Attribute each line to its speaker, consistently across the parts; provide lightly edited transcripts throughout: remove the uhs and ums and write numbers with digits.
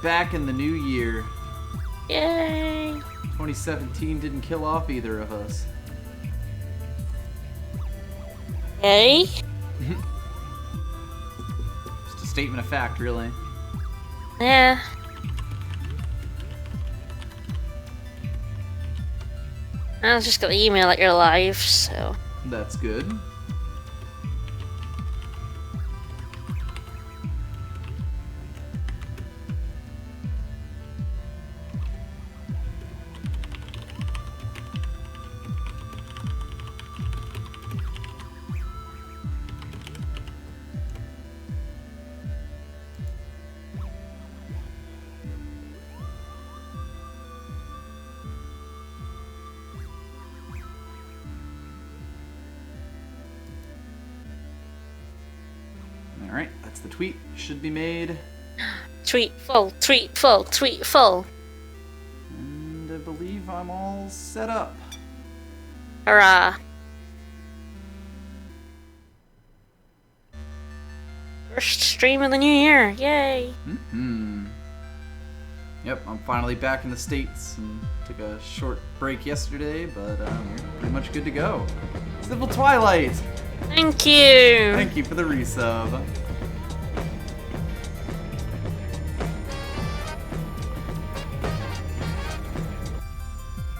Speaker 1: back in the new year.
Speaker 2: Yay!
Speaker 1: 2017 didn't kill off either of us.
Speaker 2: Yay?
Speaker 1: Just a statement of fact, really.
Speaker 2: Yeah. I just got the email that you're live, so...
Speaker 1: That's good. Alright, that's the tweet. Should be made.
Speaker 2: Tweet full, tweet full, tweet full.
Speaker 1: And I believe I'm all set up.
Speaker 2: Hurrah. First stream of the new year, yay!
Speaker 1: Yep, I'm finally back in the States and took a short break yesterday, but we're pretty much good to go. Civil Twilight!
Speaker 2: Thank you!
Speaker 1: Thank you for the resub.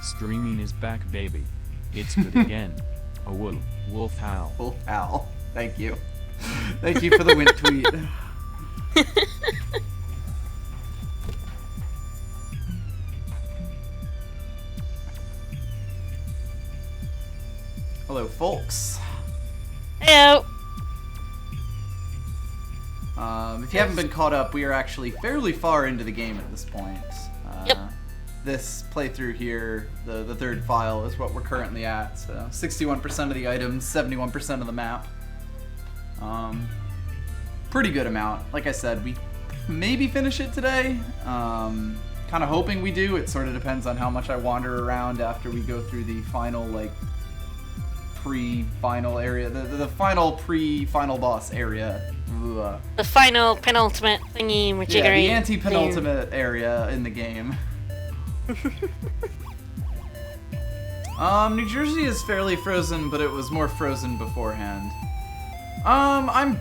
Speaker 3: Streaming is back, baby. It's good again. A wolf howl.
Speaker 1: Wolf Owl. Thank you. Thank you for the wint tweet. Hello, folks.
Speaker 2: Hello!
Speaker 1: If you haven't been caught up, we are actually fairly far into the game at this point.
Speaker 2: Yep.
Speaker 1: This playthrough here, the third file, is what we're currently at. So 61% of the items, 71% of the map. Pretty good amount. Like I said, we maybe finish it today. Kind of hoping we do. It sort of depends on how much I wander around after we go through the final, like, pre-final area. The final pre-final boss area. Ugh.
Speaker 2: The final penultimate thingy
Speaker 1: Yeah,
Speaker 2: majiggery.
Speaker 1: the anti-penultimate area in the game. New Jersey is fairly frozen, but it was more frozen beforehand. I'm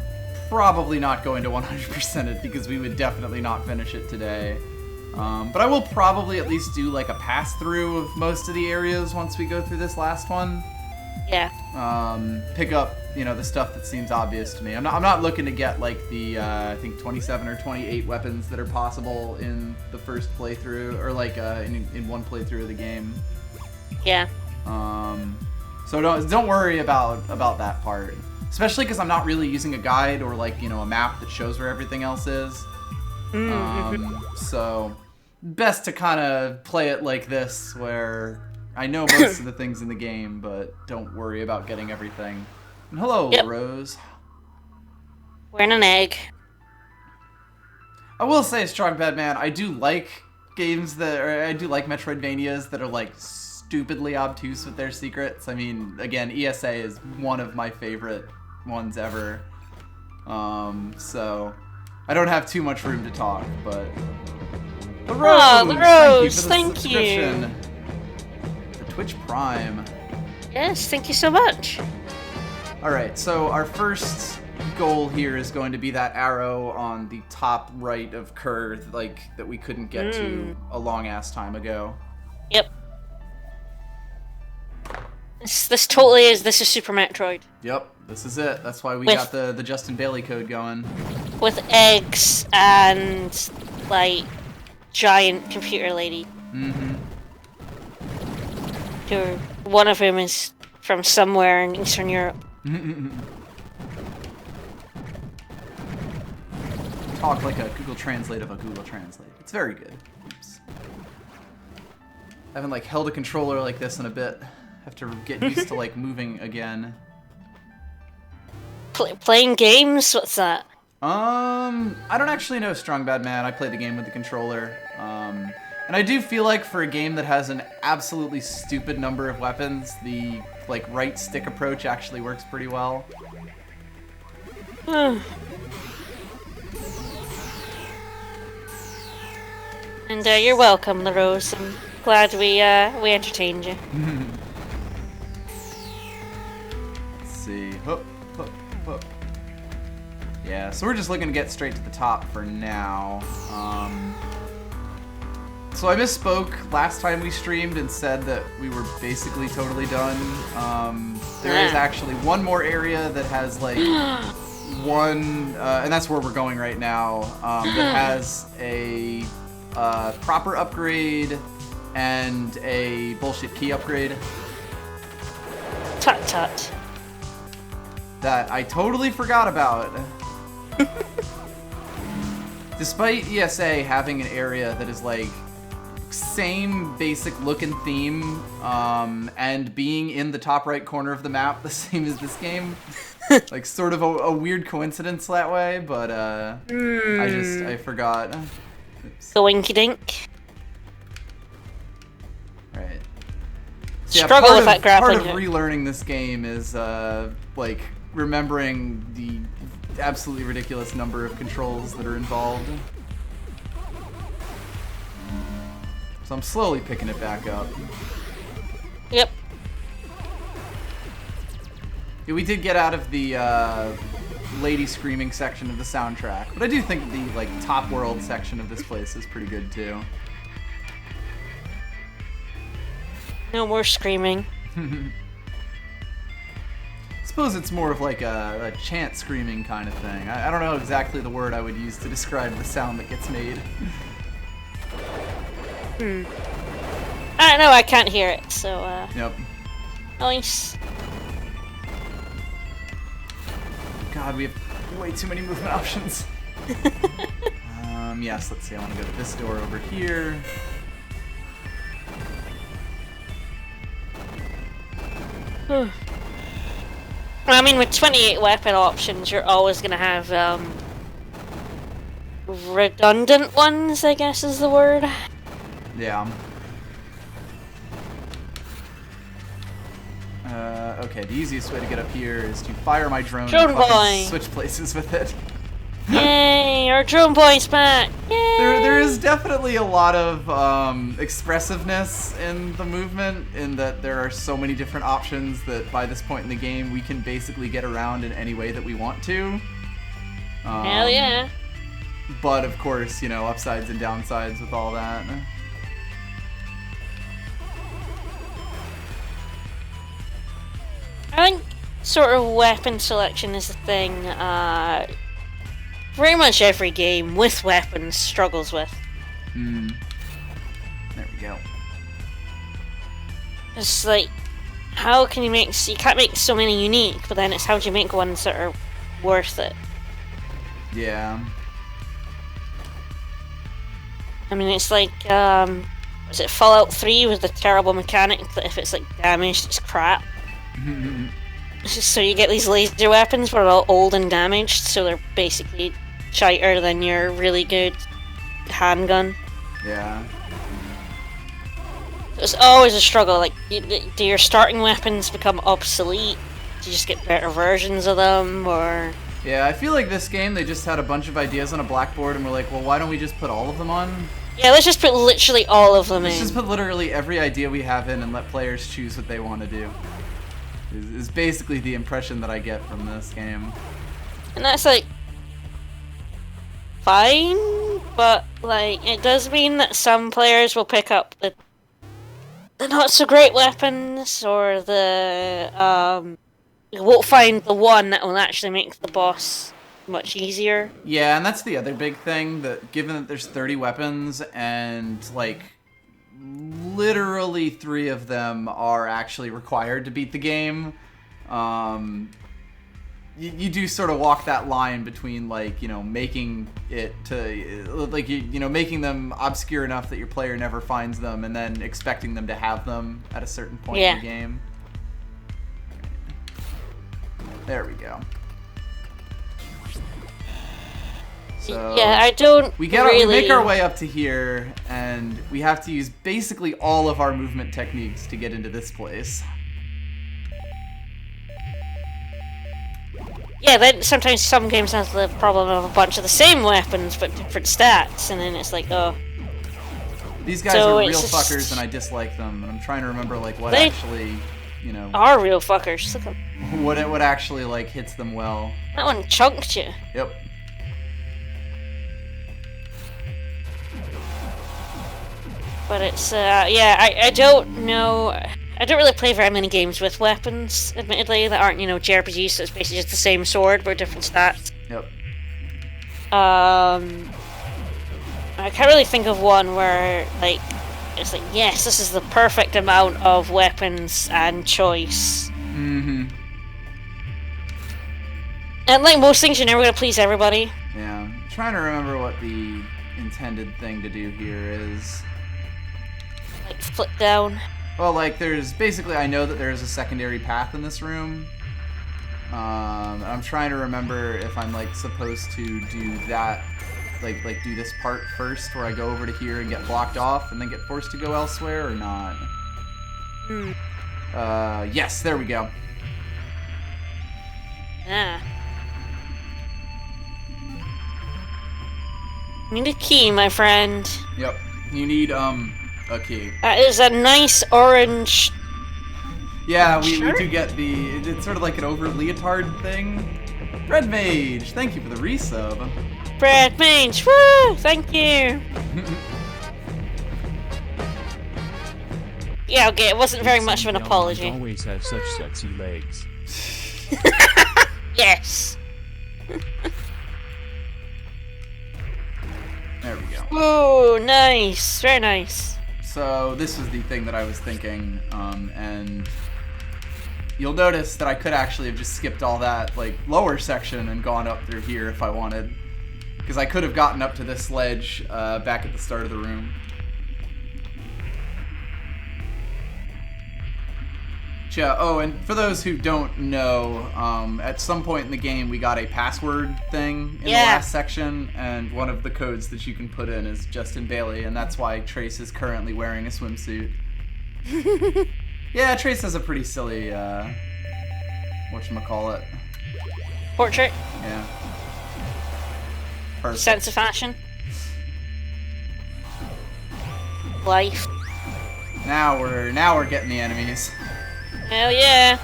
Speaker 1: probably not going to 100% it because we would definitely not finish it today. But I will probably at least do like a pass-through of most of the areas once we go through this last one.
Speaker 2: Yeah.
Speaker 1: Pick up, you know, the stuff that seems obvious to me. I'm not looking to get like the I think 27 or 28 weapons that are possible in the first playthrough, or like in one playthrough of the game.
Speaker 2: Yeah.
Speaker 1: So don't worry about that part, especially because I'm not really using a guide or like, you know, a map that shows where everything else is. So best to kind of play it like this, where I know most of the things in the game, but don't worry about getting everything. And hello,
Speaker 2: Yep.
Speaker 1: Rose.
Speaker 2: Wearing an egg.
Speaker 1: I will say, Strong Bad Man, I do like games I do like Metroidvanias that are like stupidly obtuse with their secrets. I mean, again, ESA is one of my favorite ones ever. So I don't have too much room to talk, but the Rose,
Speaker 2: Oh, the Rose,
Speaker 1: thank you for the
Speaker 2: thank you.
Speaker 1: subscription. The Twitch Prime.
Speaker 2: Yes, thank you so much.
Speaker 1: Alright, so our first goal here is going to be that arrow on the top right of Kerr, like, that we couldn't get to a long-ass time ago.
Speaker 2: Yep. This totally is. This is Super Metroid.
Speaker 1: Yep, this is it. That's why we
Speaker 2: With-
Speaker 1: got the Justin Bailey code going.
Speaker 2: With eggs and, like, giant computer lady.
Speaker 1: Mm-hmm.
Speaker 2: One of whom is from somewhere in Eastern Europe.
Speaker 1: Talk like a Google Translate of a Google Translate. It's very good. Oops. I haven't, like, held a controller like this in a bit. Have to get used to, like, moving again.
Speaker 2: Playing games? What's that?
Speaker 1: I don't actually know, Strong Bad Man. I played the game with the controller. And I do feel like for a game that has an absolutely stupid number of weapons, the, like, right stick approach actually works pretty well.
Speaker 2: And you're welcome, LaRose. I'm glad we entertained you.
Speaker 1: Let's see. Hoop, hoop, hoop. Yeah, so we're just looking to get straight to the top for now. So I misspoke last time we streamed and said that we were basically totally done. There is actually one more area that has like one, and that's where we're going right now, that has a proper upgrade and a bullshit key upgrade.
Speaker 2: Tut tut.
Speaker 1: That I totally forgot about. Despite ESA having an area that is like same basic look and theme, and being in the top right corner of the map the same as this game, like sort of a weird coincidence that way, but I forgot. Oops.
Speaker 2: Doinky dink.
Speaker 1: Right. So yeah,
Speaker 2: Struggle with that
Speaker 1: part
Speaker 2: grappling
Speaker 1: of
Speaker 2: hook.
Speaker 1: relearning this game is like remembering the absolutely ridiculous number of controls that are involved. So I'm slowly picking it back up.
Speaker 2: Yep.
Speaker 1: Yeah, we did get out of the lady screaming section of the soundtrack, but I do think the like top world section of this place is pretty good too.
Speaker 2: No more screaming.
Speaker 1: I suppose it's more of like a chant screaming kind of thing. I don't know exactly the word I would use to describe the sound that gets made.
Speaker 2: I don't know, I can't hear it, so
Speaker 1: Yep.
Speaker 2: nice.
Speaker 1: God, we have way too many movement options. Yes, let's see. I want to go to this door over here.
Speaker 2: I mean, with 28 weapon options, you're always gonna have redundant ones, I guess is the word.
Speaker 1: Yeah. Okay, the easiest way to get up here is to fire my drone
Speaker 2: Drone
Speaker 1: and fucking
Speaker 2: boy.
Speaker 1: switch places with it.
Speaker 2: Yay, our drone boy's back! Yay!
Speaker 1: There is definitely a lot of expressiveness in the movement, in that there are so many different options that by this point in the game we can basically get around in any way that we want to.
Speaker 2: Hell yeah.
Speaker 1: But of course, you know, upsides and downsides with all that.
Speaker 2: I think sort of weapon selection is a thing pretty much every game with weapons struggles with.
Speaker 1: There we go.
Speaker 2: It's like, how can you can't make so many unique, but then it's how do you make ones that are worth it?
Speaker 1: Yeah.
Speaker 2: I mean, it's like, was it Fallout 3 with the terrible mechanic that if it's like damaged, it's crap? It's just so you get these laser weapons where they're all old and damaged, so they're basically shiter than your really good handgun.
Speaker 1: Yeah.
Speaker 2: It's always a struggle, like, do your starting weapons become obsolete? Do you just get better versions of them, or...
Speaker 1: Yeah, I feel like this game, they just had a bunch of ideas on a blackboard and were like, well, why don't we just put all of them on?
Speaker 2: Yeah, let's just put literally all of them
Speaker 1: Let's
Speaker 2: in.
Speaker 1: just put literally every idea we have in and let players choose what they want to do. Is basically the impression that I get from this game.
Speaker 2: And that's like... fine, but, like, it does mean that some players will pick up the not so great weapons, or the, you won't find the one that will actually make the boss much easier.
Speaker 1: Yeah, and that's the other big thing, that given that there's 30 weapons and, like, literally 3 of them are actually required to beat the game, you do sort of walk that line between, like, you know, making it to, like, you know, making them obscure enough that your player never finds them, and then expecting them to have them at a certain point in the game. There we go. So
Speaker 2: yeah, I don't
Speaker 1: we
Speaker 2: really...
Speaker 1: we make our way up to here, and we have to use basically all of our movement techniques to get into this place.
Speaker 2: Yeah, then sometimes some games have the problem of a bunch of the same weapons but different stats, and then it's like, oh...
Speaker 1: These guys
Speaker 2: So
Speaker 1: are real
Speaker 2: it's just-
Speaker 1: fuckers, and I dislike them. And I'm trying to remember like what
Speaker 2: They-
Speaker 1: actually, you know,
Speaker 2: Are real fuckers. Look at
Speaker 1: what actually like hits them well.
Speaker 2: that one chunked you.
Speaker 1: Yep.
Speaker 2: But it's, yeah, I don't know. I don't really play very many games with weapons, admittedly, that aren't, you know, JRPGs, so it's basically just the same sword, but different stats.
Speaker 1: Yep.
Speaker 2: I can't really think of one where, like, it's like, yes, this is the perfect amount of weapons and choice.
Speaker 1: Mm-hmm.
Speaker 2: And like most things, you're never gonna please everybody.
Speaker 1: Yeah. I'm trying to remember what the intended thing to do here is.
Speaker 2: Like, flip down.
Speaker 1: Well, like, there's basically, I know that there's a secondary path in this room. I'm trying to remember if I'm, like, supposed to do that, like do this part first, where I go over to here and get blocked off, and then get forced to go elsewhere, or not. Yes, there we go.
Speaker 2: Yeah. Need a key, my friend.
Speaker 1: Yep. You need, a key.
Speaker 2: That is a nice orange.
Speaker 1: Yeah, we
Speaker 2: Sure.
Speaker 1: do get the, it's sort of like an over leotard thing. Red Mage, thank you for the resub.
Speaker 2: Bread mage. Woo! Thank you. Yeah, okay, it wasn't very much of an
Speaker 3: Young
Speaker 2: apology.
Speaker 3: Always have such sexy legs.
Speaker 2: Yes.
Speaker 1: There we go.
Speaker 2: Ooh, nice. Very nice.
Speaker 1: So this was the thing that I was thinking, and you'll notice that I could actually have just skipped all that, like, lower section and gone up through here if I wanted. Because I could have gotten up to this ledge back at the start of the room. Yeah, oh, and for those who don't know, at some point in the game we got a password thing in the last section, and one of the codes that you can put in is Justin Bailey, and that's why Trace is currently wearing a swimsuit. Yeah, Trace has a pretty silly, whatchamacallit.
Speaker 2: Portrait.
Speaker 1: Yeah. Perfect.
Speaker 2: Sense of fashion. Life.
Speaker 1: Now we're getting the enemies.
Speaker 2: Hell yeah.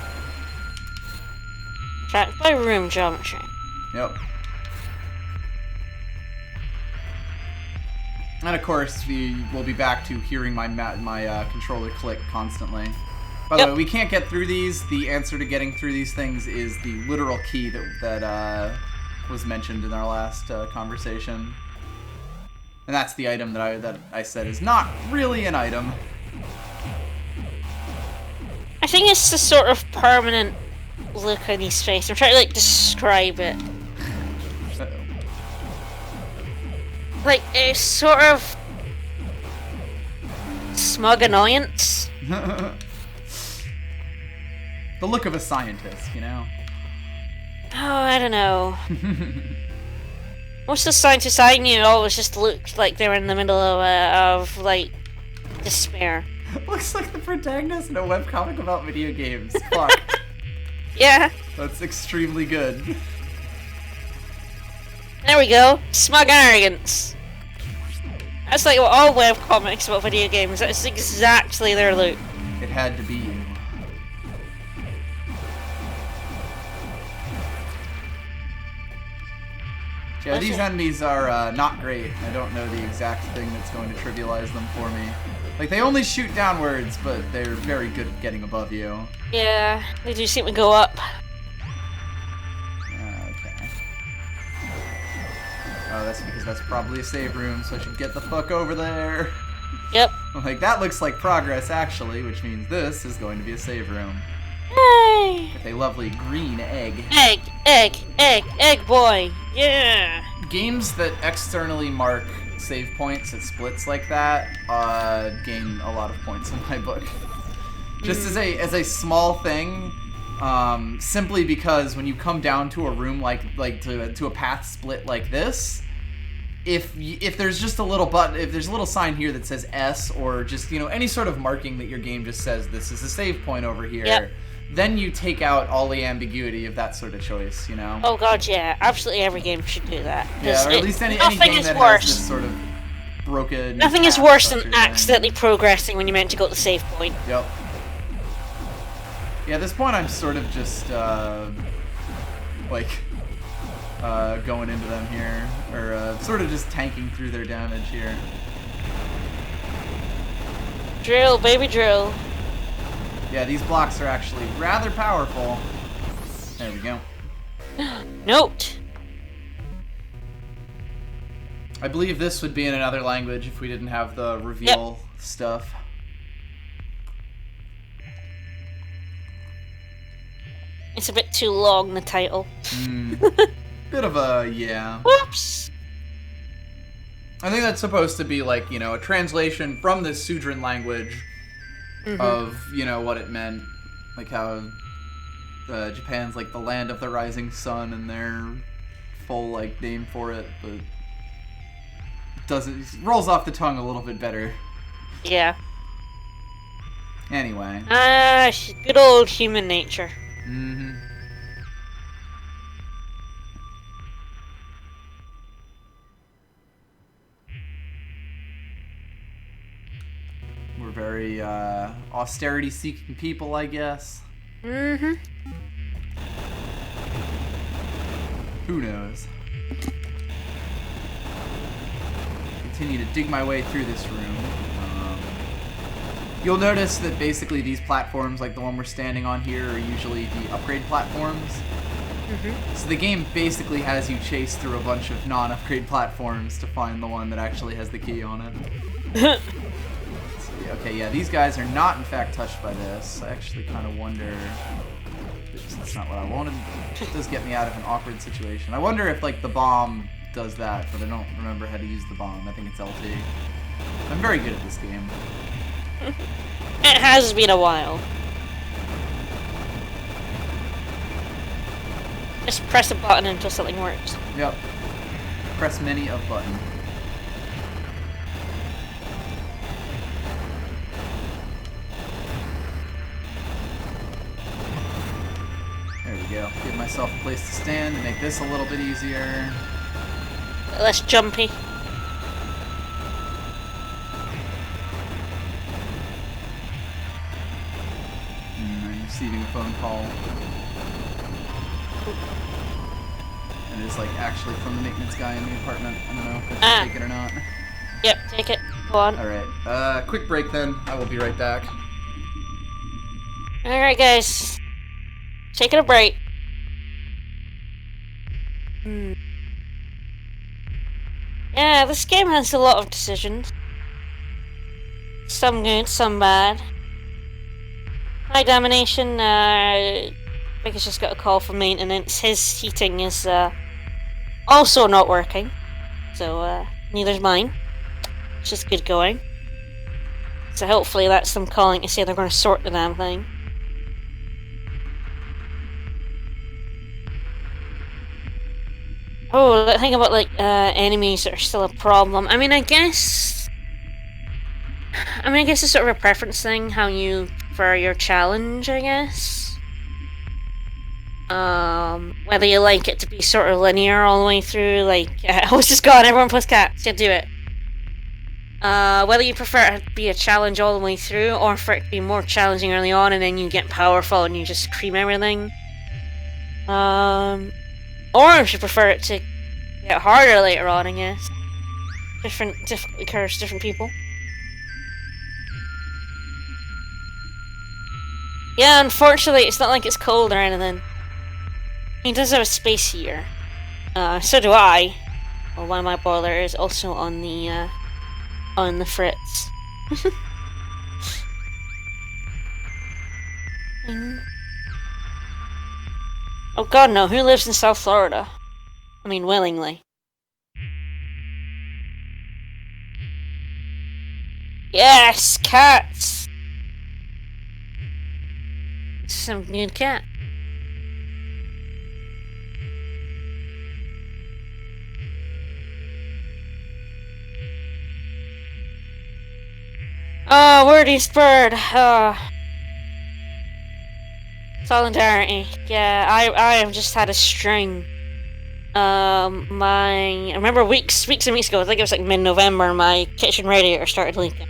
Speaker 2: Tracked by room geometry.
Speaker 1: Yep. And of course, we will be back to hearing my controller click constantly. By the way, we can't get through these. The answer to getting through these things is the literal key that was mentioned in our last conversation. And that's the item that I said is not really an item.
Speaker 2: I think it's the sort of permanent look on his face. I'm trying to, like, describe it.
Speaker 1: Uh-oh.
Speaker 2: Like, a sort of smug annoyance.
Speaker 1: The look of a scientist, you know?
Speaker 2: Oh, I don't know. Most of the scientists I knew always just looked like they were in the middle of like, despair.
Speaker 1: Looks like the protagonist in a webcomic about video games. Fuck.
Speaker 2: Yeah,
Speaker 1: That's extremely good.
Speaker 2: there we go. Smug arrogance. That's like what all webcomics about video games. That's exactly their look.
Speaker 1: It had to be you. Yeah, these enemies are not great. I don't know the exact thing that's going to trivialize them for me. Like, they only shoot downwards, but they're very good at getting above you.
Speaker 2: Yeah, they do seem to go up.
Speaker 1: Okay. Oh, that's because that's probably a save room, so I should get the fuck over there.
Speaker 2: Yep.
Speaker 1: Like, that looks like progress, actually, which means this is going to be a save room.
Speaker 2: Yay!
Speaker 1: With a lovely green egg.
Speaker 2: Egg, egg, egg, egg boy. Yeah.
Speaker 1: Games that externally mark save points at splits like that gain a lot of points in my book. Just as a small thing, simply because when you come down to a room like to a path split like this, if there's just a little button, if there's a little sign here that says S, or just, you know, any sort of marking that your game just says this is a save point over here.
Speaker 2: Yep.
Speaker 1: Then you take out all the ambiguity of that sort of choice, you know?
Speaker 2: Oh god, yeah. Absolutely every game should do that.
Speaker 1: Yeah, or at least any
Speaker 2: nothing
Speaker 1: game
Speaker 2: is
Speaker 1: that
Speaker 2: worse.
Speaker 1: has this sort of broken.
Speaker 2: Nothing is
Speaker 1: path
Speaker 2: worse than
Speaker 1: structure thing.
Speaker 2: accidentally progressing when you're meant to go to the save point.
Speaker 1: Yep. Yeah, at this point I'm sort of just, going into them here. Or, sort of just tanking through their damage here.
Speaker 2: Drill, baby, drill.
Speaker 1: Yeah, these blocks are actually rather powerful. There we go.
Speaker 2: Note.
Speaker 1: I believe this would be in another language if we didn't have the reveal stuff.
Speaker 2: It's a bit too long, the title.
Speaker 1: Bit of a, yeah.
Speaker 2: Whoops!
Speaker 1: I think that's supposed to be like, a translation from the Sudran language of, what it meant. Like how Japan's like the land of the rising sun and their full like name for it, but it rolls off the tongue a little bit better.
Speaker 2: Yeah.
Speaker 1: Anyway.
Speaker 2: Good old human nature.
Speaker 1: Mm-hmm. We're very austerity-seeking people, I guess.
Speaker 2: Mm-hmm.
Speaker 1: Who knows? Continue to dig my way through this room. You'll notice that basically these platforms, like the one we're standing on here, are usually the upgrade platforms. So the game basically has you chase through a bunch of non-upgrade platforms to find the one that actually has the key on it. Okay, yeah, these guys are not in fact touched by this. I actually kind of wonder... That's not what I wanted. It does get me out of an awkward situation. I wonder if, like, the bomb does that, but I don't remember how to use the bomb. I think it's LT. I'm very good at this game.
Speaker 2: It has been a while. Just press a button until something works.
Speaker 1: Yep. Press many of button. There we go. Give myself a place to stand to make this a little bit easier.
Speaker 2: Less jumpy.
Speaker 1: I'm receiving a phone call. And it's like actually from the maintenance guy in the apartment. I don't know if I should take it or not.
Speaker 2: Yep, take it. Go on.
Speaker 1: Alright. Quick break then. I will be right back.
Speaker 2: Alright, guys. Taking a break. Yeah, this game has a lot of decisions. Some good, some bad. High Domination, Vicas just got a call from maintenance. His heating is also not working. So neither's mine. It's just good going. So hopefully that's them calling to say they're going to sort the damn thing. Oh, the thing about, like, enemies that are still a problem. I mean, I guess it's sort of a preference thing, how you prefer your challenge, I guess. Whether you like it to be sort of linear all the way through, like, host is gone, everyone plus cat, can't do it. Whether you prefer it to be a challenge all the way through, or for it to be more challenging early on and then you get powerful and you just cream everything. Or if you prefer it to get harder later on, I guess. Different difficulty curves, different people. Yeah, unfortunately, it's not like it's cold or anything. He does have a space heater. So do I. Well, one of my boilers is also on the fritz. Oh god, no. Who lives in South Florida? I mean, willingly. Yes! Cats! Some good cat. Oh, wordy's bird. Solidarity. Yeah, I have just had a string. I remember weeks and weeks ago, I think it was like mid-November, my kitchen radiator started leaking.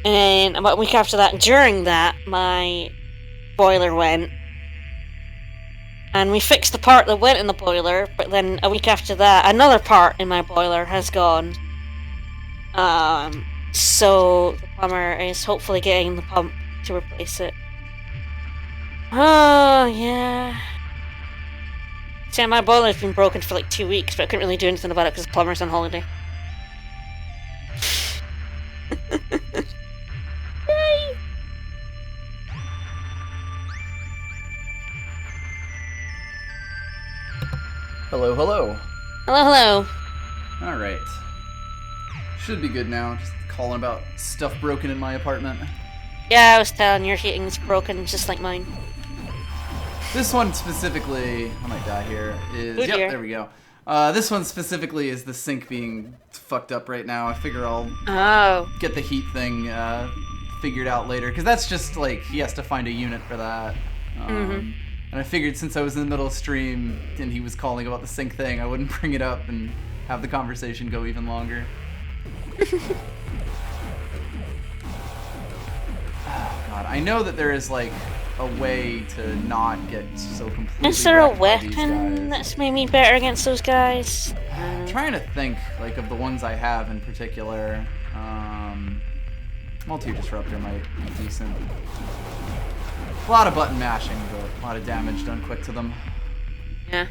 Speaker 2: And then about a week after that, during that, my boiler went. And we fixed the part that went in the boiler, but then a week after that, another part in my boiler has gone. So the plumber is hopefully getting the pump to replace it. Oh, yeah. See, my boiler's been broken for like 2 weeks, but I couldn't really do anything about it because the plumber's on holiday. Yay!
Speaker 1: Hello, hello.
Speaker 2: Hello, hello.
Speaker 1: All right. Should be good now. Just calling about stuff broken in my apartment.
Speaker 2: Yeah, I was telling your heating's broken just like mine.
Speaker 1: This one specifically, I might die here, is...
Speaker 2: Oh,
Speaker 1: yep,
Speaker 2: dear.
Speaker 1: there we go. This one specifically is the sink being fucked up right now. I figure I'll get the heat thing figured out later. Because that's just, like, he has to find a unit for that. And I figured since I was in the middle of stream and he was calling about the sink thing, I wouldn't bring it up and have the conversation go even longer. Oh, God. I know that there is, like, a way to not get so completely
Speaker 2: Is there a
Speaker 1: wrecked by these
Speaker 2: weapon
Speaker 1: guys.
Speaker 2: that's made me better against those guys?
Speaker 1: I'm trying to think, like, of the ones I have in particular. Multi-disruptor might be decent. A lot of button mashing, but a lot of damage done quick to them.
Speaker 2: Yeah.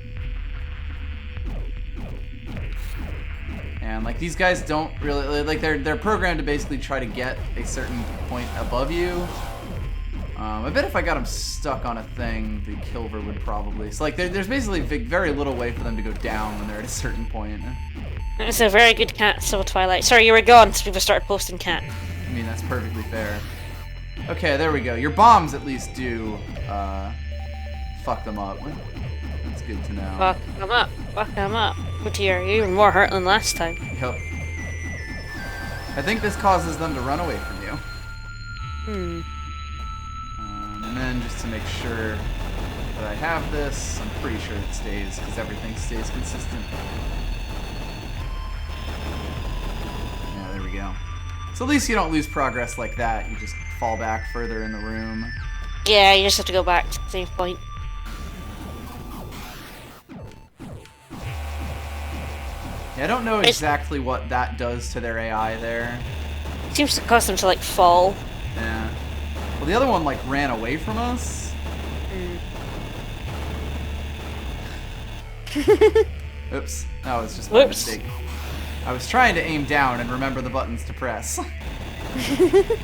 Speaker 1: And, like, these guys don't really, like, they're programmed to basically try to get a certain point above you. I bet if I got them stuck on a thing, the Kilver would probably... So, like, there's basically very little way for them to go down when they're at a certain point.
Speaker 2: It's a very good cat, so Twilight. Sorry, you were gone, so people started posting cat.
Speaker 1: I mean, that's perfectly fair. Okay, there we go. Your bombs at least do fuck them up. That's good to know.
Speaker 2: Fuck them up. Fuck them up. Oh dear, you're even more hurt than last time.
Speaker 1: Yep. I think this causes them to run away from you. And then just to make sure that I have this, I'm pretty sure it stays, because everything stays consistent. Yeah, there we go. So at least you don't lose progress like that, you just fall back further in the room.
Speaker 2: Yeah, you just have to go back to the same point.
Speaker 1: Yeah, I don't know exactly what that does to their AI there.
Speaker 2: It seems to cause them to, like, fall.
Speaker 1: Yeah. Well, the other one, like, ran away from us. Oops. That was just my mistake. I was trying to aim down and remember the buttons to press.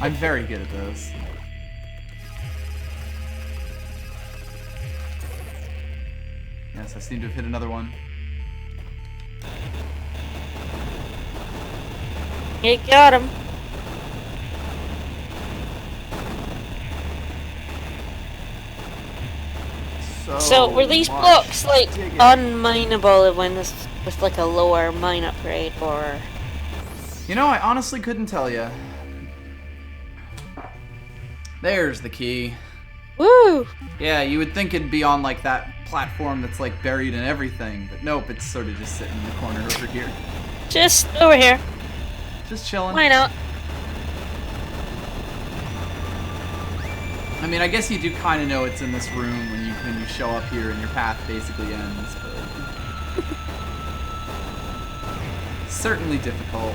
Speaker 1: I'm very good at those. Yes, I seem to have hit another one.
Speaker 2: You got him. So were these blocks, like, unmineable when this with, like, a lower mine upgrade, or...?
Speaker 1: You know, I honestly couldn't tell you. There's the key.
Speaker 2: Woo!
Speaker 1: Yeah, you would think it'd be on, like, that platform that's, like, buried in everything, but nope, it's sort of just sitting in the corner over here.
Speaker 2: Just over here.
Speaker 1: Just chilling.
Speaker 2: Why not?
Speaker 1: I mean, I guess you do kind of know it's in this room when you show up here and your path basically ends, but... certainly difficult.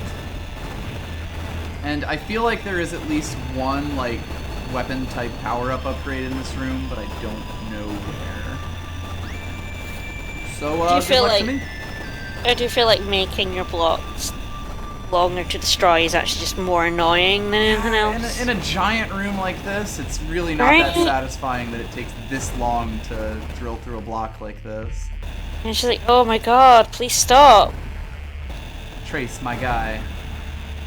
Speaker 1: And I feel like there is at least one, like, weapon-type power-up upgrade in this room, but I don't know where. So,
Speaker 2: do you feel
Speaker 1: good luck
Speaker 2: like
Speaker 1: to me.
Speaker 2: I do feel like making your blocks longer to destroy is actually just more annoying than anything else.
Speaker 1: In a giant room like this, it's really not that satisfying that it takes this long to drill through a block like this.
Speaker 2: And she's like, oh my god, please stop.
Speaker 1: Trace, my guy.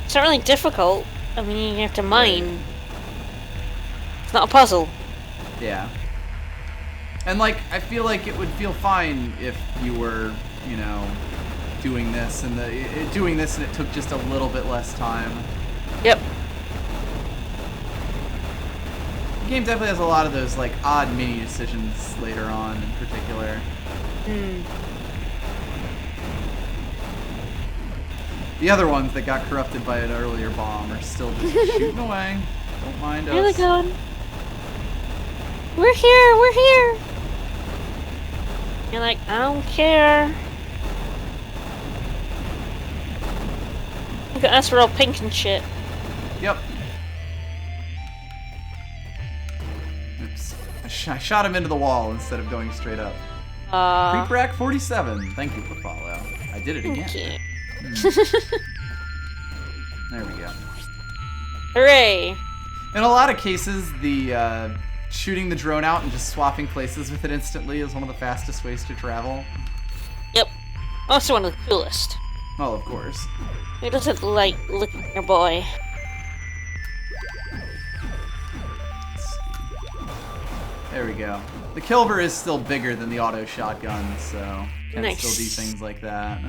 Speaker 2: It's not really difficult. I mean, you have to mine. It's not a puzzle.
Speaker 1: Yeah. And, like, I feel like it would feel fine if you were, you know, doing this and it took just a little bit less time.
Speaker 2: Yep.
Speaker 1: The game definitely has a lot of those, like, odd mini decisions later on in particular. The other ones that got corrupted by an earlier bomb are still just shooting away. Don't mind us.
Speaker 2: Where are they going? We're here, we're here! You're like, I don't care. Look at us, we're all pink and shit.
Speaker 1: Yep. Oops. I shot him into the wall instead of going straight up. Creep Rack 47. Thank you for the follow. I did it again.
Speaker 2: Thank you.
Speaker 1: There we go.
Speaker 2: Hooray!
Speaker 1: In a lot of cases, the shooting the drone out and just swapping places with it instantly is one of the fastest ways to travel.
Speaker 2: Yep. Also one of the coolest.
Speaker 1: Well, of course.
Speaker 2: Who doesn't like looking at your boy?
Speaker 1: Let's see. There we go. The Kilber is still bigger than the auto shotgun, so can
Speaker 2: Nice.
Speaker 1: still do things like that.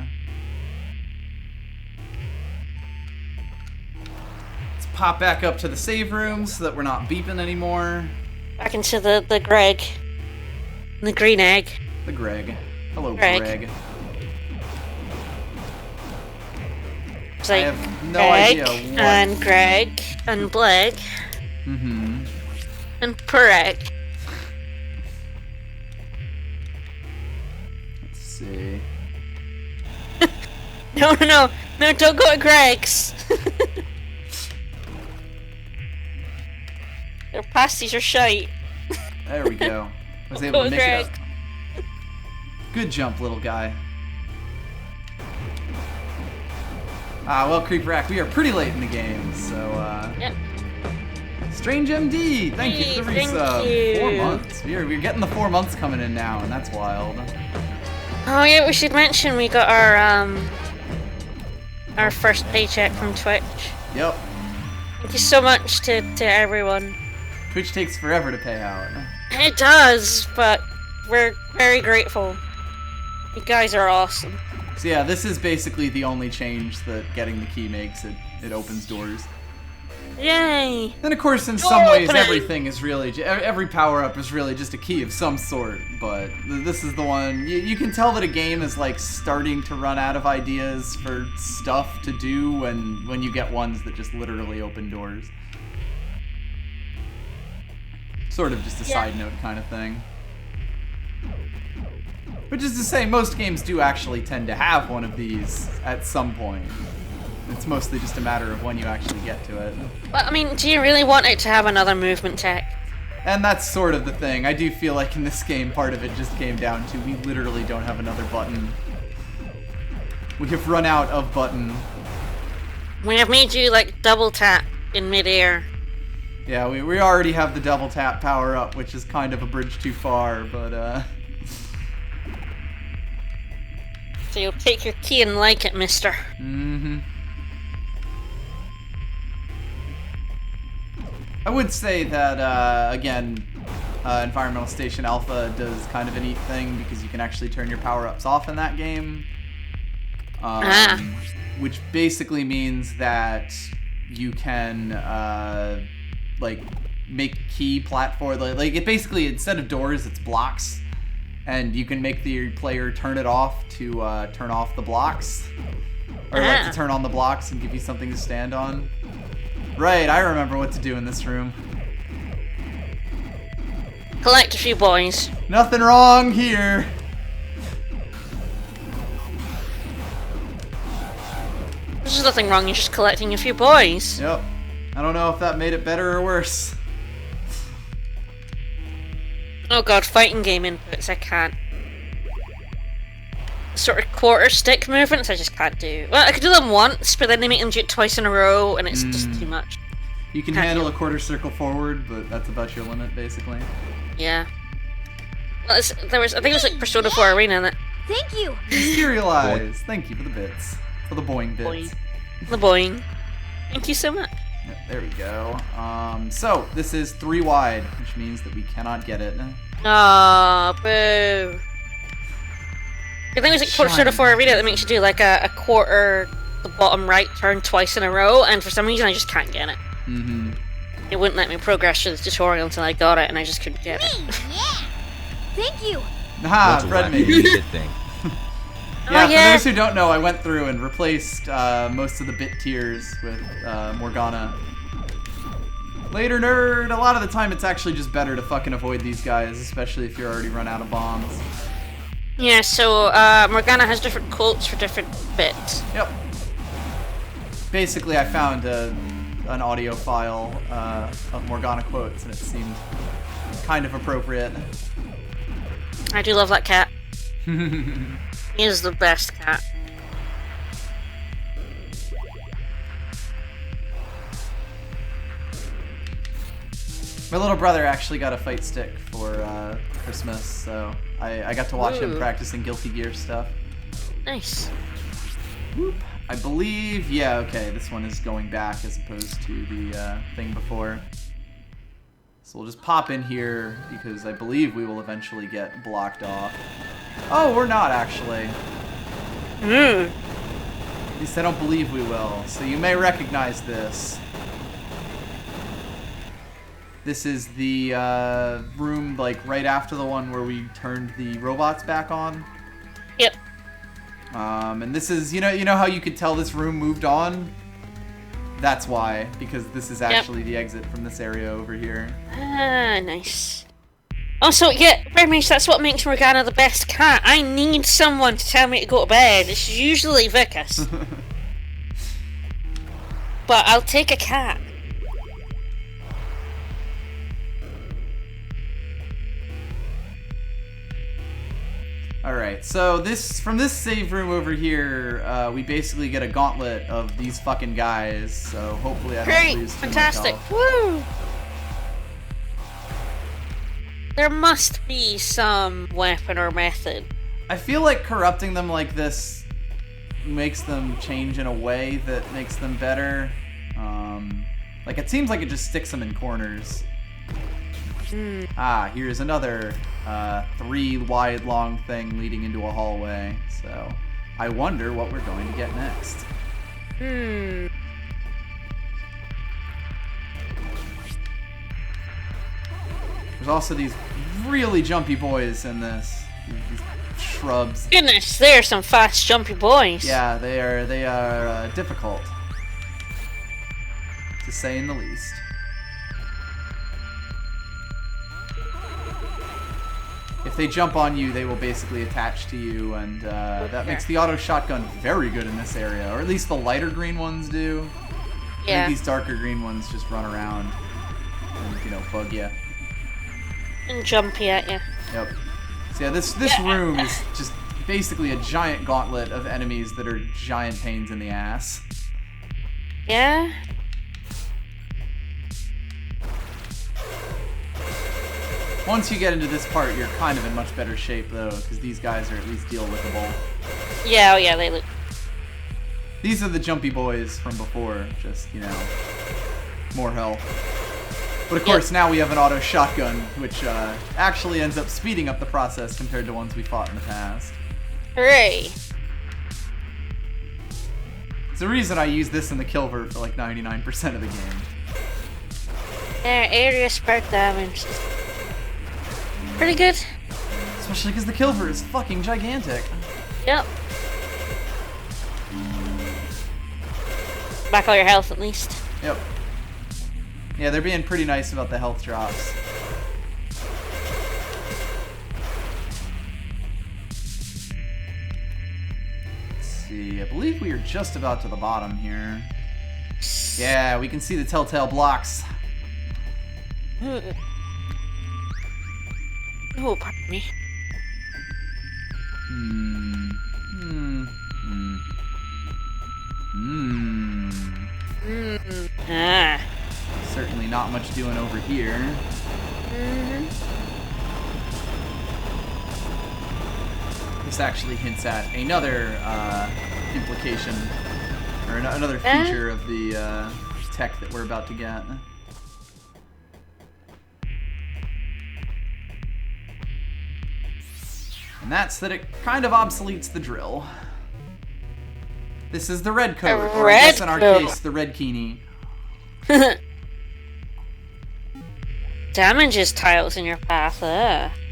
Speaker 1: Let's pop back up to the save room so that we're not beeping anymore.
Speaker 2: Back into the Greg. The green egg.
Speaker 1: The Greg. Hello,
Speaker 2: Greg.
Speaker 1: Greg.
Speaker 2: It's
Speaker 1: I
Speaker 2: like
Speaker 1: have no
Speaker 2: Greg,
Speaker 1: idea what.
Speaker 2: and Greg, and Bleg,
Speaker 1: Mm-hmm.
Speaker 2: and Pereg.
Speaker 1: Let's see.
Speaker 2: No, don't go to Greg's. Their pasties are shite.
Speaker 1: There we go. I was able to
Speaker 2: Go,
Speaker 1: make it
Speaker 2: Greg.
Speaker 1: up. Good jump, little guy. Well, Creep Rack, we are pretty late in the game, so,
Speaker 2: Yep.
Speaker 1: Strange MD, thank you for the
Speaker 2: Hey, thank
Speaker 1: resub.
Speaker 2: you.
Speaker 1: 4 months. We're getting the 4 months coming in now, and that's wild.
Speaker 2: Oh yeah, we should mention we got our first paycheck from Twitch.
Speaker 1: Yep.
Speaker 2: Thank you so much to everyone.
Speaker 1: Twitch takes forever to pay out.
Speaker 2: It does, but we're very grateful. You guys are awesome.
Speaker 1: So yeah, this is basically the only change that getting the key makes. It opens doors.
Speaker 2: Yay!
Speaker 1: And of course, in
Speaker 2: Door
Speaker 1: some ways,
Speaker 2: opening.
Speaker 1: everything is really, every power-up is really just a key of some sort, but this is the one, you can tell that a game is like starting to run out of ideas for stuff to do when you get ones that just literally open doors. Sort of just a side note kind of thing. Which is to say, most games do actually tend to have one of these at some point. It's mostly just a matter of when you actually get to it.
Speaker 2: Well, I mean, do you really want it to have another movement tech?
Speaker 1: And that's sort of the thing. I do feel like in this game, part of it just came down to we literally don't have another button. We have run out of button.
Speaker 2: We have made you, like, double tap in midair.
Speaker 1: Yeah, we already have the double tap power up, which is kind of a bridge too far, but
Speaker 2: So you'll take your key and like it, mister.
Speaker 1: Mm-hmm. I would say that, again, Environmental Station Alpha does kind of a neat thing because you can actually turn your power-ups off in that game. Which basically means that you can, like, make key platform... Like, it basically, instead of doors, it's blocks. And you can make the player turn it off to turn off the blocks. Or, like, to turn on the blocks and give you something to stand on. Right, I remember what to do in this room.
Speaker 2: Collect a few boys.
Speaker 1: Nothing wrong here.
Speaker 2: There's nothing wrong, you're just collecting a few boys.
Speaker 1: Yep. I don't know if that made it better or worse.
Speaker 2: Oh god, fighting game inputs, I can't. Sort of quarter stick movements, I just can't do. Well, I could do them once, but then they make them do it twice in a row, and it's just too much.
Speaker 1: You can
Speaker 2: Can't
Speaker 1: handle
Speaker 2: do
Speaker 1: a quarter circle forward, but that's about your limit, basically.
Speaker 2: Yeah. Well, I think it was like Persona 4 Arena in it.
Speaker 4: Thank you.
Speaker 1: Serialize. Thank you for the bits. For the boing bits.
Speaker 2: Boing. The boing. Thank you so much.
Speaker 1: Yep, there we go. So, this is 3 wide, which means that we cannot get it.
Speaker 2: Aw, boo. I think it was like Persona 4 Arena that makes you do like a quarter, the bottom right turn twice in a row, and for some reason I just can't get it.
Speaker 1: Mm-hmm.
Speaker 2: It wouldn't let me progress through the tutorial until I got it, and I just couldn't get it.
Speaker 4: Yeah. Thank you.
Speaker 1: Ah,
Speaker 3: What's a
Speaker 1: Fred
Speaker 3: wacky
Speaker 1: made
Speaker 3: you should think?
Speaker 1: Yeah,
Speaker 2: Oh, yeah.
Speaker 1: for those who don't know, I went through and replaced most of the bit tiers with Morgana. Later, nerd! A lot of the time it's actually just better to fucking avoid these guys, especially if you're already run out of bombs.
Speaker 2: Yeah, so Morgana has different quotes for different bits.
Speaker 1: Yep. Basically, I found an audio file of Morgana quotes, and it seemed kind of appropriate.
Speaker 2: I do love that cat. He is the best cat.
Speaker 1: My little brother actually got a fight stick for Christmas, so I got to watch him
Speaker 2: Ooh.
Speaker 1: practicing Guilty Gear stuff.
Speaker 2: Nice.
Speaker 1: Whoop. I believe, yeah, okay, this one is going back as opposed to the thing before. So we'll just pop in here because I believe we will eventually get blocked off. Oh, we're not actually. At least I don't believe we will. So you may recognize this. This is the room like right after the one where we turned the robots back on.
Speaker 2: Yep.
Speaker 1: And this is, you know how you could tell this room moved on? That's why, because this is actually the exit from this area over here.
Speaker 2: Ah, nice. Also, yeah, very much that's what makes Morgana the best cat. I need someone to tell me to go to bed. It's usually Vicas. But I'll take a cat.
Speaker 1: Alright, so from this save room over here, we basically get a gauntlet of these fucking guys, so hopefully I don't
Speaker 2: Great!
Speaker 1: lose too much
Speaker 2: Fantastic!
Speaker 1: health.
Speaker 2: Woo! There must be some weapon or method.
Speaker 1: I feel like corrupting them like this makes them change in a way that makes them better. Like, it seems like it just sticks them in corners. Ah, here's another 3-wide long thing leading into a hallway. So, I wonder what we're going to get next. There's also these really jumpy boys in this. These shrubs.
Speaker 2: Goodness, they're some fast, jumpy boys.
Speaker 1: Yeah, they are difficult, to say in the least. If they jump on you, they will basically attach to you, and that makes the auto shotgun very good in this area, or at least the lighter green ones do. I think these darker green ones just run around and, bug you.
Speaker 2: And jumpy at you.
Speaker 1: Yep. So yeah, this room is just basically a giant gauntlet of enemies that are giant pains in the ass.
Speaker 2: Yeah?
Speaker 1: Once you get into this part, you're kind of in much better shape, though, because these guys are at least deal-withable.
Speaker 2: Yeah, oh yeah, they look...
Speaker 1: These are the jumpy boys from before, just, more health. But of course, now we have an auto shotgun, which actually ends up speeding up the process compared to ones we fought in the past.
Speaker 2: Hooray!
Speaker 1: It's the reason I use this in the Kilver for like 99% of the game.
Speaker 2: Their area spread damage. Pretty good.
Speaker 1: Especially because the Kilver is fucking gigantic.
Speaker 2: Yep. Back all your health at least.
Speaker 1: Yep. Yeah, they're being pretty nice about the health drops. Let's see, I believe we are just about to the bottom here. Yeah, we can see the telltale blocks.
Speaker 2: Oh, pardon me. Ah.
Speaker 1: Certainly not much doing over here. This actually hints at another implication, or another feature of the tech that we're about to get. And that's that it kind of obsoletes the drill. This is the red code, or I guess in our case, the red key.
Speaker 2: Damages tiles in your path.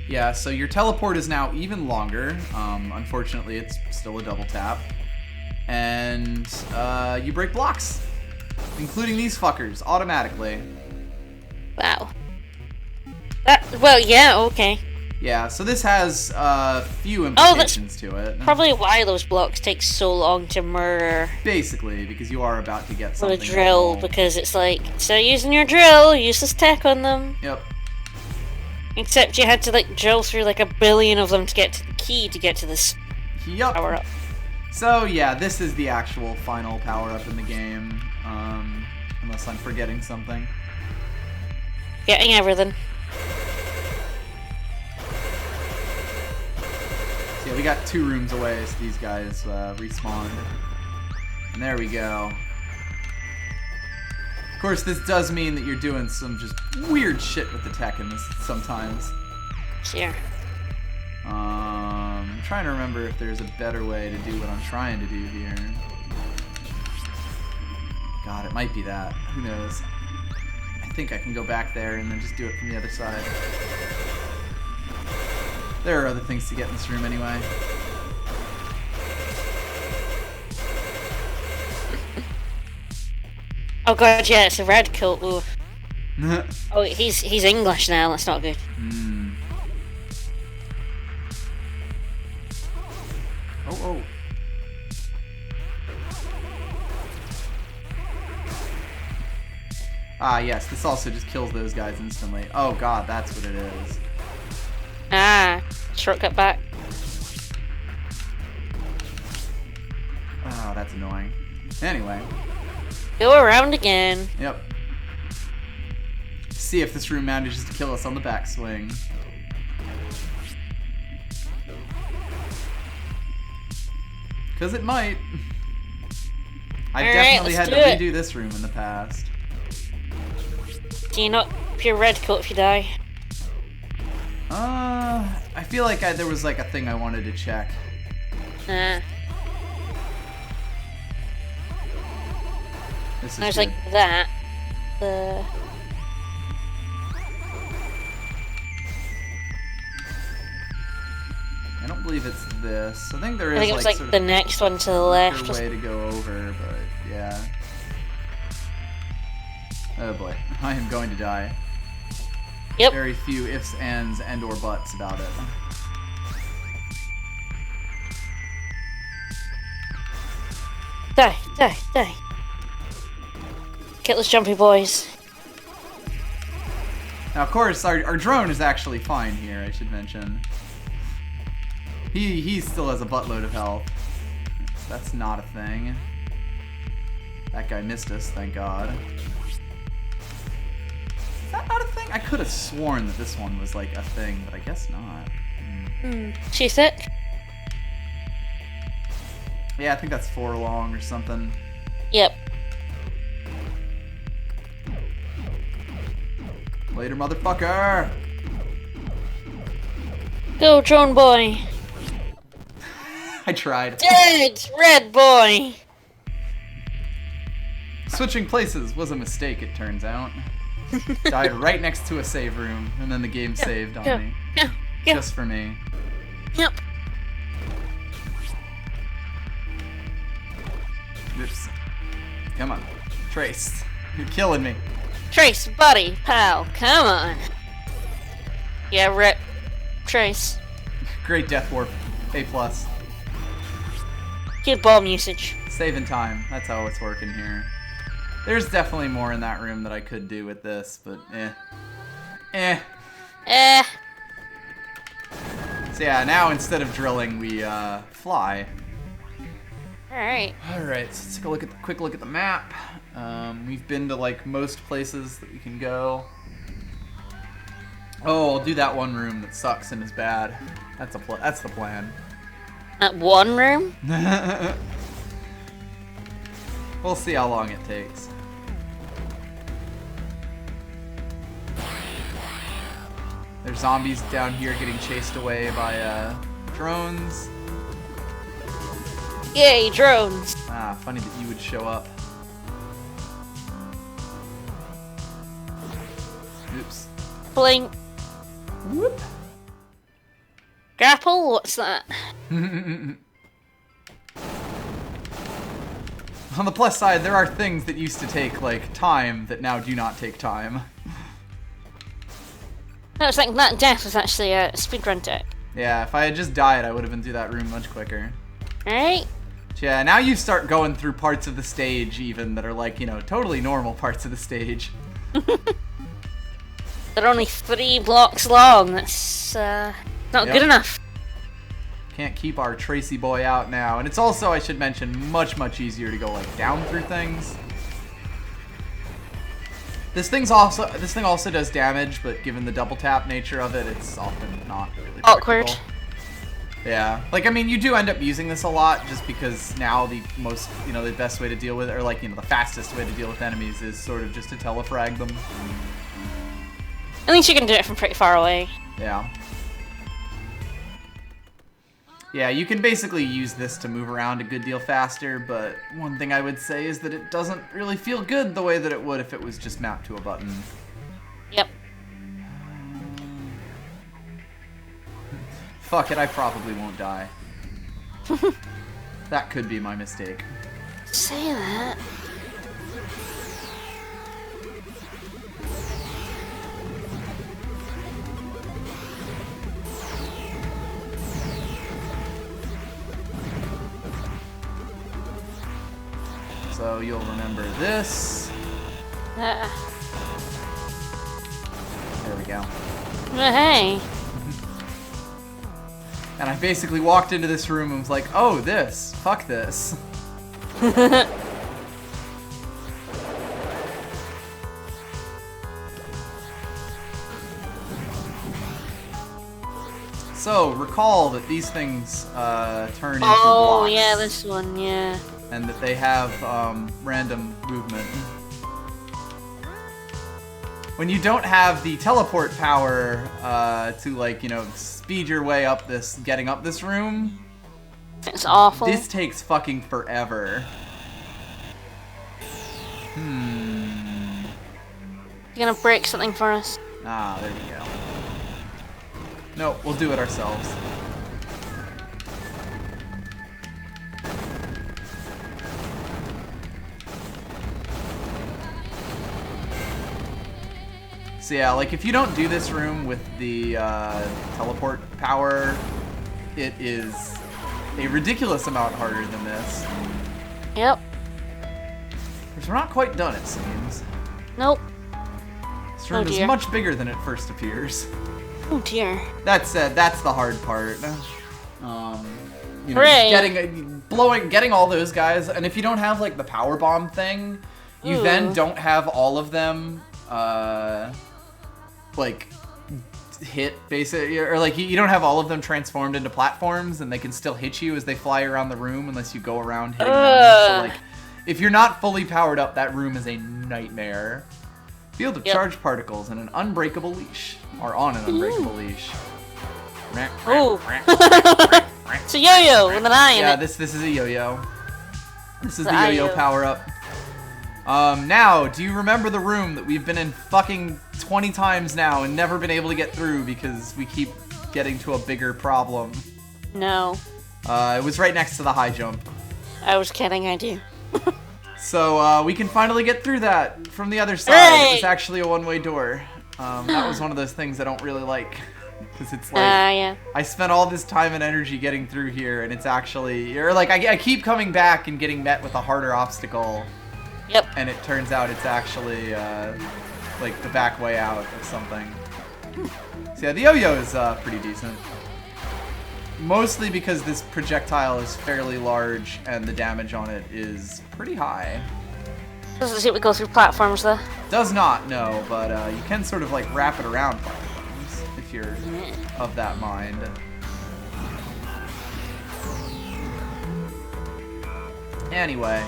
Speaker 1: Yeah, so your teleport is now even longer. Unfortunately, it's still a double tap. And you break blocks, including these fuckers, automatically.
Speaker 2: Wow. Well, yeah, okay.
Speaker 1: Yeah, so this has few implications to it.
Speaker 2: Probably why those blocks take so long to murder
Speaker 1: Basically, because you are about to get
Speaker 2: with
Speaker 1: something.
Speaker 2: a drill, because it's like, instead of using your drill, use this tech on them.
Speaker 1: Yep.
Speaker 2: Except you had to like drill through like 1 billion of them to get to the key to get to this
Speaker 1: Yep.
Speaker 2: power up.
Speaker 1: So yeah, this is the actual final power up in the game. Unless I'm forgetting something.
Speaker 2: Getting everything.
Speaker 1: So yeah, we got 2 rooms away, so these guys respawned. And there we go. Of course, this does mean that you're doing some just weird shit with the tech in this sometimes.
Speaker 2: Sure.
Speaker 1: I'm trying to remember if there's a better way to do what I'm trying to do here. God, it might be that. Who knows? I think I can go back there and then just do it from the other side. There are other things to get in this room anyway.
Speaker 2: Oh god, yeah, it's a red coat. Ooh. Oh, he's English now. That's not good.
Speaker 1: Oh. Ah, yes, this also just kills those guys instantly. Oh god, that's what it is.
Speaker 2: Ah, shortcut back.
Speaker 1: Oh, that's annoying. Anyway.
Speaker 2: Go around again.
Speaker 1: Yep. See if this room manages to kill us on the backswing. Because it might. I've definitely had to redo this room in the past.
Speaker 2: Do you not pure red coat if you die?
Speaker 1: I feel like there was like a thing I wanted to check.
Speaker 2: Nah.
Speaker 1: This is
Speaker 2: There's
Speaker 1: good.
Speaker 2: like that.
Speaker 1: I don't believe it's this. I think there is
Speaker 2: I think it was like
Speaker 1: sort
Speaker 2: the
Speaker 1: of
Speaker 2: next one to the
Speaker 1: a
Speaker 2: left.
Speaker 1: way to go over, but yeah. Oh boy, I am going to die.
Speaker 2: Yep.
Speaker 1: Very few ifs, ands, and or buts about it.
Speaker 2: Die, die, die. Get those jumpy boys.
Speaker 1: Now, of course, our drone is actually fine here, I should mention. He still has a buttload of health. So that's not a thing. That guy missed us, thank God. Is that not a thing? I could have sworn that this one was like a thing, but I guess not.
Speaker 2: She's sick.
Speaker 1: Yeah, I think that's 4 long or something.
Speaker 2: Yep.
Speaker 1: Later, motherfucker!
Speaker 2: Go, drone boy.
Speaker 1: I tried.
Speaker 2: Dead, red boy.
Speaker 1: Switching places was a mistake, it turns out. Died right next to a save room, and then the game saved on me.
Speaker 2: Go.
Speaker 1: Just for me.
Speaker 2: Yep.
Speaker 1: Oops. Come on. Trace. You're killing me.
Speaker 2: Trace, buddy, pal, come on. Yeah, rip. Trace.
Speaker 1: Great Death Warp. A+.
Speaker 2: Good bomb usage.
Speaker 1: Saving time. That's how it's working here. There's definitely more in that room that I could do with this, but eh. So yeah, now instead of drilling, we fly.
Speaker 2: Alright.
Speaker 1: Alright, so let's take a quick look at the map. We've been to like most places that we can go. Oh, I'll do that one room that sucks and is bad. That's the plan.
Speaker 2: That one room?
Speaker 1: We'll see how long it takes. There's zombies down here getting chased away by drones.
Speaker 2: Yay, drones.
Speaker 1: Ah, funny that you would show up. Oops.
Speaker 2: Blink.
Speaker 1: Whoop.
Speaker 2: Grapple? What's that?
Speaker 1: On the plus side, there are things that used to take, like, time that now do not take time.
Speaker 2: No, it's like that death was actually a speedrun tech.
Speaker 1: Yeah, if I had just died, I would have been through that room much quicker.
Speaker 2: Alright?
Speaker 1: Yeah, now you start going through parts of the stage even that are like, you know, totally normal parts of the stage.
Speaker 2: They're only 3 blocks long. That's not good enough.
Speaker 1: Can't keep our Tracy boy out now. And it's also, I should mention, much, much easier to go like down through things. This thing also does damage, but given the double tap nature of it, it's often not really
Speaker 2: awkward.
Speaker 1: practical. Yeah, like I mean, you do end up using this a lot just because now the most, you know, the best way to deal with, or like, you know, the fastest way to deal with enemies is sort of just to telefrag them.
Speaker 2: At least you can do it from pretty far away.
Speaker 1: Yeah. Yeah, you can basically use this to move around a good deal faster, but one thing I would say is that it doesn't really feel good the way that it would if it was just mapped to a button.
Speaker 2: Yep.
Speaker 1: Fuck it, I probably won't die. That could be my mistake.
Speaker 2: Say that.
Speaker 1: So you'll remember this. There we go.
Speaker 2: Hey.
Speaker 1: And I basically walked into this room and was like, oh, this. Fuck this. So, recall that these things turn into blocks.
Speaker 2: Oh, yeah, this one, yeah.
Speaker 1: And that they have random movement. When you don't have the teleport power to, like, you know, speed your way up this, getting up this room,
Speaker 2: it's awful.
Speaker 1: this takes fucking forever.
Speaker 2: You're gonna break something for us.
Speaker 1: Ah, there you go. No, we'll do it ourselves. So yeah, like if you don't do this room with the teleport power, it is a ridiculous amount harder than this.
Speaker 2: Yep.
Speaker 1: Because we're not quite done, it seems.
Speaker 2: Nope.
Speaker 1: This room is much bigger than it first appears.
Speaker 2: Oh dear.
Speaker 1: That said, that's the hard part. You know,
Speaker 2: Hooray.
Speaker 1: getting all those guys, and if you don't have like the power bomb thing, you then don't have all of them like hit basically, or like you don't have all of them transformed into platforms, and they can still hit you as they fly around the room unless you go around hitting them. So like, if you're not fully powered up, that room is a nightmare. Field of charged particles and an unbreakable leash are on an unbreakable leash.
Speaker 2: Ooh. It's a yo-yo with an eye in it.
Speaker 1: Yeah, this is a yo-yo. This is the yo-yo power-up. Now, do you remember the room that we've been in fucking 20 times now and never been able to get through because we keep getting to a bigger problem?
Speaker 2: No.
Speaker 1: It was right next to the high jump.
Speaker 2: I was kidding, I do.
Speaker 1: So, we can finally get through that from the other side.
Speaker 2: Hooray!
Speaker 1: It's actually a one-way door. That was one of those things I don't really like. Because it's like,
Speaker 2: yeah.
Speaker 1: I spent all this time and energy getting through here, and it's actually, or like, I keep coming back and getting met with a harder obstacle.
Speaker 2: Yep.
Speaker 1: And it turns out it's actually, like, the back way out of something. So yeah, the yo-yo is pretty decent. Mostly because this projectile is fairly large, and the damage on it is pretty high.
Speaker 2: Doesn't seem to go through platforms, though.
Speaker 1: Does not, no, but you can sort of, like, wrap it around platforms, if you're of that mind. Anyway.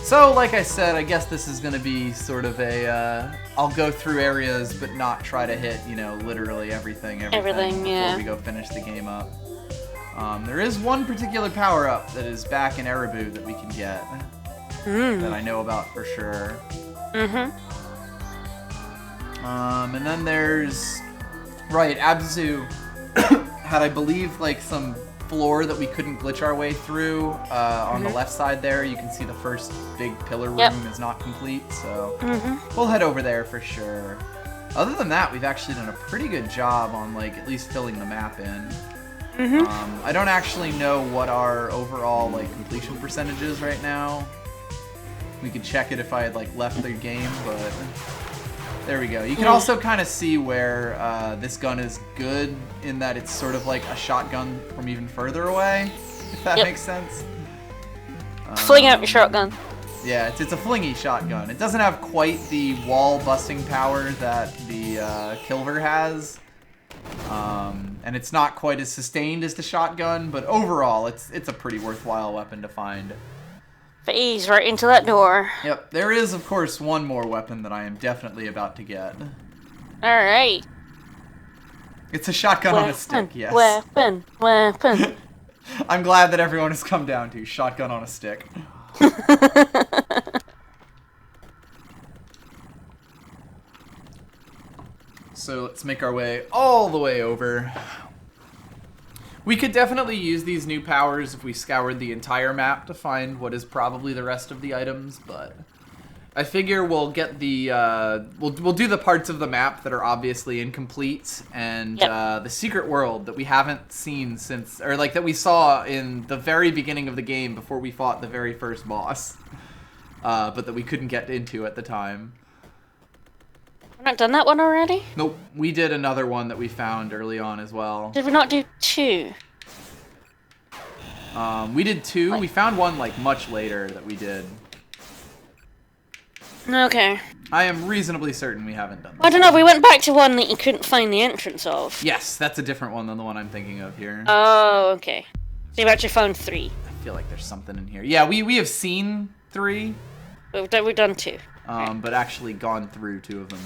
Speaker 1: So, like I said, I guess this is going to be sort of a, I'll go through areas, but not try to hit, you know, literally everything before we go finish the game up. There is one particular power-up that is back in Ereboo that we can get, that I know about for sure. And then there's, right, Abzu had, I believe, like some floor that we couldn't glitch our way through on the left side there. You can see the first big pillar room is not complete, so we'll head over there for sure. Other than that, we've actually done a pretty good job on like at least filling the map in. I don't actually know what our overall like completion percentage is right now. We could check it if I had like left the game, but there we go. You can also kind of see where this gun is good in that it's sort of like a shotgun from even further away, if that makes sense.
Speaker 2: Fling out your shotgun.
Speaker 1: Yeah, it's a flingy shotgun. It doesn't have quite the wall-busting power that the Kilver has. And it's not quite as sustained as the shotgun, but overall, it's a pretty worthwhile weapon to find.
Speaker 2: Phase right into that door.
Speaker 1: Yep, there is, of course, one more weapon that I am definitely about to get.
Speaker 2: Alright.
Speaker 1: It's a shotgun on a stick, yes.
Speaker 2: Weapon.
Speaker 1: I'm glad that everyone has come down to shotgun on a stick. So let's make our way all the way over. We could definitely use these new powers if we scoured the entire map to find what is probably the rest of the items, but I figure we'll get the we'll do the parts of the map that are obviously incomplete and the secret world that we haven't seen since, or like that we saw in the very beginning of the game before we fought the very first boss, but that we couldn't get into at the time.
Speaker 2: We've not done that one already?
Speaker 1: Nope, we did another one that we found early on as well.
Speaker 2: Did we not do 2?
Speaker 1: We did 2. We found one like much later that we did.
Speaker 2: Okay.
Speaker 1: I am reasonably certain we haven't done that.
Speaker 2: I don't know, we went back to one that you couldn't find the entrance of.
Speaker 1: Yes, that's a different one than the one I'm thinking of here.
Speaker 2: Oh, okay. So you've actually found 3.
Speaker 1: I feel like there's something in here. Yeah, we have seen 3.
Speaker 2: We've done 2.
Speaker 1: But actually gone through 2 of them.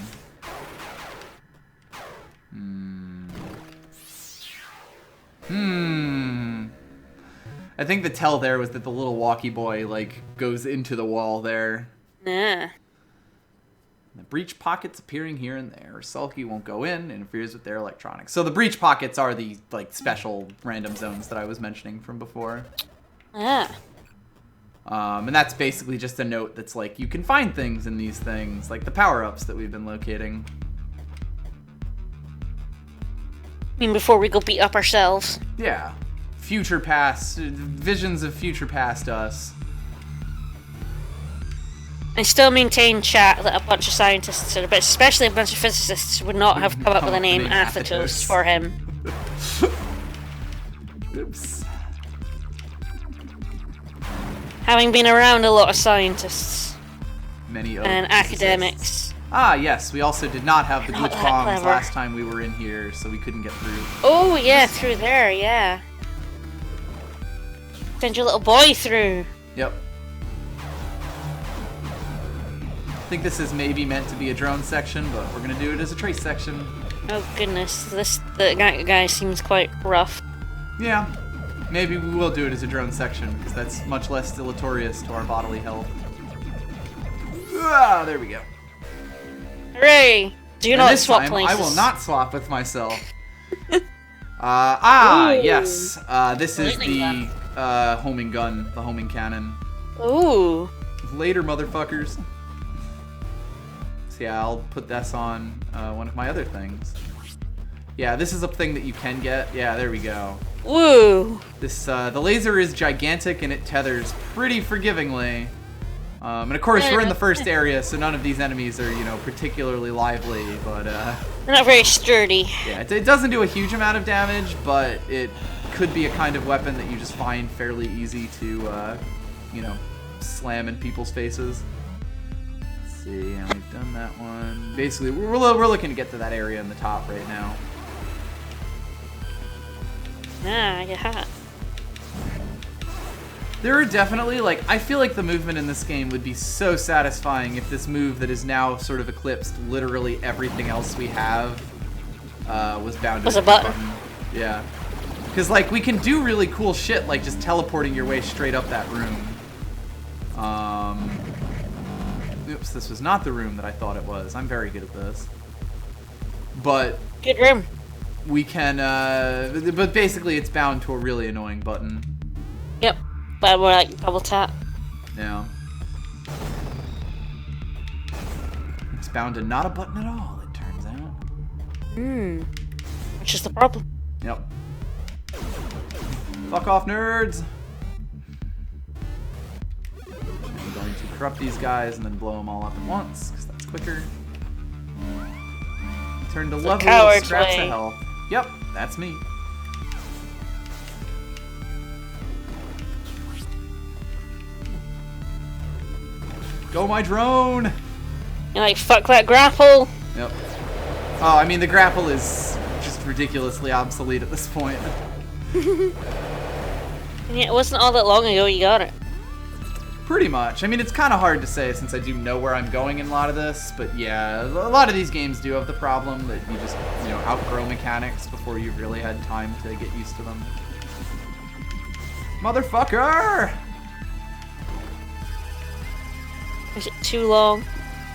Speaker 1: I think the tell there was that the little walkie boy, like, goes into the wall there.
Speaker 2: Yeah.
Speaker 1: The breach pockets appearing here and there. Sulky won't go in, interferes with their electronics. So the breach pockets are the, like, special random zones that I was mentioning from before.
Speaker 2: Yeah.
Speaker 1: And that's basically just a note that's like, you can find things in these things, like the power-ups that we've been locating.
Speaker 2: I mean, before we go beat up ourselves.
Speaker 1: Yeah. Future past, visions of future past us.
Speaker 2: I still maintain, chat, that a bunch of scientists, but especially a bunch of physicists, would not have come up with the name Athetos for him.
Speaker 1: Oops.
Speaker 2: Having been around a lot of scientists.
Speaker 1: Many
Speaker 2: and academics.
Speaker 1: Ah, yes, we also did not have the
Speaker 2: Not
Speaker 1: glitch
Speaker 2: that
Speaker 1: bombs
Speaker 2: clever.
Speaker 1: last time we were in here, so we couldn't get through.
Speaker 2: Oh, yeah, through there, yeah. Send your little boy through.
Speaker 1: Yep. I think this is maybe meant to be a drone section, but we're gonna do it as a trace section.
Speaker 2: Oh, goodness. The guy seems quite rough.
Speaker 1: Yeah. Maybe we will do it as a drone section, because that's much less deleterious to our bodily health. Ah, there we go.
Speaker 2: Hooray! Do
Speaker 1: And
Speaker 2: not
Speaker 1: this
Speaker 2: swap
Speaker 1: time,
Speaker 2: places.
Speaker 1: I will not swap with myself.
Speaker 2: Ooh.
Speaker 1: Yes. This is
Speaker 2: Lightning
Speaker 1: the homing gun, the homing cannon.
Speaker 2: Ooh.
Speaker 1: Later, motherfuckers. So yeah, I'll put this on one of my other things. Yeah, this is a thing that you can get. Yeah, there we go.
Speaker 2: Woo!
Speaker 1: This the laser is gigantic and it tethers pretty forgivingly. And of course, we're in the first area, so none of these enemies are, you know, particularly lively, but
Speaker 2: They're not very sturdy.
Speaker 1: yeah, it doesn't do a huge amount of damage, but it could be a kind of weapon that you just find fairly easy to, you know, slam in people's faces. Let's see, and we've done that one. Basically, we're looking to get to that area in the top right now.
Speaker 2: Ah, yeah.
Speaker 1: There are definitely, like, I feel like the movement in this game would be so satisfying if this move that is now sort of eclipsed literally everything else we have was bound to
Speaker 2: Was a
Speaker 1: be
Speaker 2: button.
Speaker 1: Yeah. Because, like, we can do really cool shit, like just teleporting your way straight up that room. Oops, this was not the room that I thought it was. I'm very good at this. But
Speaker 2: Good room.
Speaker 1: we can, but basically it's bound to a really annoying button.
Speaker 2: Yep. But we're like double tap.
Speaker 1: Yeah. It's bound to not a button at all, it turns out.
Speaker 2: Which is the problem.
Speaker 1: Yep. Fuck off, nerds! I'm going to corrupt these guys and then blow them all up at once, because that's quicker. Turn to lovely little scraps of health. Yep, that's me. Go, my drone!
Speaker 2: You're like, fuck that grapple!
Speaker 1: Yep. Oh, I mean, the grapple is just ridiculously obsolete at this point.
Speaker 2: And yet it wasn't all that long ago you got it.
Speaker 1: Pretty much. I mean, it's kind of hard to say since I do know where I'm going in a lot of this, but yeah, a lot of these games do have the problem that you just, you know, outgrow mechanics before you've really had time to get used to them. Motherfucker!
Speaker 2: Is it too long?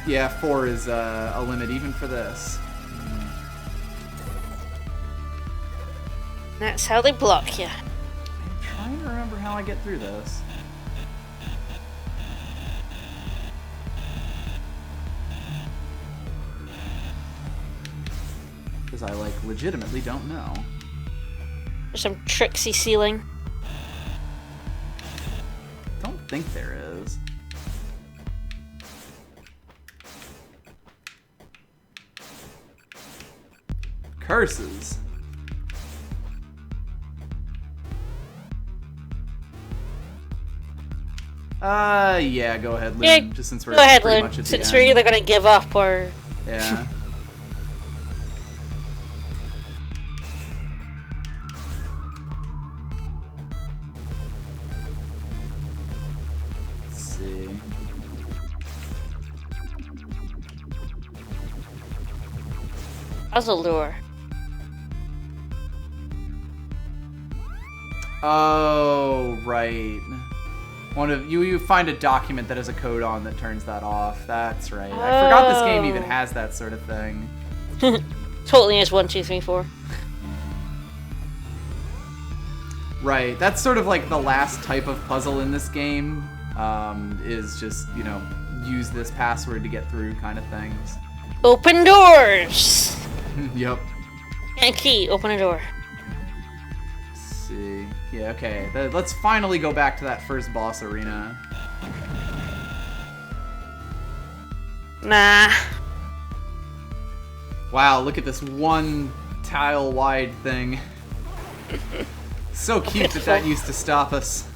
Speaker 1: Yeah, 4 is a limit even for this.
Speaker 2: That's how they block you.
Speaker 1: I'm trying to remember how I get through this. Because I, like, legitimately don't know.
Speaker 2: There's some tricksy ceiling.
Speaker 1: Don't think there is. Curses. Yeah, go ahead, Lynn.
Speaker 2: Yeah,
Speaker 1: just since we're
Speaker 2: go ahead,
Speaker 1: pretty
Speaker 2: Lynn.
Speaker 1: much at the
Speaker 2: Since
Speaker 1: end.
Speaker 2: we're either gonna give up or...
Speaker 1: Yeah. Let's see.
Speaker 2: Puzzle lure.
Speaker 1: Oh, right. One of you find a document that has a code on that turns that off. That's right. I forgot this game even has that sort of thing.
Speaker 2: Totally is 1, 2, 3, 4.
Speaker 1: Right. That's sort of like the last type of puzzle in this game. Is just, you know, use this password to get through kind of things.
Speaker 2: Open doors!
Speaker 1: Yep.
Speaker 2: And key, open a door.
Speaker 1: Let's see. Yeah, okay. Let's finally go back to that first boss arena.
Speaker 2: Nah.
Speaker 1: Wow, look at this one tile wide thing. So cute that used to stop us.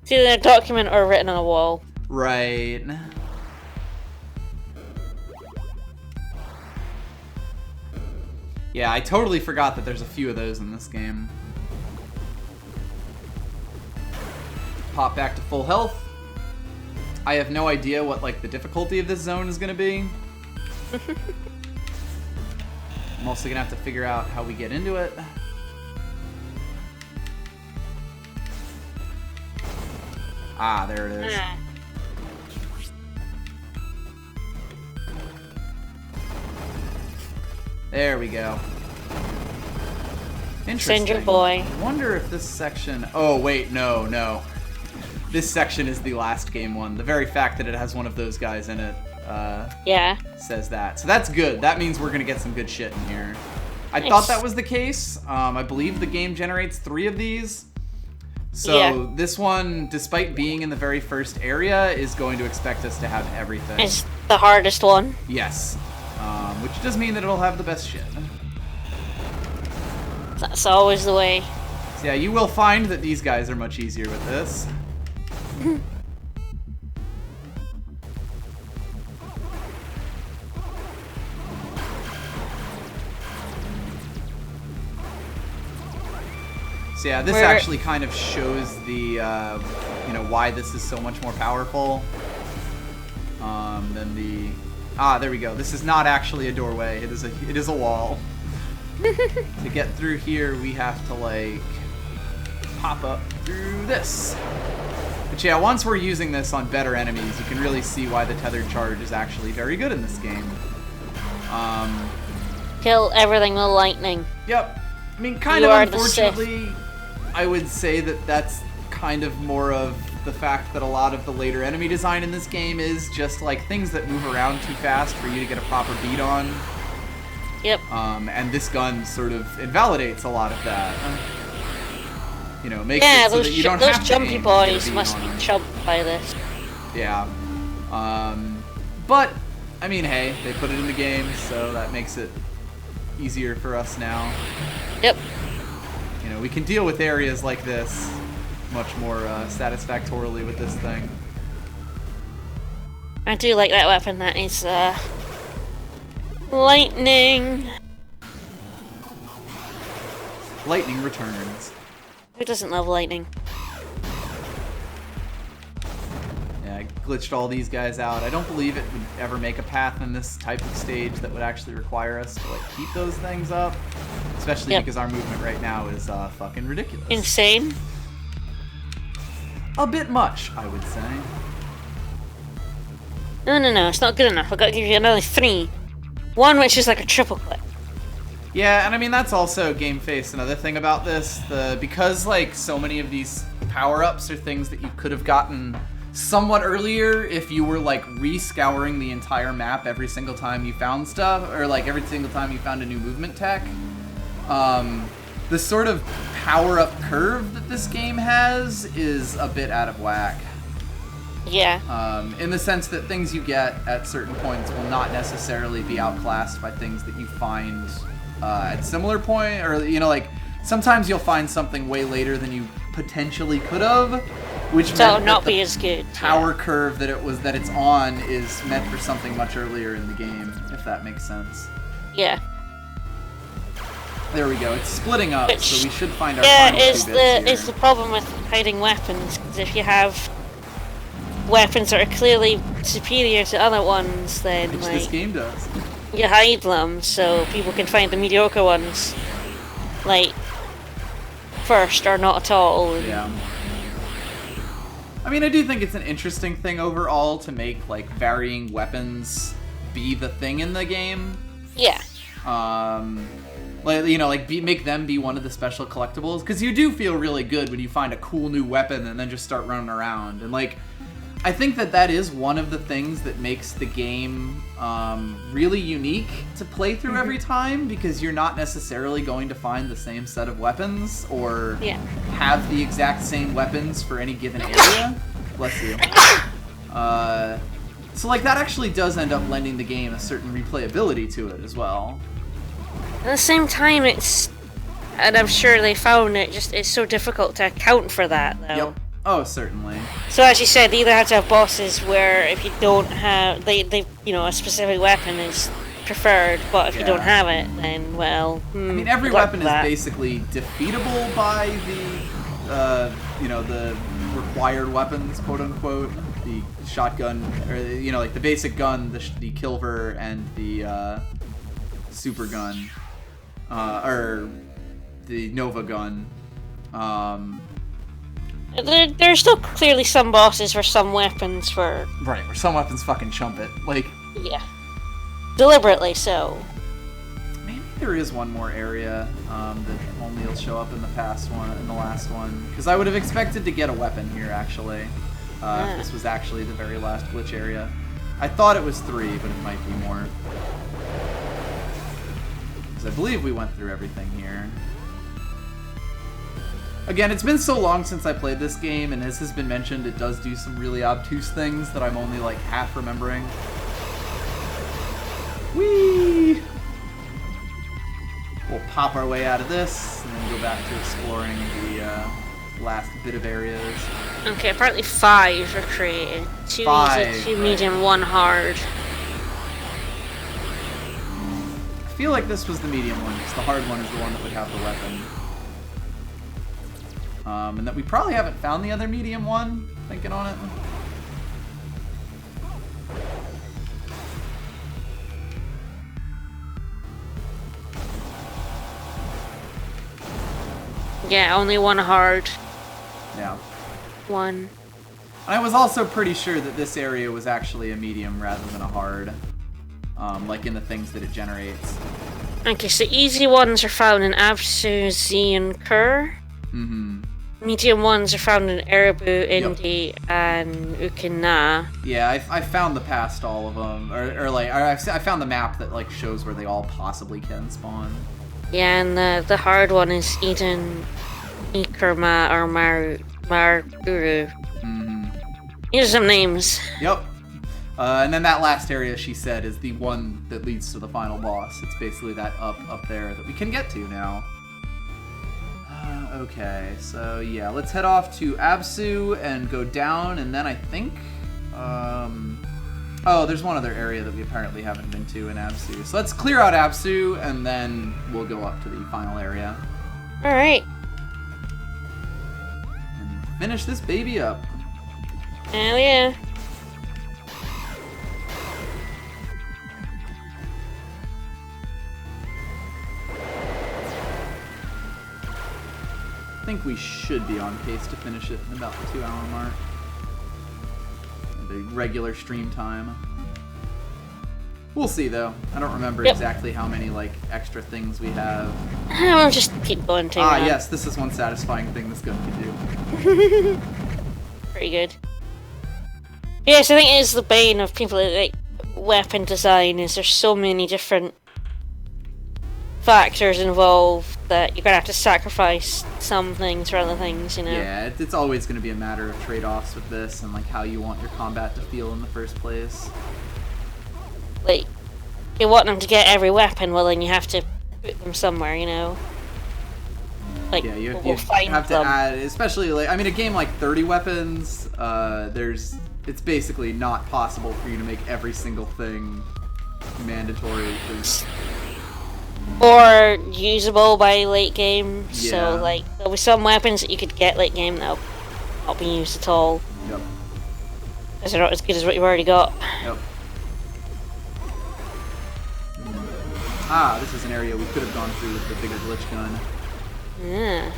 Speaker 2: It's either a document or written on a wall.
Speaker 1: Right. Yeah, I totally forgot that there's a few of those in this game. Pop back to full health. I have no idea what, like, the difficulty of this zone is gonna be. I'm also gonna have to figure out how we get into it. Ah, there it is. There we go. Interesting.
Speaker 2: Send your boy.
Speaker 1: I wonder if this section... Oh, wait, no. This section is the last game one. The very fact that it has one of those guys in it
Speaker 2: Yeah.
Speaker 1: says that. So that's good. That means we're going to get some good shit in here. I thought that was the case. I believe the game generates 3 of these. So this one, despite being in the very first area, is going to expect us to have everything.
Speaker 2: It's the hardest one.
Speaker 1: Yes. Which does mean that it'll have the best shit.
Speaker 2: That's always the way.
Speaker 1: So yeah, you will find that these guys are much easier with this. So yeah, this actually kind of shows the, you know, why this is so much more powerful than the... Ah, there we go. This is not actually a doorway. It is a wall. To get through here, we have to, like, pop up through this. But yeah, once we're using this on better enemies, you can really see why the tethered charge is actually very good in this game.
Speaker 2: Kill everything with lightning.
Speaker 1: Yep. I mean, kind
Speaker 2: You
Speaker 1: of
Speaker 2: are the Sith.
Speaker 1: unfortunately, I would say that that's kind of more of the fact that a lot of the later enemy design in this game is just like things that move around too fast for you to get a proper beat on.
Speaker 2: Yep.
Speaker 1: And this gun sort of invalidates a lot of that. You know, makes
Speaker 2: Yeah,
Speaker 1: it so that you don't
Speaker 2: those
Speaker 1: have to
Speaker 2: jumpy
Speaker 1: aim to get a
Speaker 2: boys
Speaker 1: beat
Speaker 2: must
Speaker 1: on
Speaker 2: be
Speaker 1: them.
Speaker 2: chubbed by this.
Speaker 1: Yeah. But, I mean, hey, they put it in the game, so that makes it easier for us now.
Speaker 2: Yep.
Speaker 1: You know, we can deal with areas like this much more satisfactorily with this thing.
Speaker 2: I do like that weapon. That is lightning.
Speaker 1: Lightning returns.
Speaker 2: Who doesn't love lightning?
Speaker 1: Yeah, I glitched all these guys out. I don't believe it would ever make a path in this type of stage that would actually require us to like keep those things up. Especially
Speaker 2: Yep.
Speaker 1: because our movement right now is fucking ridiculous.
Speaker 2: Insane.
Speaker 1: A bit much, I would say.
Speaker 2: No, it's not good enough. I've got to give you another 3. One which is like a triple clip.
Speaker 1: Yeah, and I mean that's also Game Face. Another thing about this, because like so many of these power-ups are things that you could have gotten somewhat earlier if you were like re-scouring the entire map every single time you found stuff, or like every single time you found a new movement tech. The sort of power-up curve that this game has is a bit out of whack.
Speaker 2: Yeah.
Speaker 1: In the sense that things you get at certain points will not necessarily be outclassed by things that you find at similar point, or you know, like sometimes you'll find something way later than you potentially could have, which
Speaker 2: So
Speaker 1: meant
Speaker 2: not
Speaker 1: that the
Speaker 2: be as good.
Speaker 1: power curve that it's on is meant for something much earlier in the game, if that makes sense.
Speaker 2: Yeah.
Speaker 1: There we go. It's splitting up, so we should find our
Speaker 2: Yeah,
Speaker 1: final two bits
Speaker 2: it's the problem with hiding weapons. Because if you have weapons that are clearly superior to other ones, then
Speaker 1: which
Speaker 2: like
Speaker 1: this game does.
Speaker 2: you hide them so people can find the mediocre ones, like first or not at all.
Speaker 1: Yeah. I mean, I do think it's an interesting thing overall to make like varying weapons be the thing in the game.
Speaker 2: Yeah.
Speaker 1: Like, you know, like make them be one of the special collectibles, because you do feel really good when you find a cool new weapon and then just start running around. And like, I think that is one of the things that makes the game really unique to play through every time, because you're not necessarily going to find the same set of weapons or have the exact same weapons for any given area. Bless you. So like that actually does end up lending the game a certain replayability to it as well.
Speaker 2: At the same time, and I'm sure they found it's so difficult to account for that, though.
Speaker 1: Yep. Oh, certainly.
Speaker 2: So as you said, they either have to have bosses where if you don't have, they you know, a specific weapon is preferred, but if you don't have it, then, well,
Speaker 1: I mean, every weapon is basically defeatable by the, you know, the required weapons, quote unquote. The shotgun, or, you know, like the basic gun, the Kilver, and the, super gun. Or the Nova gun.
Speaker 2: There's still clearly some bosses for some weapons for...
Speaker 1: Right, where some weapons fucking chump it. Like...
Speaker 2: Yeah. Deliberately so.
Speaker 1: Maybe there is one more area that only will show up in the last one. Because I would have expected to get a weapon here, actually. If this was actually the very last glitch area. I thought it was 3, but it might be more. Because I believe we went through everything here. Again, it's been so long since I played this game, and as has been mentioned, it does do some really obtuse things that I'm only like half remembering. Whee! We'll pop our way out of this, and then go back to exploring the last bit of areas.
Speaker 2: Okay, apparently 5 are created. 2 easy, 2 medium, 1 hard.
Speaker 1: I feel like this was the medium one, because the hard one is the one that would have the weapon. And that we probably haven't found the other medium one, thinking on it.
Speaker 2: Yeah, only 1 hard.
Speaker 1: Yeah.
Speaker 2: 1.
Speaker 1: I was also pretty sure that this area was actually a medium rather than a hard. Like in the things that it generates.
Speaker 2: Okay, so easy ones are found in Absu, Z, and Kerr.
Speaker 1: Mm-hmm.
Speaker 2: Medium ones are found in Erebu,
Speaker 1: Yep.
Speaker 2: Indi, and Ukina.
Speaker 1: Yeah, I found the past all of them, I found the map that like shows where they all possibly can spawn.
Speaker 2: Yeah, and the hard one is Eden, Ikerma, or Marguru.
Speaker 1: Mm-hmm.
Speaker 2: Here's some names.
Speaker 1: Yep. And then that last area, she said, is the one that leads to the final boss. It's basically that up there that we can get to now. Okay, so yeah, let's head off to Absu and go down, and then I think... oh, there's one other area that we apparently haven't been to in Absu. So let's clear out Absu, and then we'll go up to the final area.
Speaker 2: Alright.
Speaker 1: And finish this baby up.
Speaker 2: Hell yeah.
Speaker 1: I think we should be on pace to finish it in about the 2-hour mark. The regular stream time. We'll see though. I don't remember exactly how many like extra things we have.
Speaker 2: We'll just keep going to.
Speaker 1: Yes, this is one satisfying thing this gun can do.
Speaker 2: Pretty good. Yes, I think it is the bane of people that like weapon design is there's so many different factors involved that you're gonna have to sacrifice some things for other things, you know?
Speaker 1: Yeah, it's always gonna be a matter of trade-offs with this and like how you want your combat to feel in the first place.
Speaker 2: Like, you want them to get every weapon, well then you have to put them somewhere, you know? Like,
Speaker 1: yeah, you
Speaker 2: we'll find
Speaker 1: have to
Speaker 2: them.
Speaker 1: add, especially like, I mean, a game like 30 weapons, it's basically not possible for you to make every single thing mandatory.
Speaker 2: Or usable by late game,
Speaker 1: Yeah.
Speaker 2: so like, there'll be some weapons that you could get late game that'll not be used at all.
Speaker 1: Yep.
Speaker 2: Because they're not as good as what you've already got.
Speaker 1: Yep. This is an area we could have gone through with the bigger glitch gun.
Speaker 2: Yeah.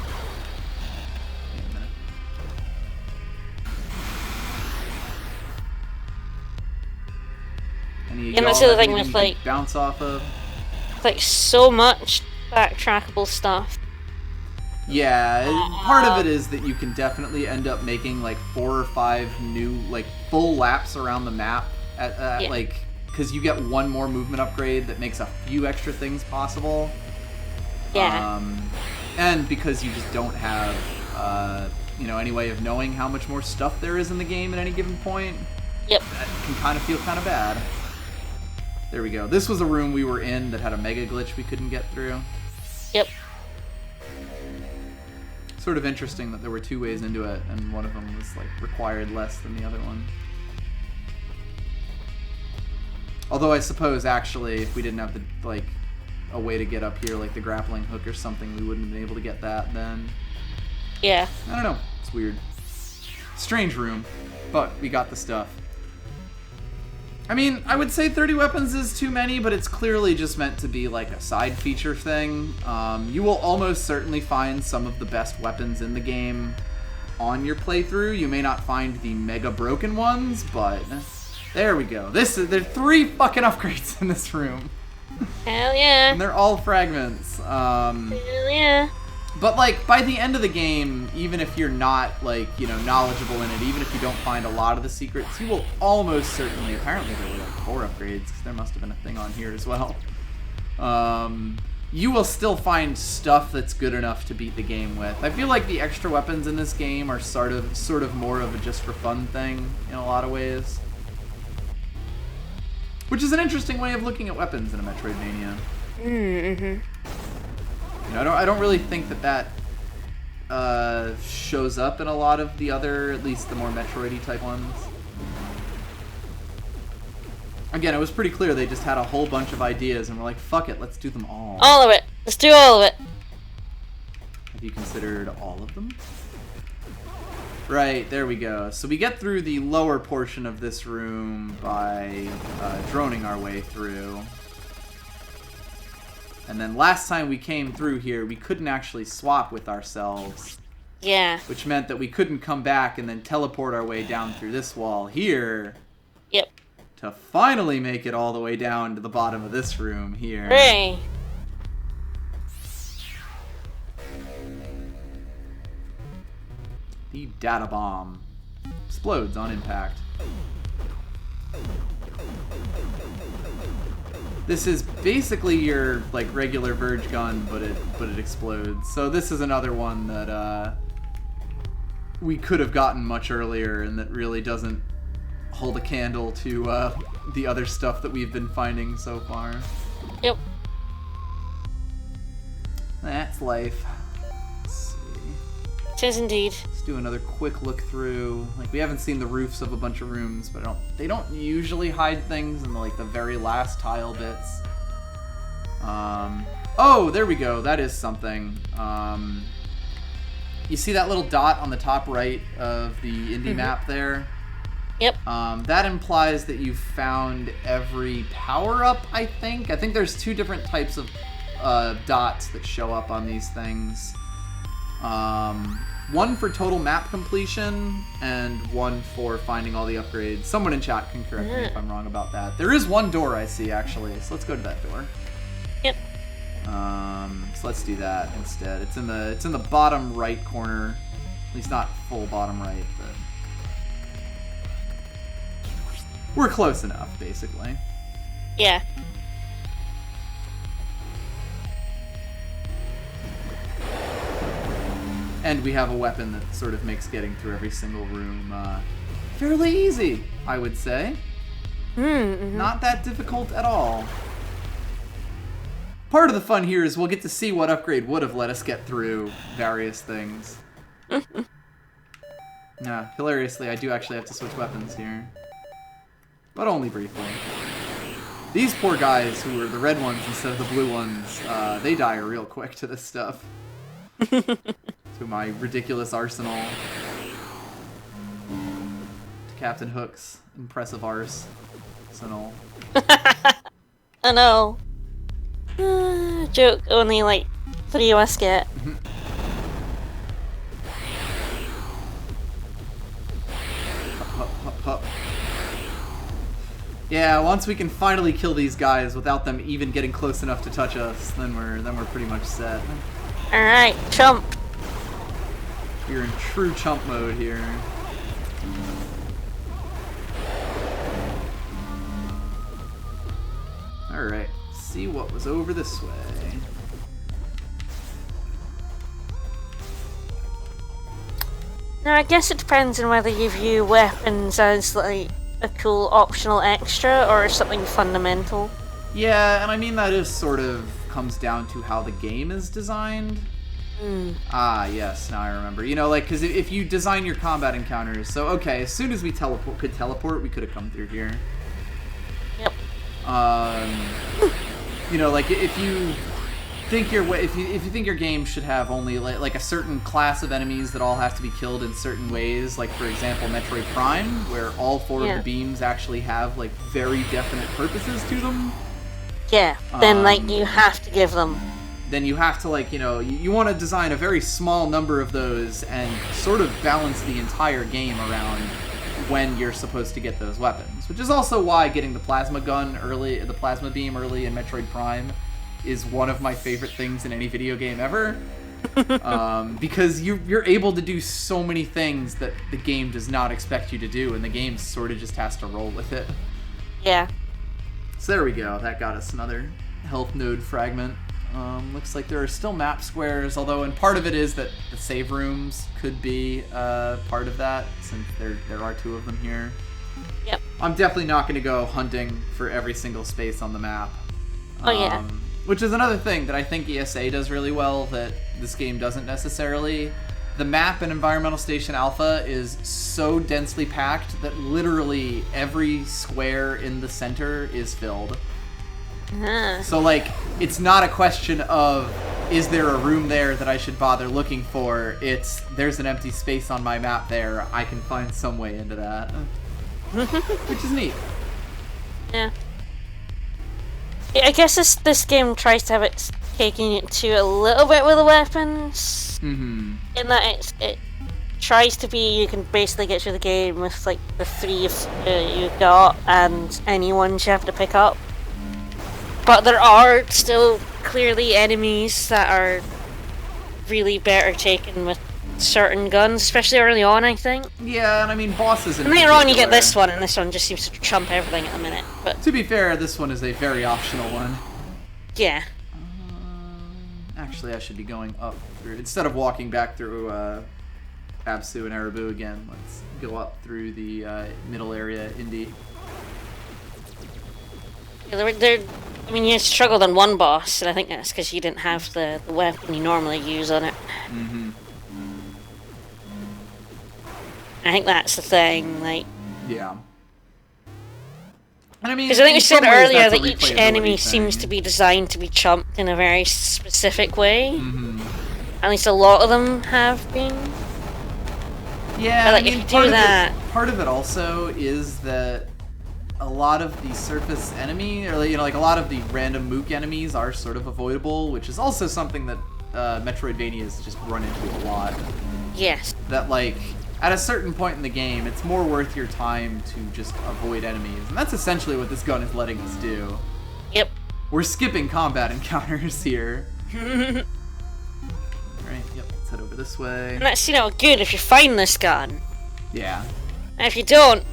Speaker 1: Wait a minute. Any of
Speaker 2: And that's
Speaker 1: y'all
Speaker 2: the other
Speaker 1: have
Speaker 2: thing with,
Speaker 1: anything to
Speaker 2: like-
Speaker 1: bounce off of?
Speaker 2: Like, so much backtrackable stuff.
Speaker 1: Yeah, part of it is that you can definitely end up making like 4 or 5 new like full laps around the map at like, because you get one more movement upgrade that makes a few extra things possible.
Speaker 2: Yeah.
Speaker 1: And because you just don't have any way of knowing how much more stuff there is in the game at any given point.
Speaker 2: Yep.
Speaker 1: That can kind of feel kind of bad. There we go. This was a room we were in that had a mega glitch we couldn't get through.
Speaker 2: Yep.
Speaker 1: Sort of interesting that there were 2 ways into it, and one of them was like required less than the other one. Although I suppose actually, if we didn't have a way to get up here, like the grappling hook or something, we wouldn't have been able to get that then.
Speaker 2: Yeah.
Speaker 1: I don't know. It's weird. Strange room, but we got the stuff. I mean, I would say 30 weapons is too many, but it's clearly just meant to be like a side feature thing. You will almost certainly find some of the best weapons in the game on your playthrough. You may not find the mega broken ones, but there we go. There are 3 fucking upgrades in this room.
Speaker 2: Hell yeah.
Speaker 1: And they're all fragments.
Speaker 2: Hell yeah.
Speaker 1: But like by the end of the game, even if you're not knowledgeable in it, even if you don't find a lot of the secrets, you will almost certainly. Apparently there were like 4 upgrades because there must have been a thing on here as well. You will still find stuff that's good enough to beat the game with. I feel like the extra weapons in this game are sort of more of a just for fun thing in a lot of ways, which is an interesting way of looking at weapons in a Metroidvania.
Speaker 2: Mm-hmm.
Speaker 1: I don't really think that shows up in a lot of the other, at least the more Metroid-y type ones. Again, it was pretty clear they just had a whole bunch of ideas and were like, fuck it, let's do them all.
Speaker 2: All of it. Let's do all of it.
Speaker 1: Have you considered all of them? Right, there we go. So we get through the lower portion of this room by droning our way through. And then last time we came through here, we couldn't actually swap with ourselves.
Speaker 2: Yeah.
Speaker 1: Which meant that we couldn't come back and then teleport our way down through this wall here.
Speaker 2: Yep.
Speaker 1: To finally make it all the way down to the bottom of this room here.
Speaker 2: Hooray.
Speaker 1: The data bomb explodes on impact. This is basically your like regular Verge gun, but it explodes. So this is another one that we could have gotten much earlier, and that really doesn't hold a candle to the other stuff that we've been finding so far.
Speaker 2: Yep.
Speaker 1: That's life. Let's see.
Speaker 2: It is indeed.
Speaker 1: Let's do another quick look through. Like, we haven't seen the roofs of a bunch of rooms, but they don't usually hide things in like the very last tile bits. Oh, there we go. That is something. You see that little dot on the top right of the indie map there?
Speaker 2: Yep.
Speaker 1: That implies that you've found every power-up, I think. I think there's 2 different types of dots that show up on these things. One for total map completion, and one for finding all the upgrades. Someone in chat can correct me if I'm wrong about that. There is one door I see, actually, so let's go to that door.
Speaker 2: Yep.
Speaker 1: So let's do that instead. It's in the bottom right corner. At least not full bottom right, but we're close enough, basically.
Speaker 2: Yeah.
Speaker 1: And we have a weapon that sort of makes getting through every single room fairly easy, I would say. Not that difficult at all. Part of the fun here is we'll get to see what upgrade would have let us get through various things. Hilariously, I do actually have to switch weapons here. But only briefly. These poor guys, who are the red ones instead of the blue ones, they die real quick to this stuff. To my ridiculous arsenal. To Captain Hook's impressive arsenal.
Speaker 2: I know. Joke, only like 3 of us get.
Speaker 1: Hup. Yeah, once we can finally kill these guys without them even getting close enough to touch us, then we're pretty much set.
Speaker 2: Alright, chump.
Speaker 1: You're in true chump mode here. Alright, see what was over this way.
Speaker 2: Now, I guess it depends on whether you view weapons as, like, a cool optional extra or something fundamental.
Speaker 1: Yeah, and I mean that is sort of comes down to how the game is designed. Ah, yes, now I remember. You know, like, because if you design your combat encounters, so, okay, as soon as we could teleport, we could have come through here.
Speaker 2: Yep.
Speaker 1: You know, like, if you think if you think your game should have only like a certain class of enemies that all have to be killed in certain ways, like for example Metroid Prime, where all 4 of the beams actually have like very definite purposes to them.
Speaker 2: Yeah, then like you have to give them.
Speaker 1: Then you have to, like, you know, you want to design a very small number of those and sort of balance the entire game around when you're supposed to get those weapons. Which is also why getting the plasma beam early in Metroid Prime is one of my favorite things in any video game ever. Because you're able to do so many things that the game does not expect you to do, and the game sort of just has to roll with it.
Speaker 2: Yeah.
Speaker 1: So there we go. That got us another health node fragment. Looks like there are still map squares, although and part of it is that the save rooms could be part of that, since there are 2 of them here.
Speaker 2: Yep.
Speaker 1: I'm definitely not going to go hunting for every single space on the map.
Speaker 2: Oh yeah.
Speaker 1: Which is another thing that I think ESA does really well that this game doesn't necessarily. The map in Environmental Station Alpha is so densely packed that literally every square in the center is filled. So, like, it's not a question of, is there a room there that I should bother looking for? It's, there's an empty space on my map there. I can find some way into that. Which is neat.
Speaker 2: Yeah. I guess this game tries to have it taking it to a little bit with the weapons. In that it tries to be, you can basically get through the game with, like, the 3 you've got and any ones you have to pick up. But there are still clearly enemies that are really better taken with certain guns, especially early on, I think.
Speaker 1: Yeah, and I mean bosses.
Speaker 2: And later on, you get this one, and this one just seems to trump everything at the minute. But
Speaker 1: to be fair, this one is a very optional one.
Speaker 2: yeah.
Speaker 1: Actually, I should be going up through instead of walking back through Absu and Arabu again. Let's go up through the middle area, Indy.
Speaker 2: Yeah, I mean, you struggled on one boss, and I think that's because you didn't have the weapon you normally use on it.
Speaker 1: Mm-hmm.
Speaker 2: I think that's the thing, like...
Speaker 1: Yeah. And I mean,
Speaker 2: because I think we
Speaker 1: in
Speaker 2: said
Speaker 1: some ways,
Speaker 2: earlier
Speaker 1: that's a
Speaker 2: that each
Speaker 1: replayability
Speaker 2: enemy
Speaker 1: thing.
Speaker 2: seems to be designed to be chumped in a very specific way.
Speaker 1: Mm-hmm.
Speaker 2: At least a lot of them have been.
Speaker 1: Yeah,
Speaker 2: But, like,
Speaker 1: I mean,
Speaker 2: if you do that...
Speaker 1: part of it also is that a lot of the surface enemy, or like a lot of the random mook enemies are sort of avoidable, which is also something that Metroidvanias just run into a lot.
Speaker 2: Yes.
Speaker 1: That like at a certain point in the game, it's more worth your time to just avoid enemies, and that's essentially what this gun is letting us do.
Speaker 2: Yep.
Speaker 1: We're skipping combat encounters here. Alright, yep, let's head over this way.
Speaker 2: And that's, good if you find this gun.
Speaker 1: Yeah.
Speaker 2: And if you don't,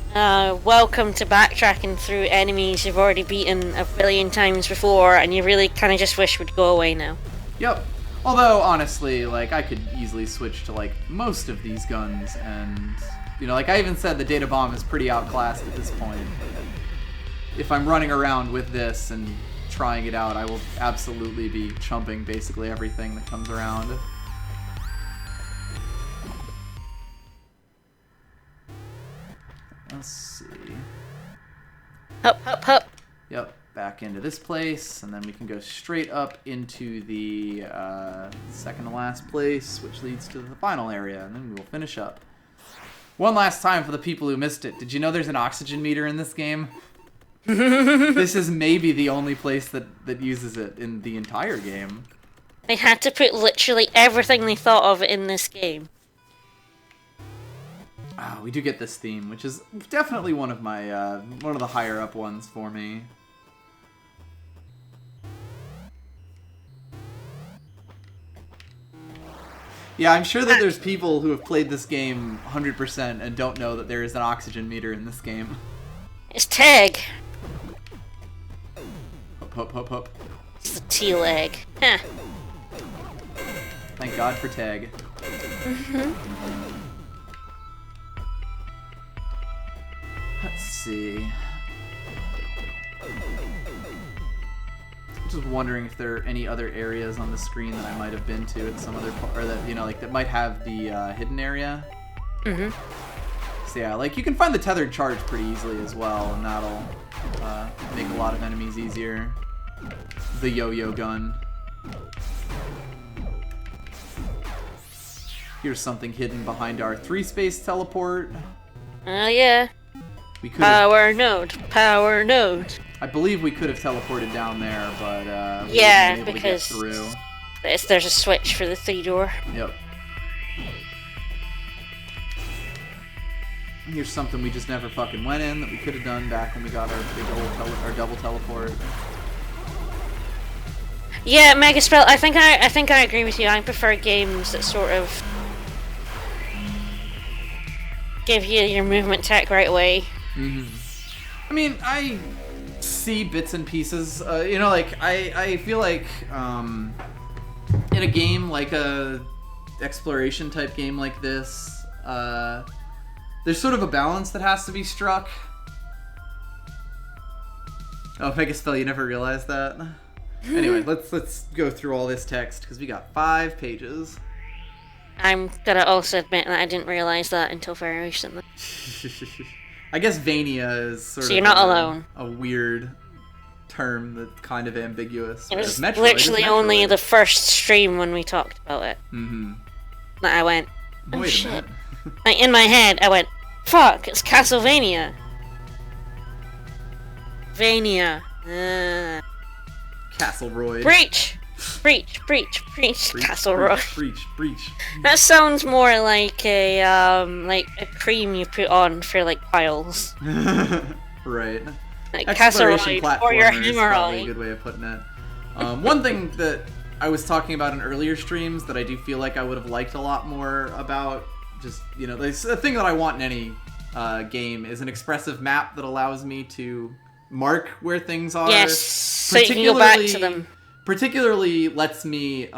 Speaker 2: welcome to backtracking through enemies you've already beaten a billion times before, and you really kind of just wish would go away now.
Speaker 1: Yep. Although, honestly, like, I could easily switch to, like, most of these guns, and, like I even said, the data bomb is pretty outclassed at this point. If I'm running around with this and trying it out, I will absolutely be chumping basically everything that comes around. Let's see.
Speaker 2: Hup, hup, hup.
Speaker 1: Yep, back into this place, and then we can go straight up into the second to last place, which leads to the final area, and then we will finish up. One last time for the people who missed it. Did you know there's an oxygen meter in this game? This is maybe the only place that uses it in the entire game.
Speaker 2: They had to put literally everything they thought of in this game.
Speaker 1: We do get this theme, which is definitely one of my one of the higher up ones for me. Yeah, I'm sure that there's people who have played this game 100% and don't know that there is an oxygen meter in this game.
Speaker 2: It's tag.
Speaker 1: Hup, hup, hup, hup.
Speaker 2: It's the T-leg. Huh.
Speaker 1: Thank God for tag. Let's see. Just wondering if there are any other areas on the screen that I might have been to at some other or that like that might have the hidden area.
Speaker 2: Mhm.
Speaker 1: So yeah, like you can find the tethered charge pretty easily as well, and that'll make a lot of enemies easier. The yo-yo gun. Here's something hidden behind our 3-space teleport.
Speaker 2: Oh yeah.
Speaker 1: We could
Speaker 2: Power node. Power node.
Speaker 1: I believe we could have teleported down there, but we
Speaker 2: Yeah,
Speaker 1: weren't able
Speaker 2: because
Speaker 1: to get through.
Speaker 2: there's a switch for the 3-door.
Speaker 1: Yep. Here's something we just never fucking went in that we could have done back when we got our big old our double teleport.
Speaker 2: Yeah, Mega Spell. I think I agree with you. I prefer games that sort of give you your movement tech right away.
Speaker 1: Mm-hmm. I mean, I see bits and pieces. Like I feel like in a game like a exploration type game like this, there's sort of a balance that has to be struck. Oh, Megaspell, you never realized that? Anyway, let's go through all this text, because we got 5 pages.
Speaker 2: I'm gonna also admit that I didn't realize that until very recently.
Speaker 1: I guess Vania is sort
Speaker 2: So
Speaker 1: of
Speaker 2: you're not alone.
Speaker 1: A weird term that's kind of ambiguous.
Speaker 2: It was
Speaker 1: Metroid,
Speaker 2: literally
Speaker 1: it's
Speaker 2: only
Speaker 1: Metroid.
Speaker 2: the first stream when we talked about it
Speaker 1: Mm-hmm.
Speaker 2: that I went, oh
Speaker 1: Wait a
Speaker 2: shit.
Speaker 1: minute.
Speaker 2: Like, in my head, I went, fuck, it's Castlevania. Vania.
Speaker 1: Castleroid.
Speaker 2: Breach! Breach, breach, breach, Castle Rock.
Speaker 1: Breach.
Speaker 2: That sounds more like a cream you put on for, like, piles.
Speaker 1: Right.
Speaker 2: Like
Speaker 1: Exploration
Speaker 2: Castle
Speaker 1: platformer
Speaker 2: or your
Speaker 1: is probably a
Speaker 2: hemorrhoid.
Speaker 1: good way of putting it. One thing that I was talking about in earlier streams that I do feel like I would have liked a lot more about. Just, you know, the thing that I want in any game is an expressive map that allows me to mark where things are.
Speaker 2: Yes, so you can go back to them.
Speaker 1: Particularly lets me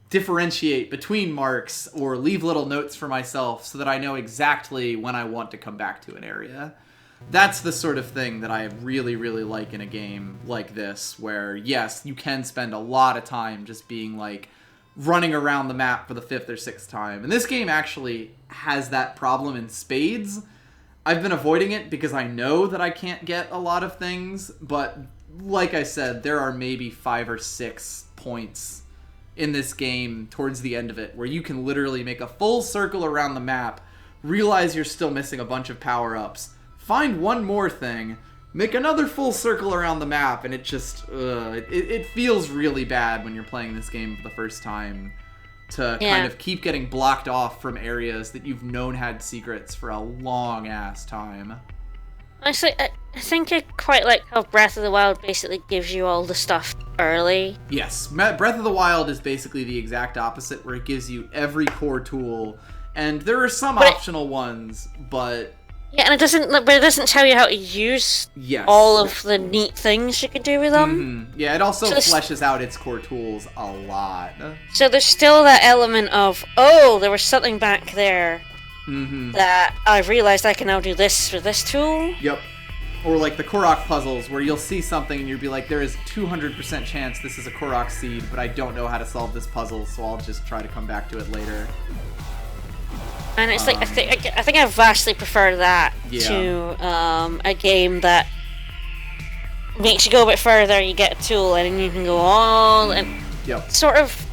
Speaker 1: differentiate between marks or leave little notes for myself so that I know exactly when I want to come back to an area. That's the sort of thing that I really, really like in a game like this, where, yes, you can spend a lot of time just being, like, running around the map for the 5th or 6th time. And this game actually has that problem in spades. I've been avoiding it because I know that I can't get a lot of things, but like I said, there are maybe 5 or 6 points in this game towards the end of it where you can literally make a full circle around the map, realize you're still missing a bunch of power-ups, find one more thing, make another full circle around the map, and it just, it feels really bad when you're playing this game for the first time to kind of keep getting blocked off from areas that you've known had secrets for a long-ass time.
Speaker 2: Actually, I think I quite like how Breath of the Wild basically gives you all the stuff early.
Speaker 1: Yes, Breath of the Wild is basically the exact opposite, where it gives you every core tool, and there are some optional ones, but...
Speaker 2: Yeah, and it doesn't tell you how to use all of the neat things you can do with them.
Speaker 1: Mm-hmm. Yeah, it also fleshes out its core tools a lot.
Speaker 2: So there's still that element of, oh, there was something back there that I've realized I can now do this with this tool.
Speaker 1: Yep. Or like the Korok puzzles, where you'll see something and you'll be like, there is 200% chance this is a Korok seed, but I don't know how to solve this puzzle, so I'll just try to come back to it later.
Speaker 2: And it's like, I think I vastly prefer that to a game that makes you go a bit further, you get a tool, and then you can go all, and sort of,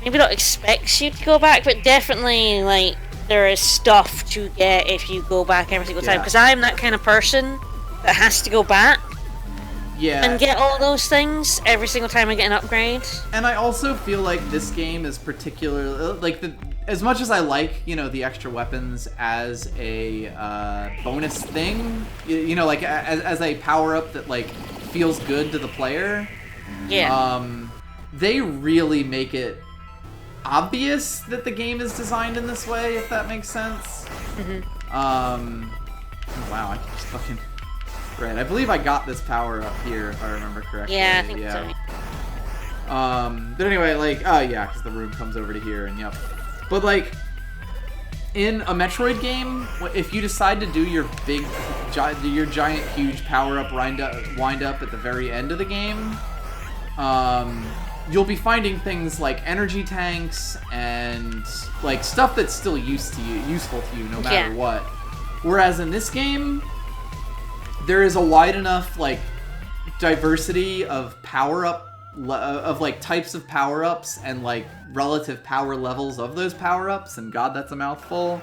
Speaker 2: maybe not expects you to go back, but definitely, like, there is stuff to get if you go back every single time, because I'm that kind of person that has to go back and get all those things every single time I get an upgrade.
Speaker 1: And I also feel like this game is particularly, like, as much as I like, you know, the extra weapons as a bonus thing, you know, like as a power-up that, like, feels good to the player, they really make it obvious that the game is designed in this way, if that makes sense. Wow, I just fucking... Right, I believe I got this power up here, if I remember correctly.
Speaker 2: Yeah, I think so.
Speaker 1: But anyway, like, because the room comes over to here, and But, like, in a Metroid game, if you decide to do your giant, huge power-up wind-up at the very end of the game, you'll be finding things like energy tanks and, like, stuff that's still useful to you no matter what. Whereas in this game, there is a wide enough, like, diversity of power-up, of, like, types of power-ups and, like, relative power levels of those power-ups, and God, that's a mouthful,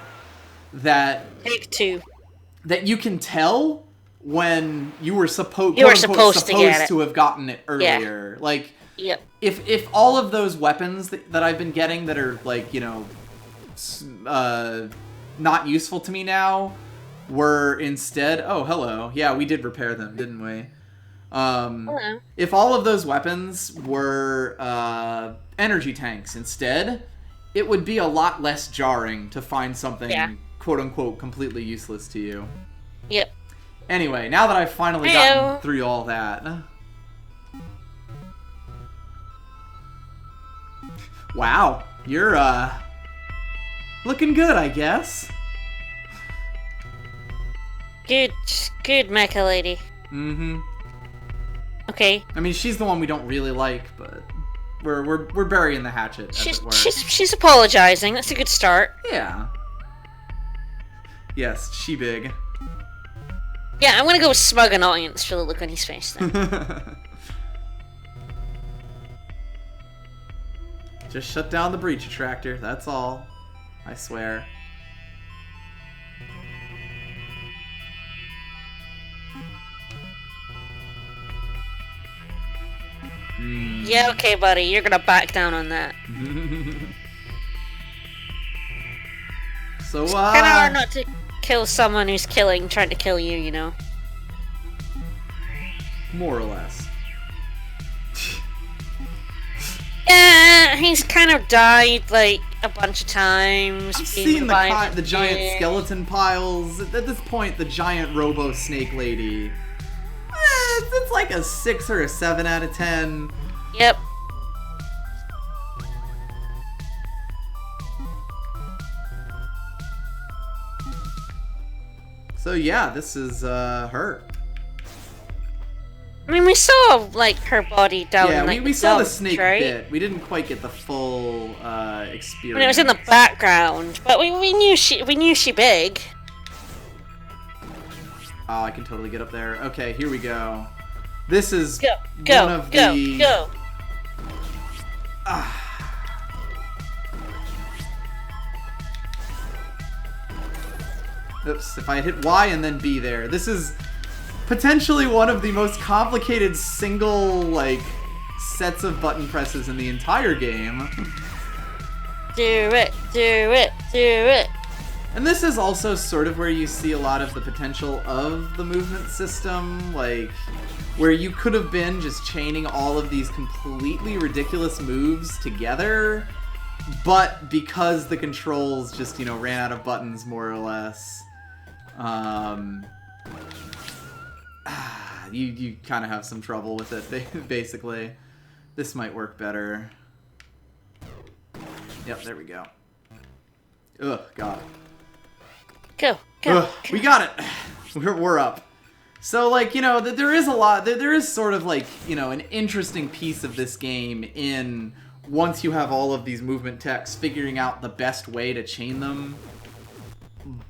Speaker 1: that...
Speaker 2: Take two.
Speaker 1: That you can tell when you were supposed to have gotten it earlier. Yeah. Like, if all of those weapons that I've been getting that are, like, you know, not useful to me now were instead... Oh, hello. Yeah, we did repair them, didn't we? If all of those weapons were energy tanks instead, it would be a lot less jarring to find something quote-unquote completely useless to you.
Speaker 2: Yep.
Speaker 1: Anyway, now that I've finally gotten through all that... Wow, you're looking good, I guess.
Speaker 2: Good mecha lady. Okay.
Speaker 1: I mean, she's the one we don't really like, but we're burying the hatchet, as it were.
Speaker 2: She's apologizing. That's a good start.
Speaker 1: Yeah. Yes, she big.
Speaker 2: Yeah, I'm gonna go with smug annoyance for the look on his face then.
Speaker 1: Just shut down the breach attractor, that's all. I swear.
Speaker 2: Yeah, okay, buddy. You're gonna back down on that.
Speaker 1: So,
Speaker 2: it's kinda hard not to kill someone who's trying to kill you, you know?
Speaker 1: More or less.
Speaker 2: he's kind of died like a bunch of times.
Speaker 1: I've
Speaker 2: being
Speaker 1: seen
Speaker 2: revived
Speaker 1: the giant
Speaker 2: again.
Speaker 1: skeleton piles. At this point, the giant robo snake lady. It's like a 6 or a 7 out of 10.
Speaker 2: Yep.
Speaker 1: So yeah, this is her.
Speaker 2: I mean, we saw like her body down.
Speaker 1: Yeah,
Speaker 2: in, like,
Speaker 1: we saw the
Speaker 2: dumps,
Speaker 1: snake
Speaker 2: right?
Speaker 1: bit. We didn't quite get the full experience.
Speaker 2: When it was in the background, but we knew she big.
Speaker 1: Oh, I can totally get up there. Okay, here we go. This is
Speaker 2: Go,
Speaker 1: one of
Speaker 2: go,
Speaker 1: the...
Speaker 2: go.
Speaker 1: Oops, if I had hit Y and then B there. This is potentially one of the most complicated single, like, sets of button presses in the entire game.
Speaker 2: Do it, do it, do it.
Speaker 1: And this is also sort of where you see a lot of the potential of the movement system, like, where you could have been just chaining all of these completely ridiculous moves together, but because the controls just, you know, ran out of buttons, more or less, you kind of have some trouble with it, basically. This might work better. Yep, there we go. Ugh, God.
Speaker 2: Go, go.
Speaker 1: Ugh, we got it. We're up. So, like, you know, there is a lot, there is sort of, like, you know, an interesting piece of this game in, once you have all of these movement techs, figuring out the best way to chain them.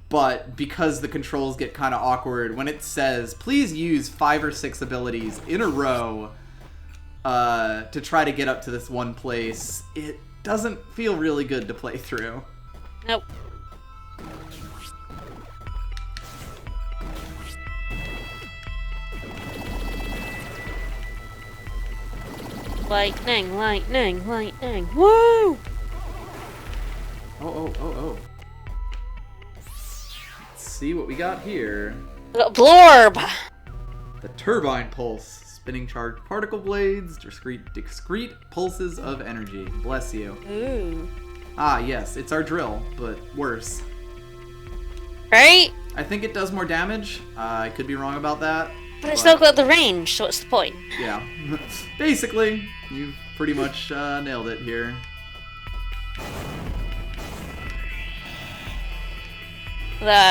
Speaker 1: But because the controls get kind of awkward, when it says, please use 5 or 6 abilities in a row to try to get up to this one place, it doesn't feel really good to play through.
Speaker 2: Nope. Lightning, lightning, lightning. Woo!
Speaker 1: Oh. Let's see what we got here.
Speaker 2: A blorb!
Speaker 1: The turbine pulse. Spinning charged particle blades, discrete pulses of energy. Bless you.
Speaker 2: Ooh.
Speaker 1: Ah, yes, it's our drill, but worse.
Speaker 2: Right?
Speaker 1: I think it does more damage. I could be wrong about that.
Speaker 2: But it's still got the range, so what's the point?
Speaker 1: Yeah. Basically, you've pretty much nailed it here.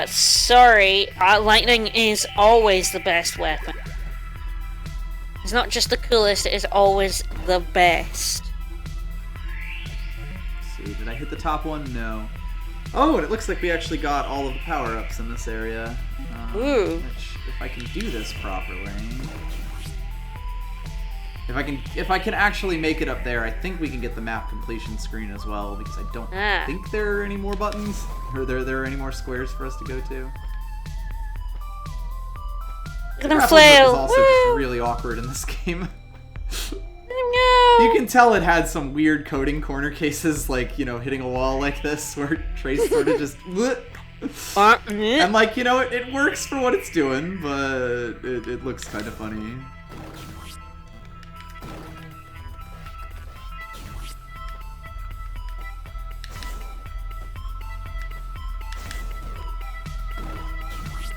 Speaker 2: Sorry, lightning is always the best weapon. It's not just the coolest, it is always the best.
Speaker 1: Let's see, did I hit the top one? No. Oh, and it looks like we actually got all of the power-ups in this area.
Speaker 2: Ooh.
Speaker 1: Which, if I can do this properly... If I can actually make it up there, I think we can get the map completion screen as well, because I don't think there are any more buttons, or there are any more squares for us to go to.
Speaker 2: Look at them
Speaker 1: Grappling hook
Speaker 2: flail!
Speaker 1: is also
Speaker 2: Woo!
Speaker 1: just really awkward in this game.
Speaker 2: No!
Speaker 1: You can tell it had some weird coding corner cases, like, you know, hitting a wall like this, where Trace sort of just... And, like, you know, it works for what it's doing, but it looks kind of funny.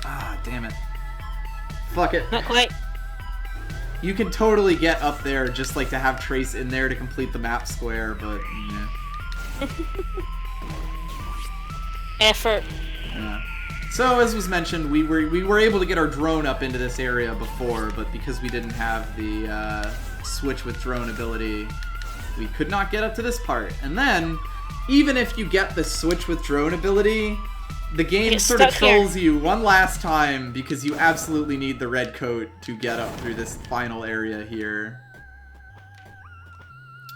Speaker 1: Ah, damn it. Fuck it.
Speaker 2: Not quite.
Speaker 1: You can totally get up there just like to have Trace in there to complete the map square, but yeah.
Speaker 2: Effort.
Speaker 1: Yeah. So as was mentioned, we were able to get our drone up into this area before, but because we didn't have the switch with drone ability, we could not get up to this part. And then, even if you get the switch with drone ability, the game sort of trolls you one last time because you absolutely need the red coat to get up through this final area here.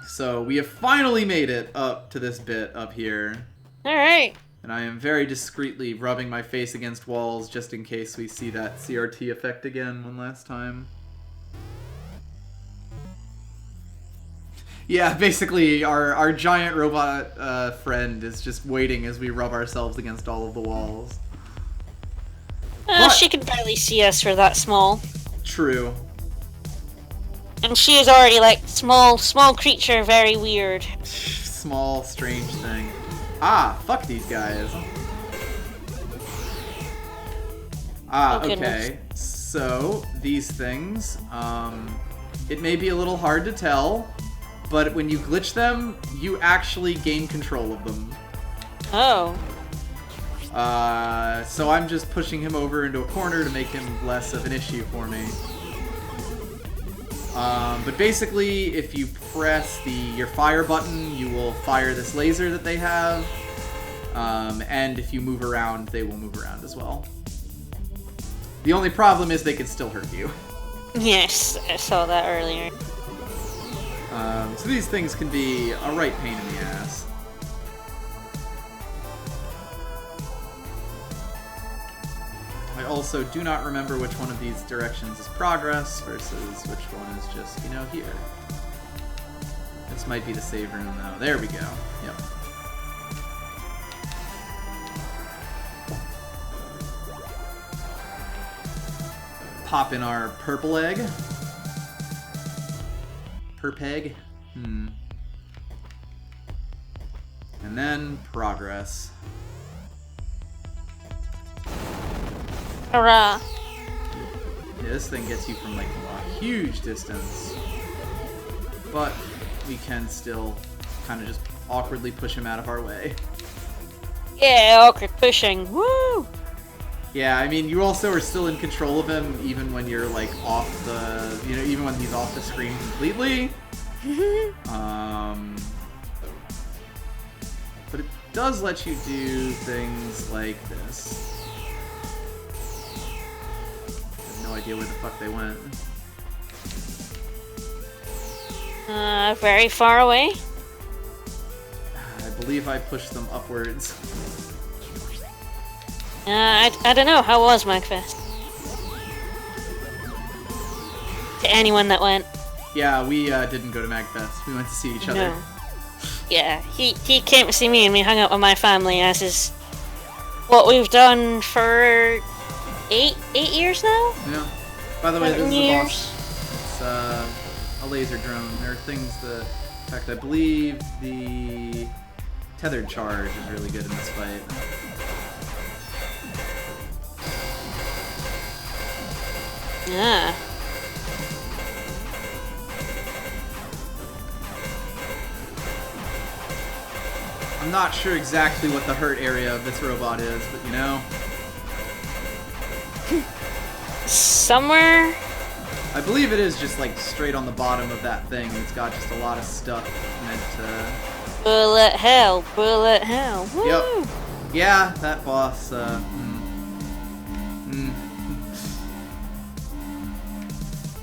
Speaker 1: So we have finally made it up to this bit up here.
Speaker 2: Alright.
Speaker 1: And I am very discreetly rubbing my face against walls just in case we see that CRT effect again one last time. Yeah, basically, our giant robot friend is just waiting as we rub ourselves against all of the walls.
Speaker 2: She can barely see us for that small.
Speaker 1: True.
Speaker 2: And she is already like small creature, very weird.
Speaker 1: small, strange thing. Ah, fuck these guys. Ah,
Speaker 2: Oh,
Speaker 1: okay. So, these things, it may be a little hard to tell, but when you glitch them, you actually gain control of them.
Speaker 2: Oh.
Speaker 1: So I'm just pushing him over into a corner to make him less of an issue for me. But basically, if you press your fire button, you will fire this laser that they have. And if you move around, they will move around as well. The only problem is they can still hurt you.
Speaker 2: Yes, I saw that earlier.
Speaker 1: So these things can be a right pain in the ass. I also do not remember which one of these directions is progress versus which one is just, you know, here. This might be the save room, though. There we go. Yep. Pop in our purple egg. Perp egg. And then progress.
Speaker 2: Hurrah!
Speaker 1: Yeah, this thing gets you from like a huge distance. But we can still kind of just awkwardly push him out of our way.
Speaker 2: Yeah, awkward pushing. Woo!
Speaker 1: Yeah, I mean, you also are still in control of him even when you're like off the, you know, even when he's off the screen completely. But it does let you do things like this. No idea where the fuck they went.
Speaker 2: Very far away.
Speaker 1: I believe I pushed them upwards.
Speaker 2: I don't know. How was MagFest? To anyone that went.
Speaker 1: Yeah, we didn't go to MagFest. We went to see each other.
Speaker 2: No. Yeah, he came to see me and we hung out with my family, as is what we've done for eight years now?
Speaker 1: Yeah. By the way, this is the
Speaker 2: Years.
Speaker 1: boss. It's a laser drone. There are things that... In fact, I believe the tethered charge is really good in this fight.
Speaker 2: Yeah.
Speaker 1: I'm not sure exactly what the hurt area of this robot is, but you know...
Speaker 2: Somewhere?
Speaker 1: I believe it is just like straight on the bottom of that thing. It's got just a lot of stuff meant to...
Speaker 2: Bullet hell, bullet hell. Woo!
Speaker 1: Yep. Yeah, that boss,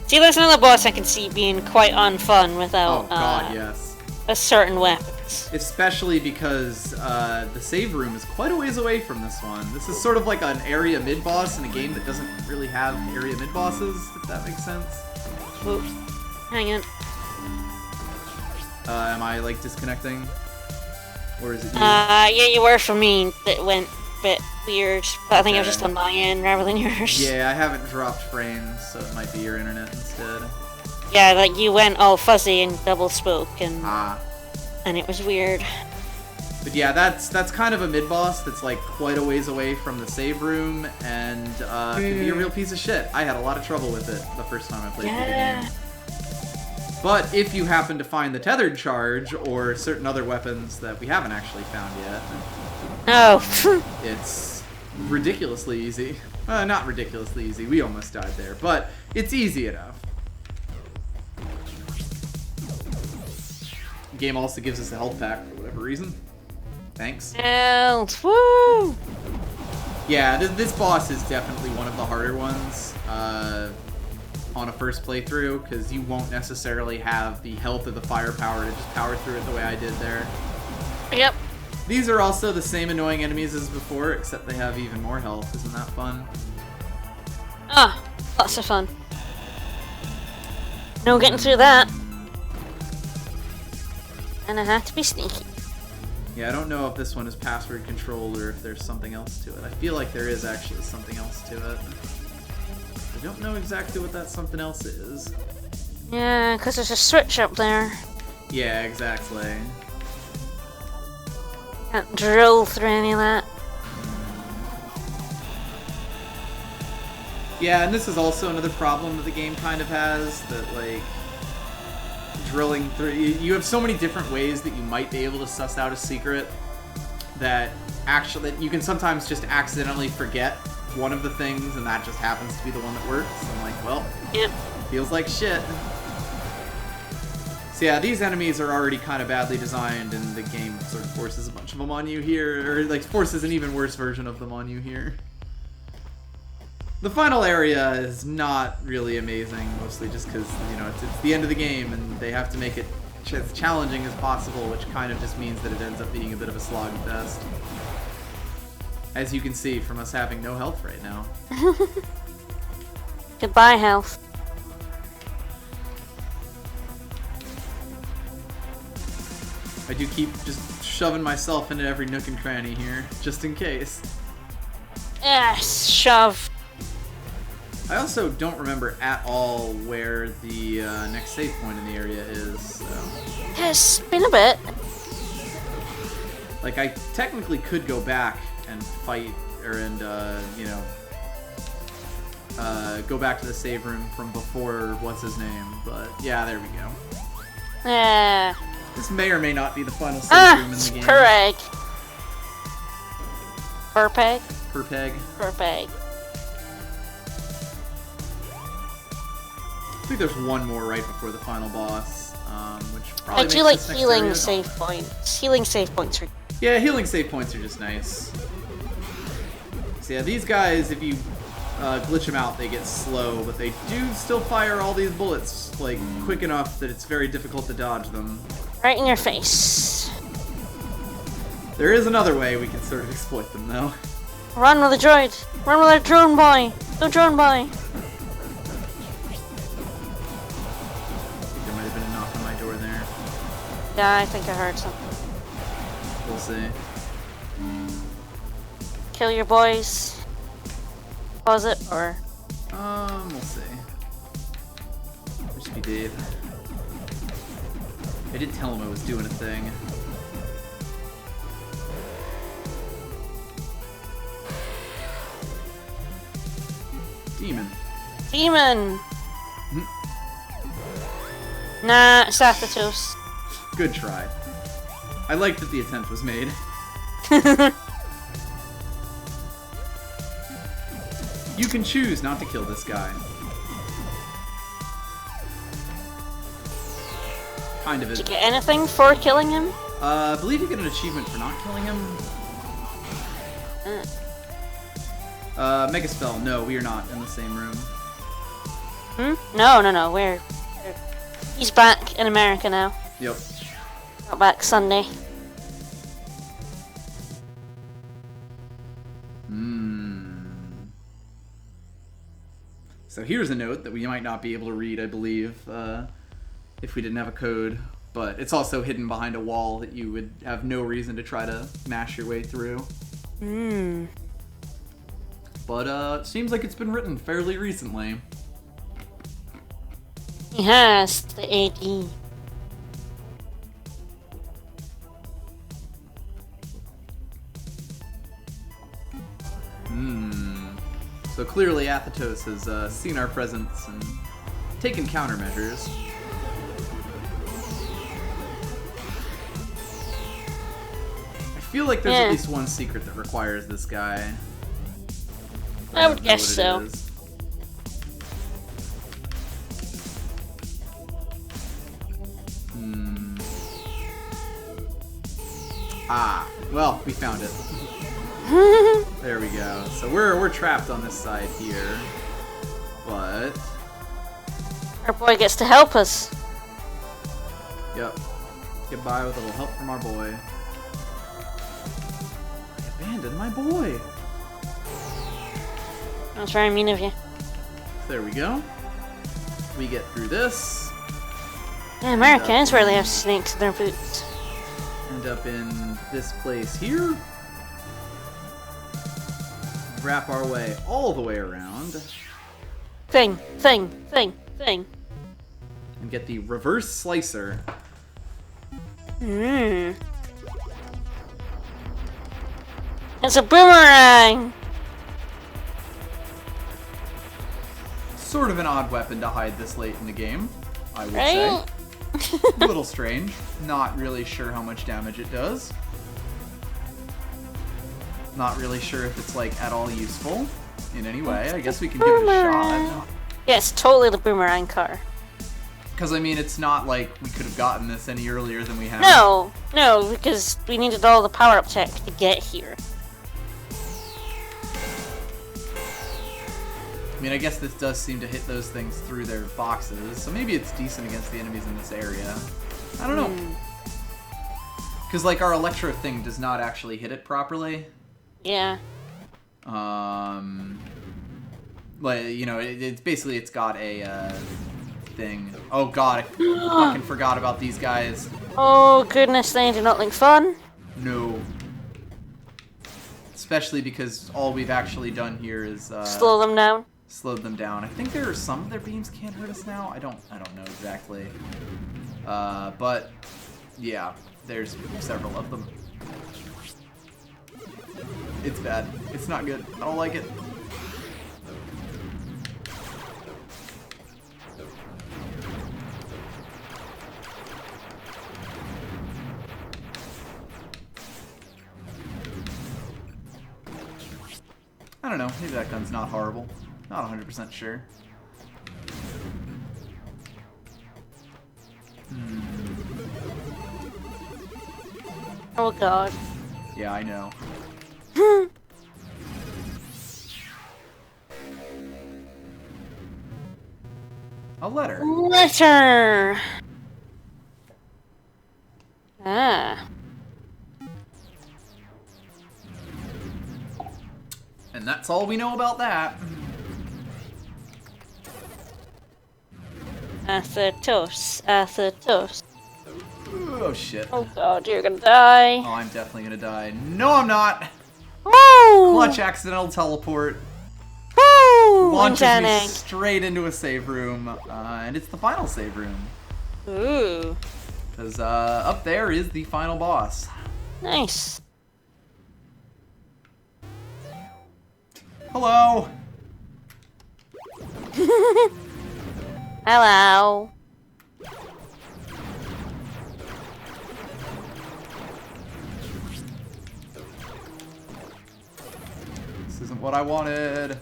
Speaker 2: See, there's another boss I can see being quite unfun without
Speaker 1: Oh god, yes.
Speaker 2: a certain weapons.
Speaker 1: Especially because the save room is quite a ways away from this one. This is sort of like an area mid-boss in a game that doesn't really have area mid-bosses, if that makes sense.
Speaker 2: Oops. Hang on.
Speaker 1: Am I, like, disconnecting? Or is it you?
Speaker 2: Yeah, you were for me. That went a bit weird, but I think it was
Speaker 1: Okay.
Speaker 2: just on my end rather than yours.
Speaker 1: Yeah, I haven't dropped frames, so it might be your internet instead.
Speaker 2: Yeah, like you went all fuzzy and double spoke, and
Speaker 1: Ah.
Speaker 2: it was weird.
Speaker 1: But yeah, that's kind of a mid-boss that's like quite a ways away from the save room, and can be a real piece of shit. I had a lot of trouble with it the first time I played through the game. But if you happen to find the tethered charge, or certain other weapons that we haven't actually found yet,
Speaker 2: Oh.
Speaker 1: it's ridiculously easy. Not ridiculously easy, we almost died there, but it's easy enough. The game also gives us a health pack for whatever reason. Thanks.
Speaker 2: Health. Woo!
Speaker 1: Yeah, this boss is definitely one of the harder ones on a first playthrough, because you won't necessarily have the health or the firepower to just power through it the way I did there.
Speaker 2: Yep.
Speaker 1: These are also the same annoying enemies as before, except they have even more health. Isn't that fun?
Speaker 2: Ah, lots of fun. No getting through that. And I have to be sneaky.
Speaker 1: Yeah, I don't know if this one is password controlled or if there's something else to it. I feel like there is actually something else to it. I don't know exactly what that something else is.
Speaker 2: Yeah, because there's a switch up there.
Speaker 1: Yeah, exactly.
Speaker 2: Can't drill through any of that.
Speaker 1: Yeah, and this is also another problem that the game kind of has, that, like, drilling through... You have so many different ways that you might be able to suss out a secret that actually you can sometimes just accidentally forget one of the things, and that just happens to be the one that works. I'm like, well,
Speaker 2: Yep.
Speaker 1: feels like shit. So yeah, these enemies are already kind of badly designed, and the game sort of forces a bunch of them on you here, or like forces an even worse version of them on you here. The final area is not really amazing, mostly just because, you know, it's the end of the game, and they have to make it as challenging as possible, which kind of just means that it ends up being a bit of a slogfest. As you can see from us having no health right now.
Speaker 2: Goodbye, health.
Speaker 1: I do keep just shoving myself into every nook and cranny here, just in case.
Speaker 2: Yes, shove.
Speaker 1: I also don't remember at all where the next save point in the area is, so...
Speaker 2: Yeah, it's been a bit.
Speaker 1: Like, I technically could go back and fight, you know, go back to the save room from before what's-his-name, but yeah, there we go.
Speaker 2: Yeah.
Speaker 1: This may or may not be the final save room in the game.
Speaker 2: Per egg. Per peg?
Speaker 1: Per peg.
Speaker 2: Per peg.
Speaker 1: I think there's one more right before the final boss, which probably
Speaker 2: I
Speaker 1: makes
Speaker 2: do like
Speaker 1: this next
Speaker 2: healing
Speaker 1: area
Speaker 2: save points. Healing save points are...
Speaker 1: Yeah, healing save points are just nice. So yeah, these guys, if you glitch them out, they get slow, but they do still fire all these bullets, like, quick enough that it's very difficult to dodge them.
Speaker 2: Right in your face.
Speaker 1: There is another way we can sort of exploit them, though.
Speaker 2: Run with the droid. Run with our drone boy. Go drone boy.
Speaker 1: There might have been a knock on my door there.
Speaker 2: Yeah, I think I heard something.
Speaker 1: We'll see.
Speaker 2: Kill your boys. Pause it, or...
Speaker 1: We'll see. Just be Dave. I did tell him I was doing a thing. Demon.
Speaker 2: Demon! Nah, Sathratos.
Speaker 1: Good try. I like that the attempt was made. You can choose not to kill this guy. Kind of
Speaker 2: Did
Speaker 1: is.
Speaker 2: you get anything for killing him?
Speaker 1: I believe you get an achievement for not killing him. Megaspell, no, we are not in the same room.
Speaker 2: Hmm? No, we're... He's back in America now.
Speaker 1: Yep.
Speaker 2: Got back Sunday.
Speaker 1: So here's a note that we might not be able to read, I believe, if we didn't have a code. But it's also hidden behind a wall that you would have no reason to try to mash your way through. But it seems like it's been written fairly recently.
Speaker 2: He has the AD.
Speaker 1: So clearly Athetos has seen our presence and taken countermeasures. I feel like there's at least one secret that requires this guy.
Speaker 2: I would guess so.
Speaker 1: Is. Ah, well, we found it. There we go. So we're trapped on this side here, but
Speaker 2: Our boy gets to help us.
Speaker 1: yep, get by with a little help from our boy. I abandoned my boy.
Speaker 2: That's very mean of you.
Speaker 1: There we go. We get through this.
Speaker 2: Yeah, America is where they have snakes in their boots.
Speaker 1: End up in this place here. Wrap our way all the way around.
Speaker 2: Thing.
Speaker 1: And get the reverse slicer.
Speaker 2: It's a boomerang!
Speaker 1: Sort of an odd weapon to hide this late in the game, I would
Speaker 2: Right?
Speaker 1: say. A little strange. Not really sure how much damage it does. Not really sure if it's, like, at all useful in any way. I guess we can give it a shot.
Speaker 2: Yeah, it's totally the boomerang car.
Speaker 1: Because, I mean, it's not like we could have gotten this any earlier than we have.
Speaker 2: No, because we needed all the power-up tech to get here.
Speaker 1: I mean, I guess this does seem to hit those things through their boxes, so maybe it's decent against the enemies in this area. I don't know. Because, like, our electro thing does not actually hit it properly.
Speaker 2: Yeah.
Speaker 1: Like, you know, it's basically, it's got a, thing. Oh god, I fucking forgot about these guys.
Speaker 2: Oh goodness, they do not look fun.
Speaker 1: No. Especially because all we've actually done here is,
Speaker 2: Slow them down.
Speaker 1: slowed them down. I think there are some of their beams can't hurt us now. I don't know exactly. But yeah, there's several of them. It's bad. It's not good. I don't like it. I don't know. Maybe that gun's not horrible. Not 100% sure.
Speaker 2: Oh god.
Speaker 1: Yeah, I know. A letter.
Speaker 2: Letter! Ah.
Speaker 1: And that's all we know about that.
Speaker 2: Athos. Athos.
Speaker 1: Oh shit.
Speaker 2: Oh god, you're gonna die.
Speaker 1: Oh, I'm definitely gonna die. No, I'm not.
Speaker 2: Woo!
Speaker 1: Clutch accidental teleport.
Speaker 2: Woo!
Speaker 1: Launches me
Speaker 2: Mechasnake.
Speaker 1: straight into a save room. And it's the final save room.
Speaker 2: Ooh.
Speaker 1: Because up there is the final boss.
Speaker 2: Nice.
Speaker 1: Hello.
Speaker 2: Hello.
Speaker 1: This isn't what I wanted.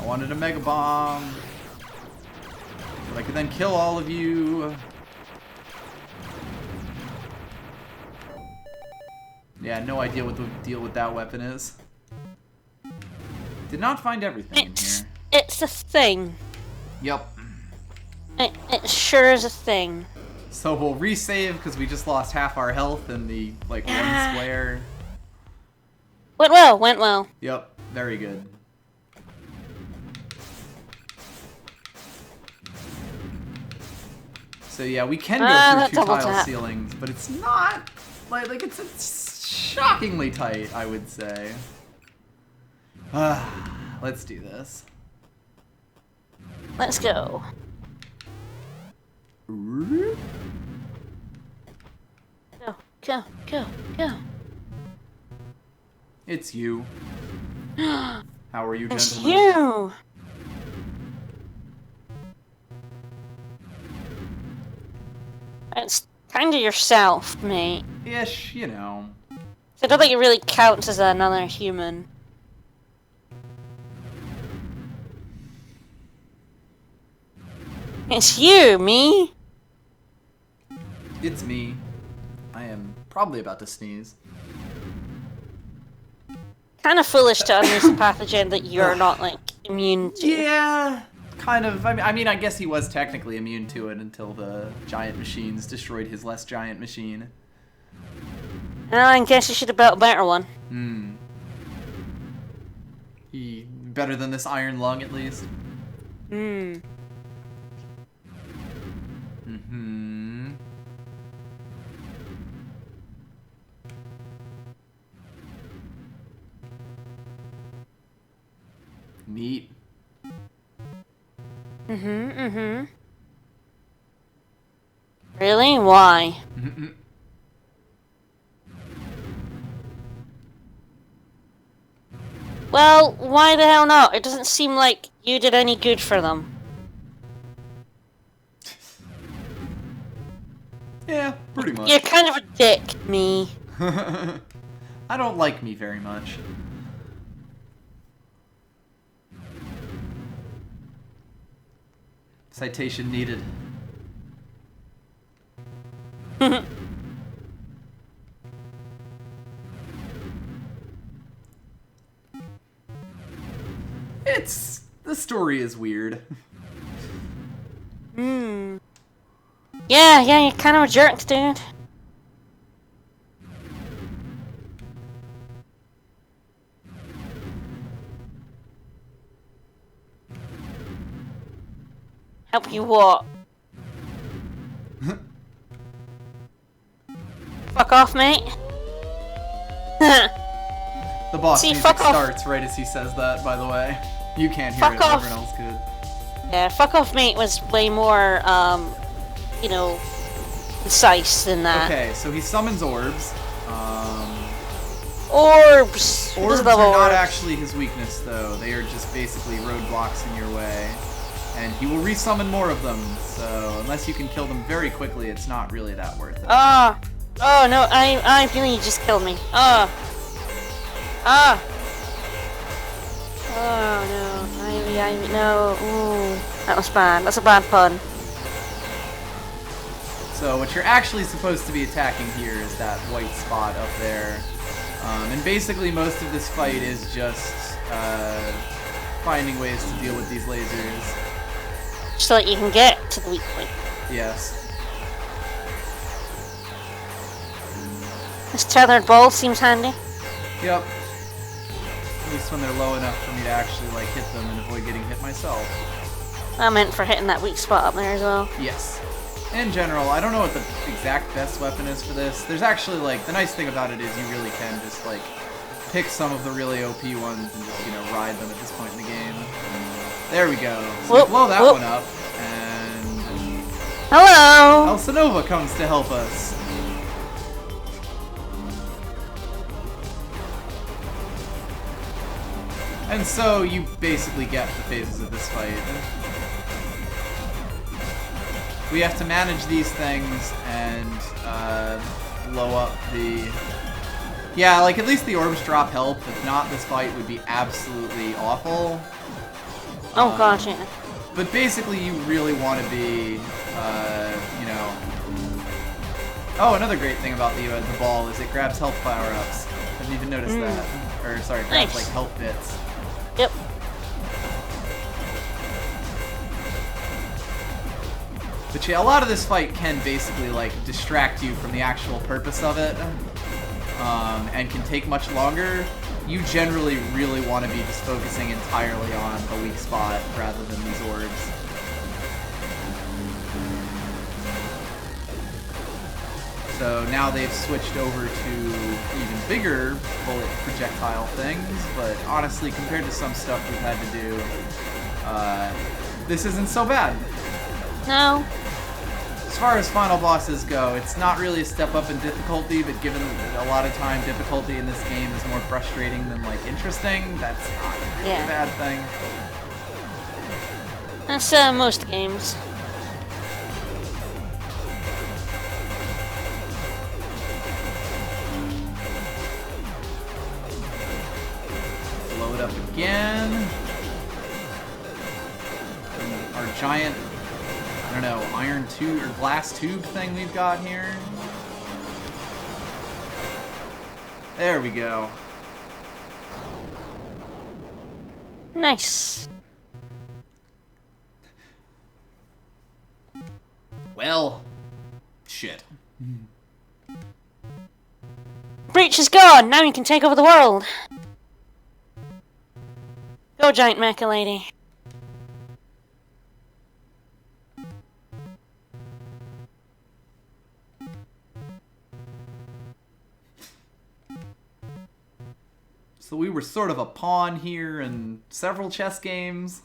Speaker 1: I wanted a mega bomb. But I could then kill all of you. Yeah, no idea what the deal with that weapon is. Did not find everything in here.
Speaker 2: It's a thing.
Speaker 1: Yep.
Speaker 2: It sure is a thing.
Speaker 1: So we'll resave because we just lost half our health in the, like, one square.
Speaker 2: Went well, went well.
Speaker 1: Yep, very good. So yeah, we can go
Speaker 2: that
Speaker 1: through two
Speaker 2: double
Speaker 1: tile
Speaker 2: tap.
Speaker 1: ceilings, but it's not, like it's shockingly tight, I would say. Let's do this.
Speaker 2: Let's go.
Speaker 1: It's
Speaker 2: Go, go, go, go.
Speaker 1: you. How are you,
Speaker 2: It's
Speaker 1: gentlemen?
Speaker 2: you. It's kind of yourself, mate.
Speaker 1: Ish, you know.
Speaker 2: I don't think it really counts as another human. It's you, me.
Speaker 1: It's me. I am probably about to sneeze.
Speaker 2: Kind of foolish to unleash a pathogen that you're not, like, immune to.
Speaker 1: Yeah, kind of. I mean, I guess he was technically immune to it until the giant machines destroyed his less giant machine.
Speaker 2: I guess you should have built a better one.
Speaker 1: He better than this iron lung, at least. Neat.
Speaker 2: Really? Why? Well, why the hell not? It doesn't seem like you did any good for them.
Speaker 1: Yeah, pretty much.
Speaker 2: You're kind of a dick, me.
Speaker 1: I don't like me very much. Citation needed. The story is weird.
Speaker 2: Yeah, you're kind of a jerk, dude. Help you what? Fuck off, mate.
Speaker 1: The boss
Speaker 2: See,
Speaker 1: music
Speaker 2: fuck off.
Speaker 1: starts right as he says that, by the way. You can't hear
Speaker 2: Fuck
Speaker 1: it,
Speaker 2: off.
Speaker 1: everyone else could.
Speaker 2: Yeah, fuck off, mate was way more, you know, concise than that.
Speaker 1: Okay, so he summons orbs.
Speaker 2: Orbs! Who
Speaker 1: Orbs
Speaker 2: does
Speaker 1: are
Speaker 2: love
Speaker 1: not
Speaker 2: orbs?
Speaker 1: actually his weakness, though. They are just basically roadblocks in your way. And he will resummon more of them, so unless you can kill them very quickly, it's not really that worth it.
Speaker 2: Oh no, I feeling you just killed me. Oh no, no, ooh, that was bad. That's a bad pun.
Speaker 1: So what you're actually supposed to be attacking here is that white spot up there. And basically most of this fight is just finding ways to deal with these lasers.
Speaker 2: So that you can get to the weak point.
Speaker 1: Yes.
Speaker 2: This tethered ball seems handy.
Speaker 1: Yep. At least when they're low enough for me to actually like hit them and avoid getting hit myself.
Speaker 2: I meant for hitting that weak spot up there as well.
Speaker 1: Yes. In general, I don't know what the exact best weapon is for this. There's actually, like, the nice thing about it is you really can just, like, pick some of the really OP ones and just, you know, ride them at this point in the game. There we go. So we blow that one up, and
Speaker 2: Hello!
Speaker 1: Elsinova comes to help us. And so you basically get the phases of this fight. We have to manage these things and blow up the... Yeah, like at least the orbs drop help. If not, this fight would be absolutely awful.
Speaker 2: Oh god, yeah.
Speaker 1: But basically you really want to be, you know... Oh, another great thing about the ball is it grabs health power-ups. I didn't even notice that. Or, sorry, it grabs,
Speaker 2: Nice.
Speaker 1: like, health bits.
Speaker 2: Yep.
Speaker 1: But yeah, a lot of this fight can basically, like, distract you from the actual purpose of it. And can take much longer. You generally really want to be just focusing entirely on the weak spot rather than these orbs. So now they've switched over to even bigger bullet projectile things, but honestly, compared to some stuff we've had to do, this isn't so bad.
Speaker 2: No.
Speaker 1: As far as final bosses go, it's not really a step up in difficulty, but given that a lot of time difficulty in this game is more frustrating than, like, interesting, that's not really a bad thing.
Speaker 2: That's most games.
Speaker 1: Blow it up again. And our giant, I don't know, iron tube or glass tube thing we've got here. There we go.
Speaker 2: Nice.
Speaker 1: Well, shit.
Speaker 2: Breach is gone! Now you can take over the world! Go, giant mecha lady.
Speaker 1: So we were sort of a pawn here in several chess games.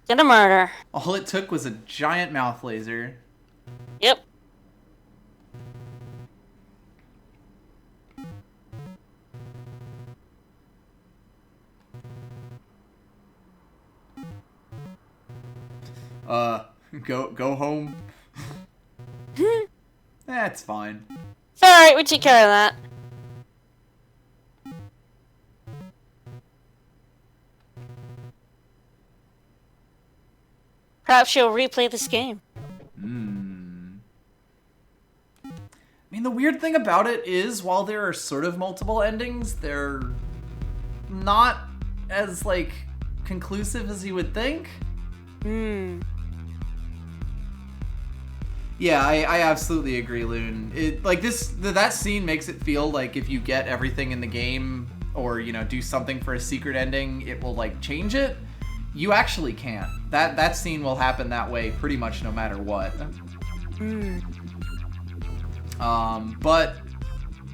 Speaker 2: Gonna murder.
Speaker 1: All it took was a giant mouth laser.
Speaker 2: Yep.
Speaker 1: Go home. That's fine.
Speaker 2: Alright, we take care of that. Perhaps you'll replay this game.
Speaker 1: I mean, the weird thing about it is, while there are sort of multiple endings, they're not as, like, conclusive as you would think. Yeah, I absolutely agree, Loon. That scene makes it feel like if you get everything in the game, or, you know, do something for a secret ending, it will, like, change it. You actually can't. That scene will happen that way pretty much no matter what. But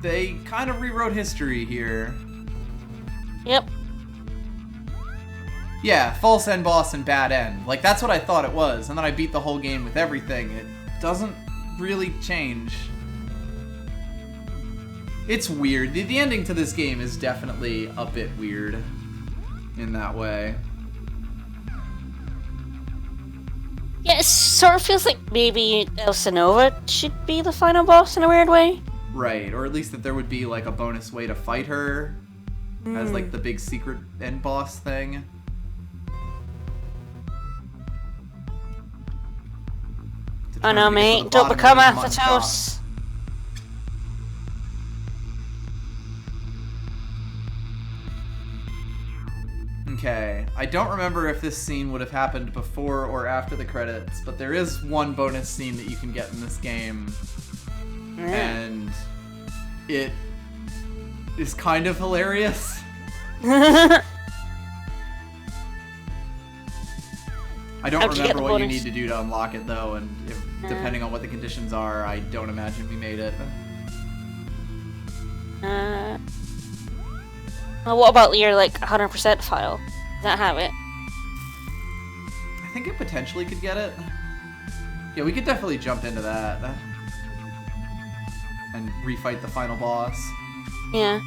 Speaker 1: they kind of rewrote history here.
Speaker 2: Yep.
Speaker 1: Yeah, false end boss and bad end. Like, that's what I thought it was, and then I beat the whole game with everything. It doesn't really change. It's weird. The ending to this game is definitely a bit weird in that way.
Speaker 2: Yeah, it sort of feels like maybe Elsinova should be the final boss in a weird way.
Speaker 1: Right, or at least that there would be, like, a bonus way to fight her as, like, the big secret end boss thing.
Speaker 2: Oh no, mate, don't become Athos.
Speaker 1: Okay, I don't remember if this scene would have happened before or after the credits, but there is one bonus scene that you can get in this game, and it is kind of hilarious. I don't remember what you need to do to unlock it, though, and depending on what the conditions are, I don't imagine we made it.
Speaker 2: Well, what about your, like, 100% file? Does that have it?
Speaker 1: I think it potentially could get it. Yeah, we could definitely jump into that. And refight the final boss.
Speaker 2: Yeah.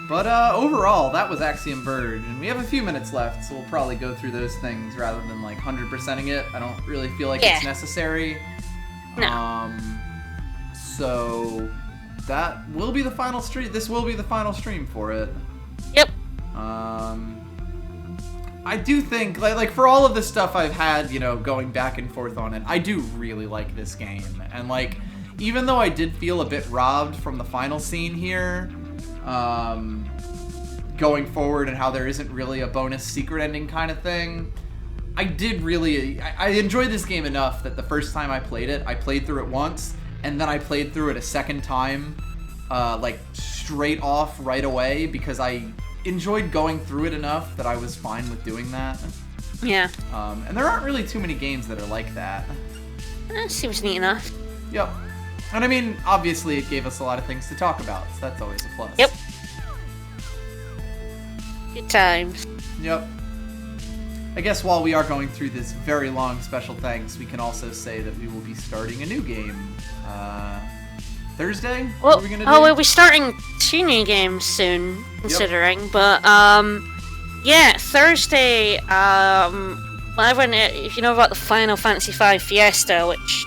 Speaker 1: But overall, that was Axiom Verge, and we have a few minutes left, so we'll probably go through those things rather than, like, 100%ing it. I don't really feel like it's necessary.
Speaker 2: No.
Speaker 1: So that will be the final stream. This will be the final stream for it.
Speaker 2: Yep.
Speaker 1: I do think, like for all of the stuff I've had, you know, going back and forth on it, I do really like this game. And, like, even though I did feel a bit robbed from the final scene here, going forward and how there isn't really a bonus secret ending kind of thing, I enjoyed this game enough that the first time I played it, I played through it once, and then I played through it a second time, like, straight off right away, because I enjoyed going through it enough that I was fine with doing that.
Speaker 2: Yeah.
Speaker 1: And there aren't really too many games that are like that.
Speaker 2: Seems neat enough.
Speaker 1: Yep. And I mean, obviously it gave us a lot of things to talk about, so that's always a plus.
Speaker 2: Yep. Good times.
Speaker 1: Yep. I guess while we are going through this very long special thanks, we can also say that we will be starting a new game. Thursday?
Speaker 2: Well,
Speaker 1: what are we gonna do?
Speaker 2: we'll be starting 2 new games soon, considering. Yep. But, yeah, Thursday, if you know about the Final Fantasy V Fiesta, which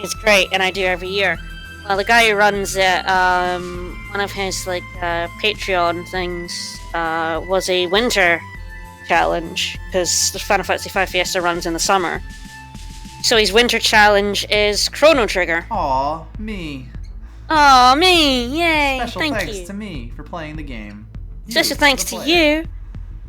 Speaker 2: is great, and I do every year. Well, the guy who runs it, one of his, like, Patreon things, was a winter challenge, because the Final Fantasy V Fiesta runs in the summer. So his winter challenge is Chrono Trigger.
Speaker 1: Aw, me.
Speaker 2: Aw, me! Yay!
Speaker 1: Special
Speaker 2: Thank
Speaker 1: thanks
Speaker 2: you.
Speaker 1: to me for playing the game.
Speaker 2: Special thanks to you.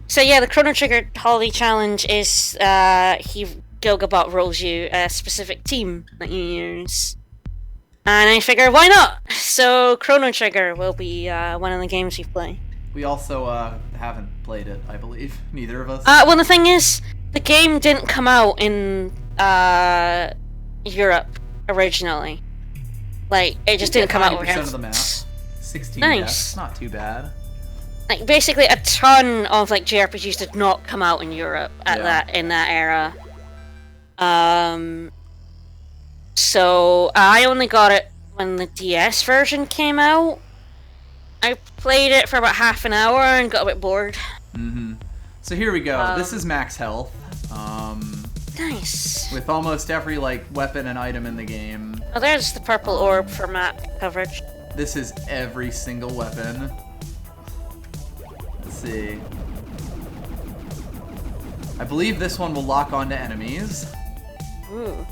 Speaker 2: So yeah, the Chrono Trigger holiday challenge is Gilgabot rolls you a specific team that you use. And I figure, why not? So Chrono Trigger will be one of the games we play.
Speaker 1: We also haven't played it, I believe. Neither of us.
Speaker 2: Well, the thing is, the game didn't come out in Europe originally. Like, it just didn't come out.
Speaker 1: 90% of the map. 16
Speaker 2: nice.
Speaker 1: Deaths. Not too bad.
Speaker 2: Like, basically, a ton of, like, JRPGs did not come out in Europe in that era. So I only got it when the DS version came out. I played it for about half an hour and got a bit bored.
Speaker 1: Mm-hmm. So here we go. This is max health.
Speaker 2: Nice.
Speaker 1: With almost every like weapon and item in the game.
Speaker 2: Oh, there's the purple orb for map coverage.
Speaker 1: This is every single weapon. Let's see. I believe this one will lock onto enemies.
Speaker 2: Ooh.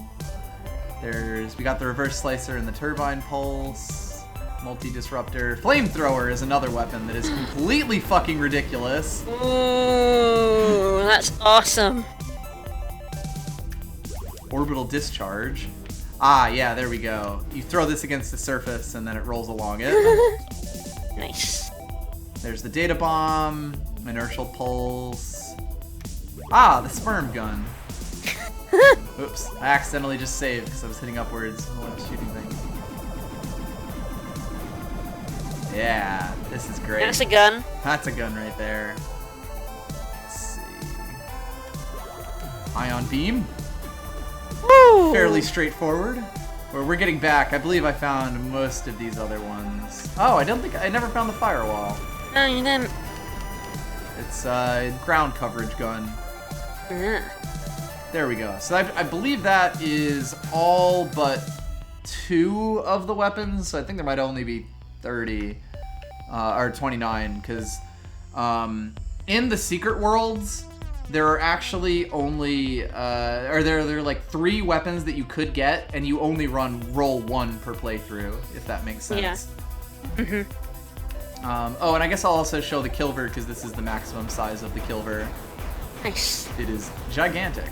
Speaker 1: We got the reverse slicer and the turbine pulse. Multi-disruptor. Flamethrower is another weapon that is completely fucking ridiculous.
Speaker 2: Ooh, that's awesome.
Speaker 1: Orbital discharge. Ah, yeah, there we go. You throw this against the surface and then it rolls along it.
Speaker 2: Nice.
Speaker 1: There's the data bomb, inertial pulse. Ah, the sperm gun. Oops, I accidentally just saved because I was hitting upwards while I was shooting things. Yeah, this is great.
Speaker 2: That's a gun.
Speaker 1: That's a gun right there. Let's see. Ion beam.
Speaker 2: Woo!
Speaker 1: Fairly straightforward. Where we're getting back, I believe I found most of these other ones. Oh, I never found the firewall.
Speaker 2: No, you didn't.
Speaker 1: It's a ground coverage gun.
Speaker 2: Yeah.
Speaker 1: There we go. So I believe that is all but 2 of the weapons. So I think there might only be 30 or 29 because in the secret worlds there are actually only or there are like 3 weapons that you could get, and you only roll 1 per playthrough, if that makes sense.
Speaker 2: Yeah. Mhm.
Speaker 1: Oh, and I guess I'll also show the Kilver because this is the maximum size of the Kilver.
Speaker 2: Nice.
Speaker 1: It is gigantic.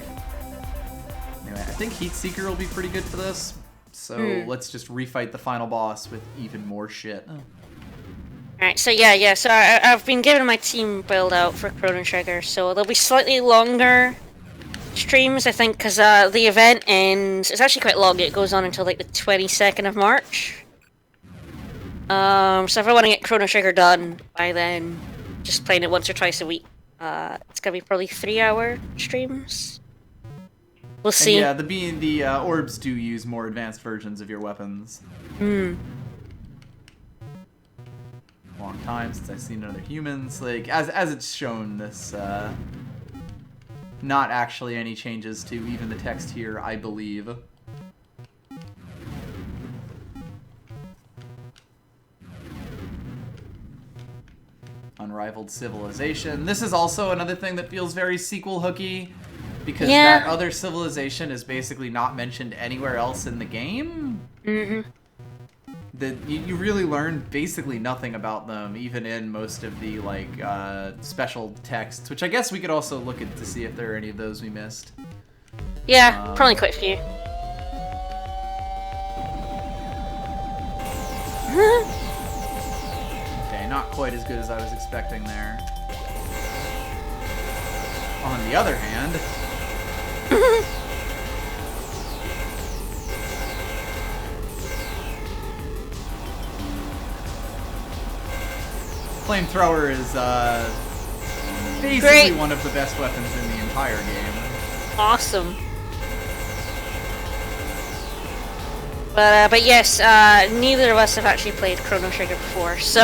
Speaker 1: Anyway, I think Heat Seeker will be pretty good for this. So let's just refight the final boss with even more shit. Oh.
Speaker 2: Alright, so yeah, so I've been given my team build out for Chrono Trigger, so there'll be slightly longer streams, I think, because the event ends, it's actually quite long, it goes on until like the 22nd of March. So if I want to get Chrono Trigger done by then, just playing it once or twice a week, it's gonna be probably 3-hour streams. We'll see.
Speaker 1: And yeah, the orbs do use more advanced versions of your weapons. Long time since I've seen other humans. Like as it's shown, this not actually any changes to even the text here, I believe. Unrivaled civilization. This is also another thing that feels very sequel hooky, because that other civilization is basically not mentioned anywhere else in the game. You really learn basically nothing about them, even in most of the like special texts, which I guess we could also look at to see if there are any of those we missed.
Speaker 2: Yeah, probably quite a few.
Speaker 1: Okay, not quite as good as I was expecting there. On the other hand, Flamethrower is basically one of the best weapons in the entire game.
Speaker 2: Awesome. But yes, neither of us have actually played Chrono Trigger before, so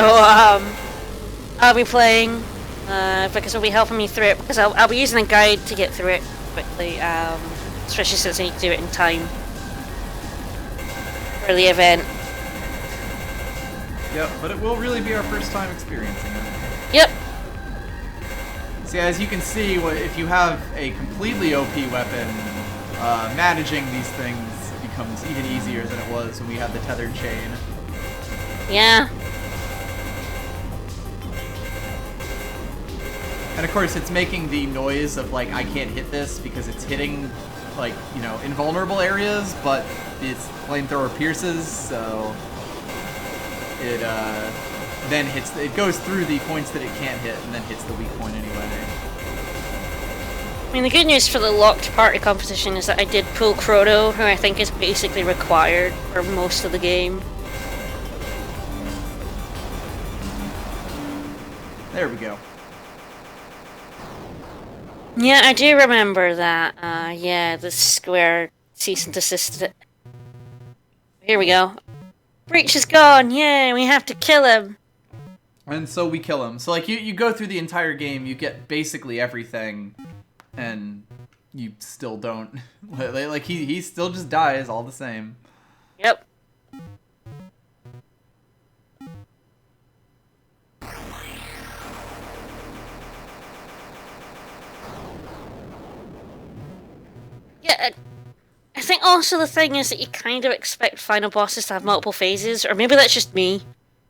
Speaker 2: I'll be playing. Because will be helping me through it, because I'll be using a guide to get through it quickly, especially since I need to do it in time for the event.
Speaker 1: Yep, but it will really be our first time experiencing it.
Speaker 2: Yep.
Speaker 1: See, as you can see, if you have a completely OP weapon, managing these things becomes even easier than it was when we had the tethered chain.
Speaker 2: Yeah.
Speaker 1: And of course, it's making the noise of, like, I can't hit this because it's hitting, like, you know, invulnerable areas, but its flamethrower pierces, so it then hits, it goes through the points that it can't hit and then hits the weak point anyway.
Speaker 2: I mean, the good news for the locked party competition is that I did pull Chrono, who I think is basically required for most of the game.
Speaker 1: There we go.
Speaker 2: Yeah, I do remember that. Yeah, the Square cease and desist. Here we go. Breach is gone! Yay, we have to kill him!
Speaker 1: And so we kill him. So, like, you go through the entire game, you get basically everything, and you still don't. Like, he still just dies all the same.
Speaker 2: Yep. Yeah, I think also the thing is that you kind of expect final bosses to have multiple phases, or maybe that's just me.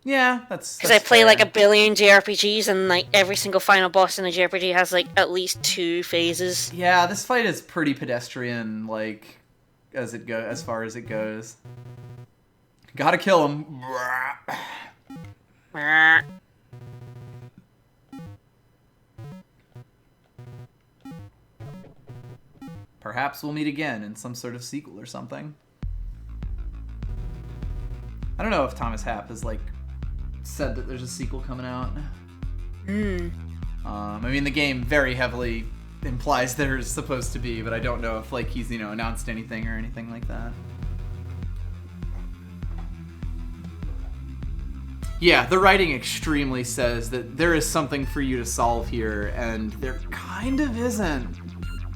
Speaker 1: Yeah, that's
Speaker 2: Because I play
Speaker 1: fair.
Speaker 2: like a billion JRPGs, and like every single final boss in a JRPG has like at least 2 phases.
Speaker 1: Yeah, this fight is pretty pedestrian, like, as far as it goes. Gotta kill him. Perhaps we'll meet again in some sort of sequel or something. I don't know if Thomas Happ has, like, said that there's a sequel coming out. I mean, the game very heavily implies there's supposed to be, but I don't know if, like, he's, announced anything or anything like that. Yeah, the writing extremely says that there is something for you to solve here, and there kind of isn't.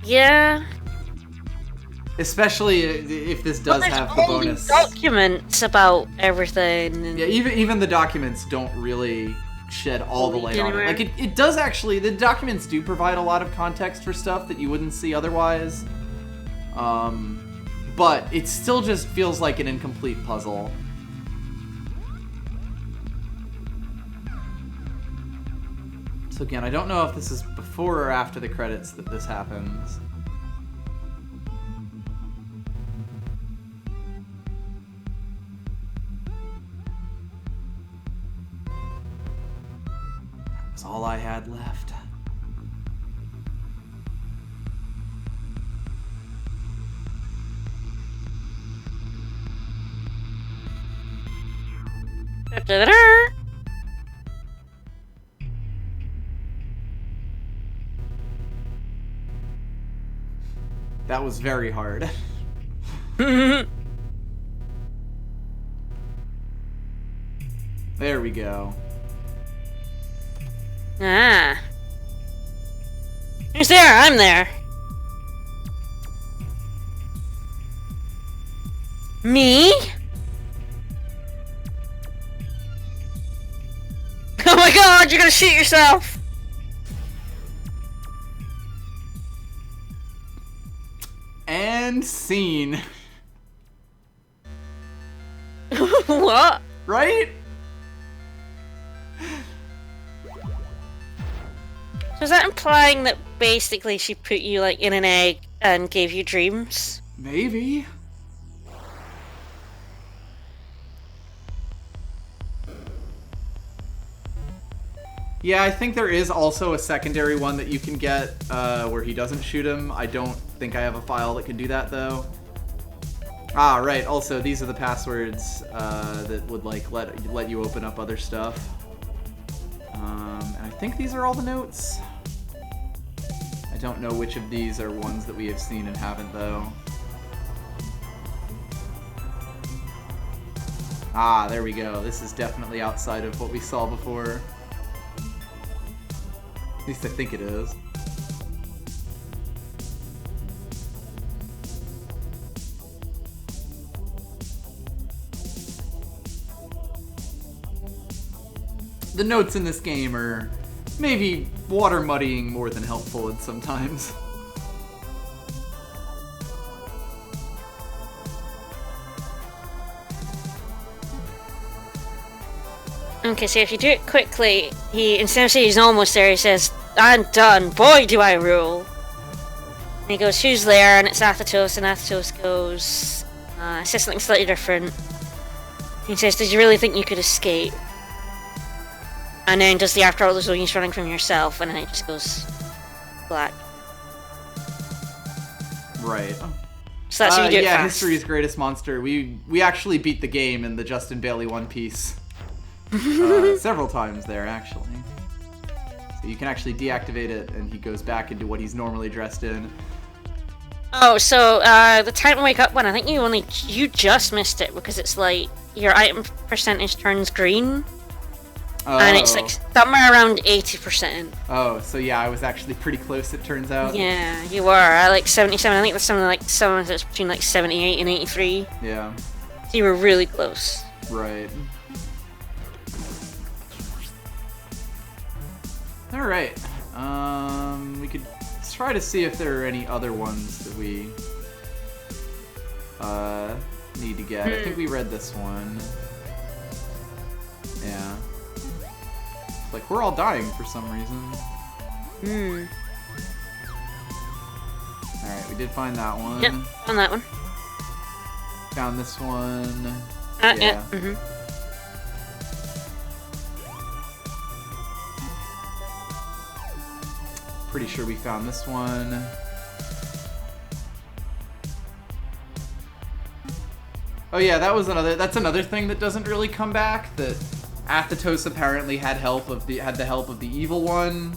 Speaker 2: Yeah.
Speaker 1: Especially if this does have the bonus.
Speaker 2: Documents about everything. And
Speaker 1: Yeah, even the documents don't really shed all the light on it. Like, it does actually, the documents do provide a lot of context for stuff that you wouldn't see otherwise. But it still just feels like an incomplete puzzle. So again, I don't know if this is before or after the credits that this happens. That was all I had left. That was very hard. There we go.
Speaker 2: Ah. Who's there? I'm there. Me? Oh my god, you're gonna shoot yourself!
Speaker 1: And scene.
Speaker 2: What?
Speaker 1: Right?
Speaker 2: So is that implying that basically she put you like in an egg and gave you dreams?
Speaker 1: Maybe. Yeah, I think there is also a secondary one that you can get where he doesn't shoot him. I don't think I have a file that can do that, though. Ah, right. Also, these are the passwords that would like let you open up other stuff. And I think these are all the notes. I don't know which of these are ones that we have seen and haven't, though. Ah, there we go. This is definitely outside of what we saw before. At least I think it is. The notes in this game are maybe water muddying more than helpful at sometimes.
Speaker 2: Okay, so if you do it quickly, he, instead of saying he's almost there, he says, "I'm done, boy do I rule." And he goes, "Who's there?" And it's Athetos, and Athetos goes, says something slightly different. He says, "Did you really think you could escape?" And then does the after all as though he's running from yourself, and then it just goes black.
Speaker 1: Right.
Speaker 2: So that's how you do it
Speaker 1: yeah,
Speaker 2: fast.
Speaker 1: History's Greatest Monster. We actually beat the game in the Justin Bailey One Piece. Several times there, actually. So you can actually deactivate it, and he goes back into what he's normally dressed in.
Speaker 2: Oh, so the time to wake up one, I think you just missed it because it's like your item percentage turns green. And it's like somewhere around 80%.
Speaker 1: Oh, so yeah, I was actually pretty close, it turns out.
Speaker 2: Yeah, you were. I like 77. I think there's something like someone that's between like 78 and 83.
Speaker 1: Yeah.
Speaker 2: So you were really close.
Speaker 1: Right. Alright. We could try to see if there are any other ones that we need to get. I think we read this one. Yeah. Like, we're all dying for some reason. Alright, we did find that one.
Speaker 2: Yep, found that one.
Speaker 1: Found this one.
Speaker 2: Yeah.
Speaker 1: Pretty sure we found this one. Oh yeah, that's another thing that doesn't really come back, that Athetos apparently had the help of the evil one.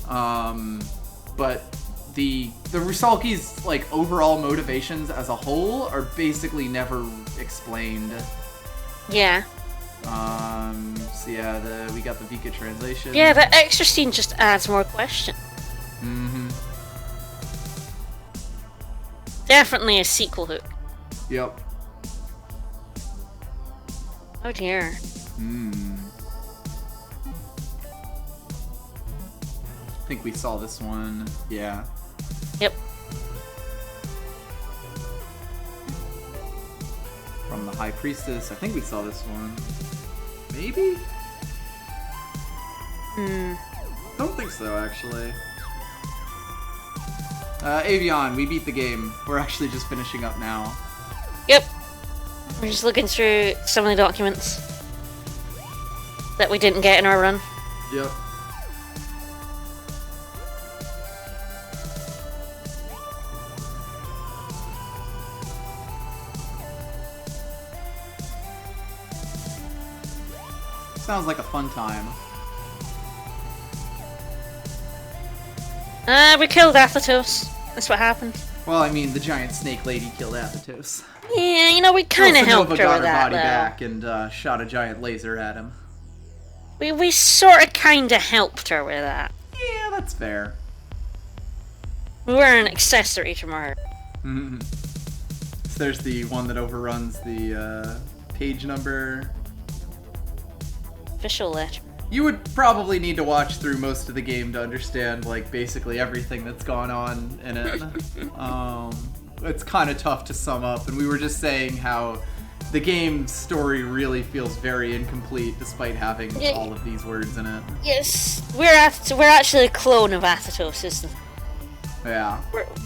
Speaker 1: But the Rusalki's like overall motivations as a whole are basically never explained.
Speaker 2: Yeah.
Speaker 1: So yeah, we got the Vika translation.
Speaker 2: Yeah, that extra scene just adds more question. Definitely a sequel hook.
Speaker 1: Yep.
Speaker 2: Oh dear.
Speaker 1: I think we saw this one. Yeah.
Speaker 2: Yep.
Speaker 1: From the High Priestess. I think we saw this one. Maybe? Don't think so, actually. Avion, we beat the game. We're actually just finishing up now.
Speaker 2: Yep. We're just looking through some of the documents that we didn't get in our run.
Speaker 1: Yep. Sounds like a fun time.
Speaker 2: We killed Athetos. That's what happened.
Speaker 1: Well, I mean, the giant snake lady killed Athetos.
Speaker 2: Yeah, you know, we kind of helped her
Speaker 1: got
Speaker 2: with
Speaker 1: her
Speaker 2: that,
Speaker 1: body
Speaker 2: though.
Speaker 1: back and shot a giant laser at him.
Speaker 2: We sort of kind of helped her with that.
Speaker 1: Yeah, that's fair.
Speaker 2: We were an accessory to her.
Speaker 1: So there's the one that overruns the page number.
Speaker 2: Official letter.
Speaker 1: You would probably need to watch through most of the game to understand, like, basically everything that's gone on in it. It's kind of tough to sum up, and we were just saying how the game's story really feels very incomplete despite having all of these words in it.
Speaker 2: Yes, we're actually a clone of Athetos, isn't it?
Speaker 1: Yeah.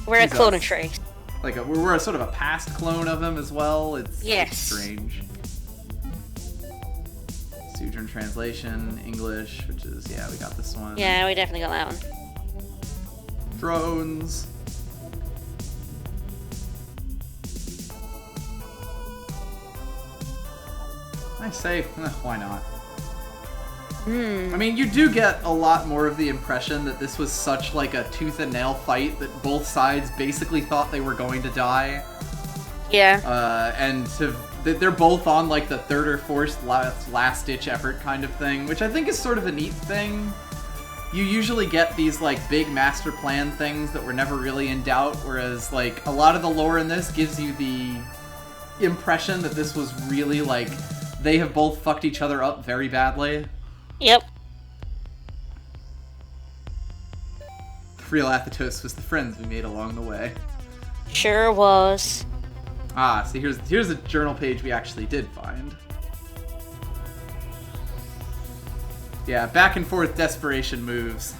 Speaker 2: We're a clone of Trace.
Speaker 1: Like, we're a sort of a past clone of him as well. It's strange. Sojourn translation, English, which is, yeah, we got this one.
Speaker 2: Yeah, we definitely got that one.
Speaker 1: Drones. I say, why not? I mean, you do get a lot more of the impression that this was such like a tooth and nail fight that both sides basically thought they were going to die.
Speaker 2: Yeah.
Speaker 1: And they're both on like the third or fourth last ditch effort kind of thing, which I think is sort of a neat thing. You usually get these like big master plan things that were never really in doubt, whereas like a lot of the lore in this gives you the impression that this was really like they have both fucked each other up very badly.
Speaker 2: Yep.
Speaker 1: The real Athetos was the friends we made along the way.
Speaker 2: Sure was.
Speaker 1: Ah, see, here's a journal page we actually did find. Yeah, back and forth desperation moves.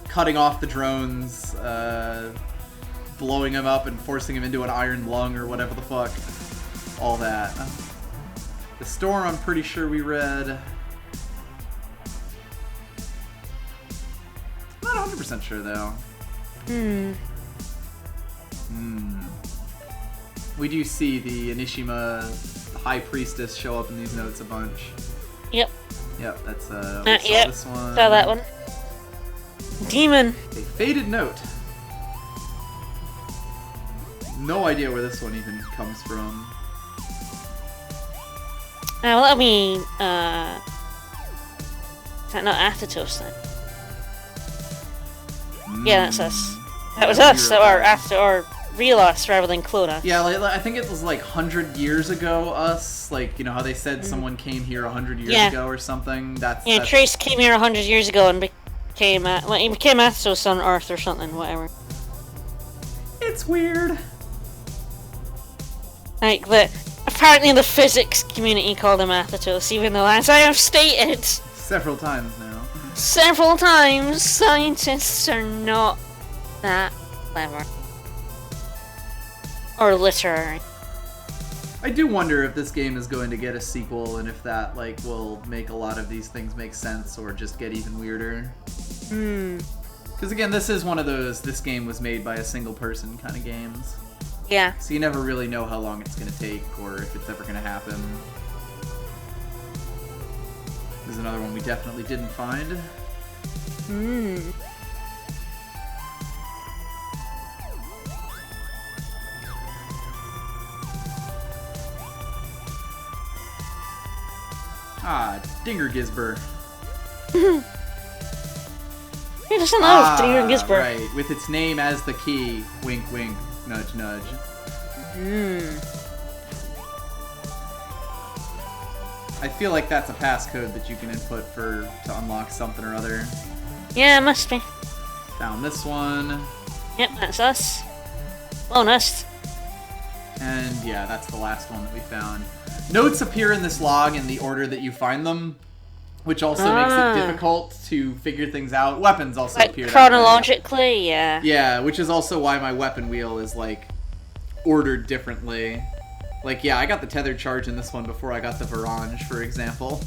Speaker 1: Cutting off the drones, blowing him up and forcing him into an iron lung or whatever the fuck. All that. The storm, I'm pretty sure we read. Not 100% sure though. We do see the Inishima High Priestess show up in these notes a bunch.
Speaker 2: Yep.
Speaker 1: Yep, that's we saw
Speaker 2: yep.
Speaker 1: this one.
Speaker 2: Saw that one. Demon.
Speaker 1: A faded note. No idea where this one even comes from.
Speaker 2: Well, that'll be that not Athetos then? Yeah, that's us. That was us, or real us rather than clone us.
Speaker 1: Yeah, I think it was like 100 years ago, us. Like, you know how they said someone came here 100 years ago or something? That's
Speaker 2: Trace came here 100 years ago and became, he became Athetos on Earth or something, whatever.
Speaker 1: It's weird.
Speaker 2: Like, apparently the physics community called him Athetos, even though, as I have stated
Speaker 1: several times now,
Speaker 2: scientists are not that clever. Or literary.
Speaker 1: I do wonder if this game is going to get a sequel, and if that, like, will make a lot of these things make sense, or just get even weirder. Because again, this is one of those, this game was made by a single person kind of games.
Speaker 2: Yeah.
Speaker 1: So you never really know how long it's going to take, or if it's ever going to happen. This is another one we definitely didn't find. Ah, Dinger Gizber.
Speaker 2: Who doesn't love Dinger Gizber?
Speaker 1: Right, with its name as the key. Wink, wink, nudge, nudge. I feel like that's a passcode that you can input to unlock something or other.
Speaker 2: Yeah, it must be.
Speaker 1: Found this one.
Speaker 2: Yep, that's us. Bonus.
Speaker 1: And yeah, that's the last one that we found. Notes appear in this log in the order that you find them, which also makes it difficult to figure things out. Weapons also appear
Speaker 2: chronologically, yeah.
Speaker 1: Yeah, which is also why my weapon wheel is, like, ordered differently. Like, yeah, I got the tethered charge in this one before I got the Varange, for example.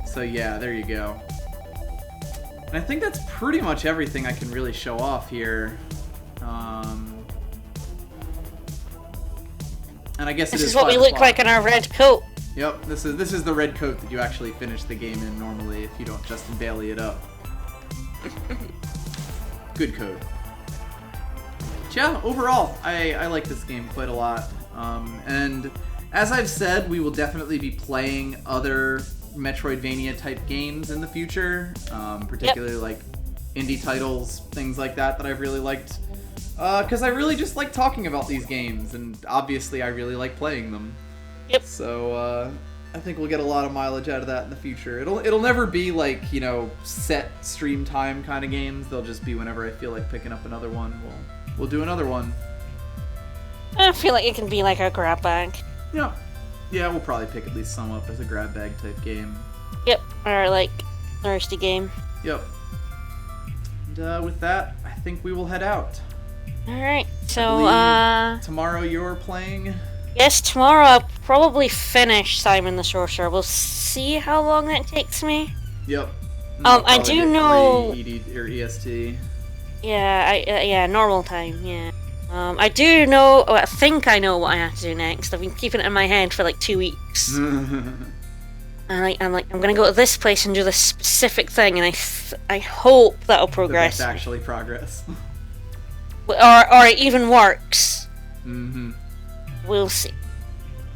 Speaker 1: So yeah, there you go. And I think that's pretty much everything I can really show off here. And I guess
Speaker 2: this is what we look like in our red coat.
Speaker 1: Yep, this is the red coat that you actually finish the game in normally if you don't Justin Bailey it up. Good code. But yeah, overall, I like this game quite a lot. And as I've said, we will definitely be playing other Metroidvania type games in the future, particularly like indie titles, things like that I've really liked. Because I really just like talking about these games, and obviously I really like playing them.
Speaker 2: Yep.
Speaker 1: So I think we'll get a lot of mileage out of that in the future. It'll never be like, you know, set stream time kind of games. They'll just be whenever I feel like picking up another one. We'll do another one.
Speaker 2: I feel like it can be like a grab bag.
Speaker 1: Yeah. Yeah, we'll probably pick at least some up as a grab bag type game.
Speaker 2: Yep, or like thirsty game.
Speaker 1: Yep. And with that, I think we will head out.
Speaker 2: Alright, so
Speaker 1: tomorrow you're playing?
Speaker 2: Yes, tomorrow I'll probably finish Simon the Sorcerer. We'll see how long that takes me.
Speaker 1: Yep.
Speaker 2: I do know
Speaker 1: or EST.
Speaker 2: Yeah, yeah, normal time, yeah. I do know, I think I know what I have to do next. I've been keeping it in my head for like 2 weeks. I'm gonna go to this place and do this specific thing, and I hope that'll progress.
Speaker 1: That's actually progress.
Speaker 2: Or it even works.
Speaker 1: Mm-hmm.
Speaker 2: We'll see.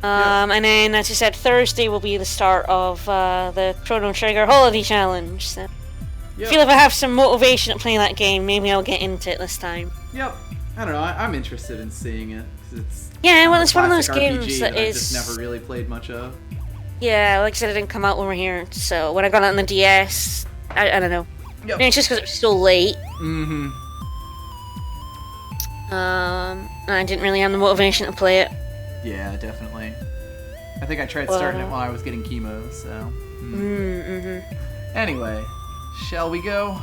Speaker 2: And then, as you said, Thursday will be the start of the Chrono Trigger Holiday Challenge. So I feel if I have some motivation to play that game, maybe I'll get into it this time.
Speaker 1: Yep. I don't know. I'm interested in seeing it. It's
Speaker 2: it's one of those
Speaker 1: RPG
Speaker 2: games that
Speaker 1: I've just never really played much of.
Speaker 2: Yeah, like I said, it didn't come out when we were here, so when I got it on the DS, I don't know.
Speaker 1: Yep.
Speaker 2: Maybe it's just because it was so late.
Speaker 1: Mm-hmm.
Speaker 2: And I didn't really have the motivation to play it.
Speaker 1: Yeah, definitely. I think I tried starting it while I was getting chemo, so... Anyway, shall we go?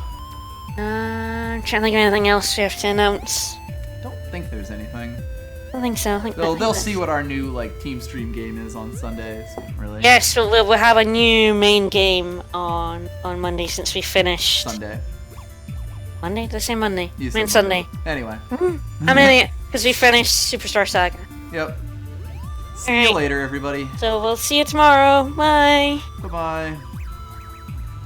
Speaker 2: I'm trying to think of anything else we have to announce.
Speaker 1: Don't think there's anything.
Speaker 2: I don't think so.
Speaker 1: They'll see what our new Team Stream game is on Sundays, really.
Speaker 2: Yes, we'll have a new main game on Monday since we finished.
Speaker 1: Sunday.
Speaker 2: Monday? Did I say Monday?
Speaker 1: You
Speaker 2: I meant
Speaker 1: said
Speaker 2: Sunday.
Speaker 1: Anyway.
Speaker 2: I'm an idiot, because we finished Superstar Saga.
Speaker 1: Yep. See you later, everybody.
Speaker 2: So we'll see you tomorrow. Bye.
Speaker 1: Bye-bye.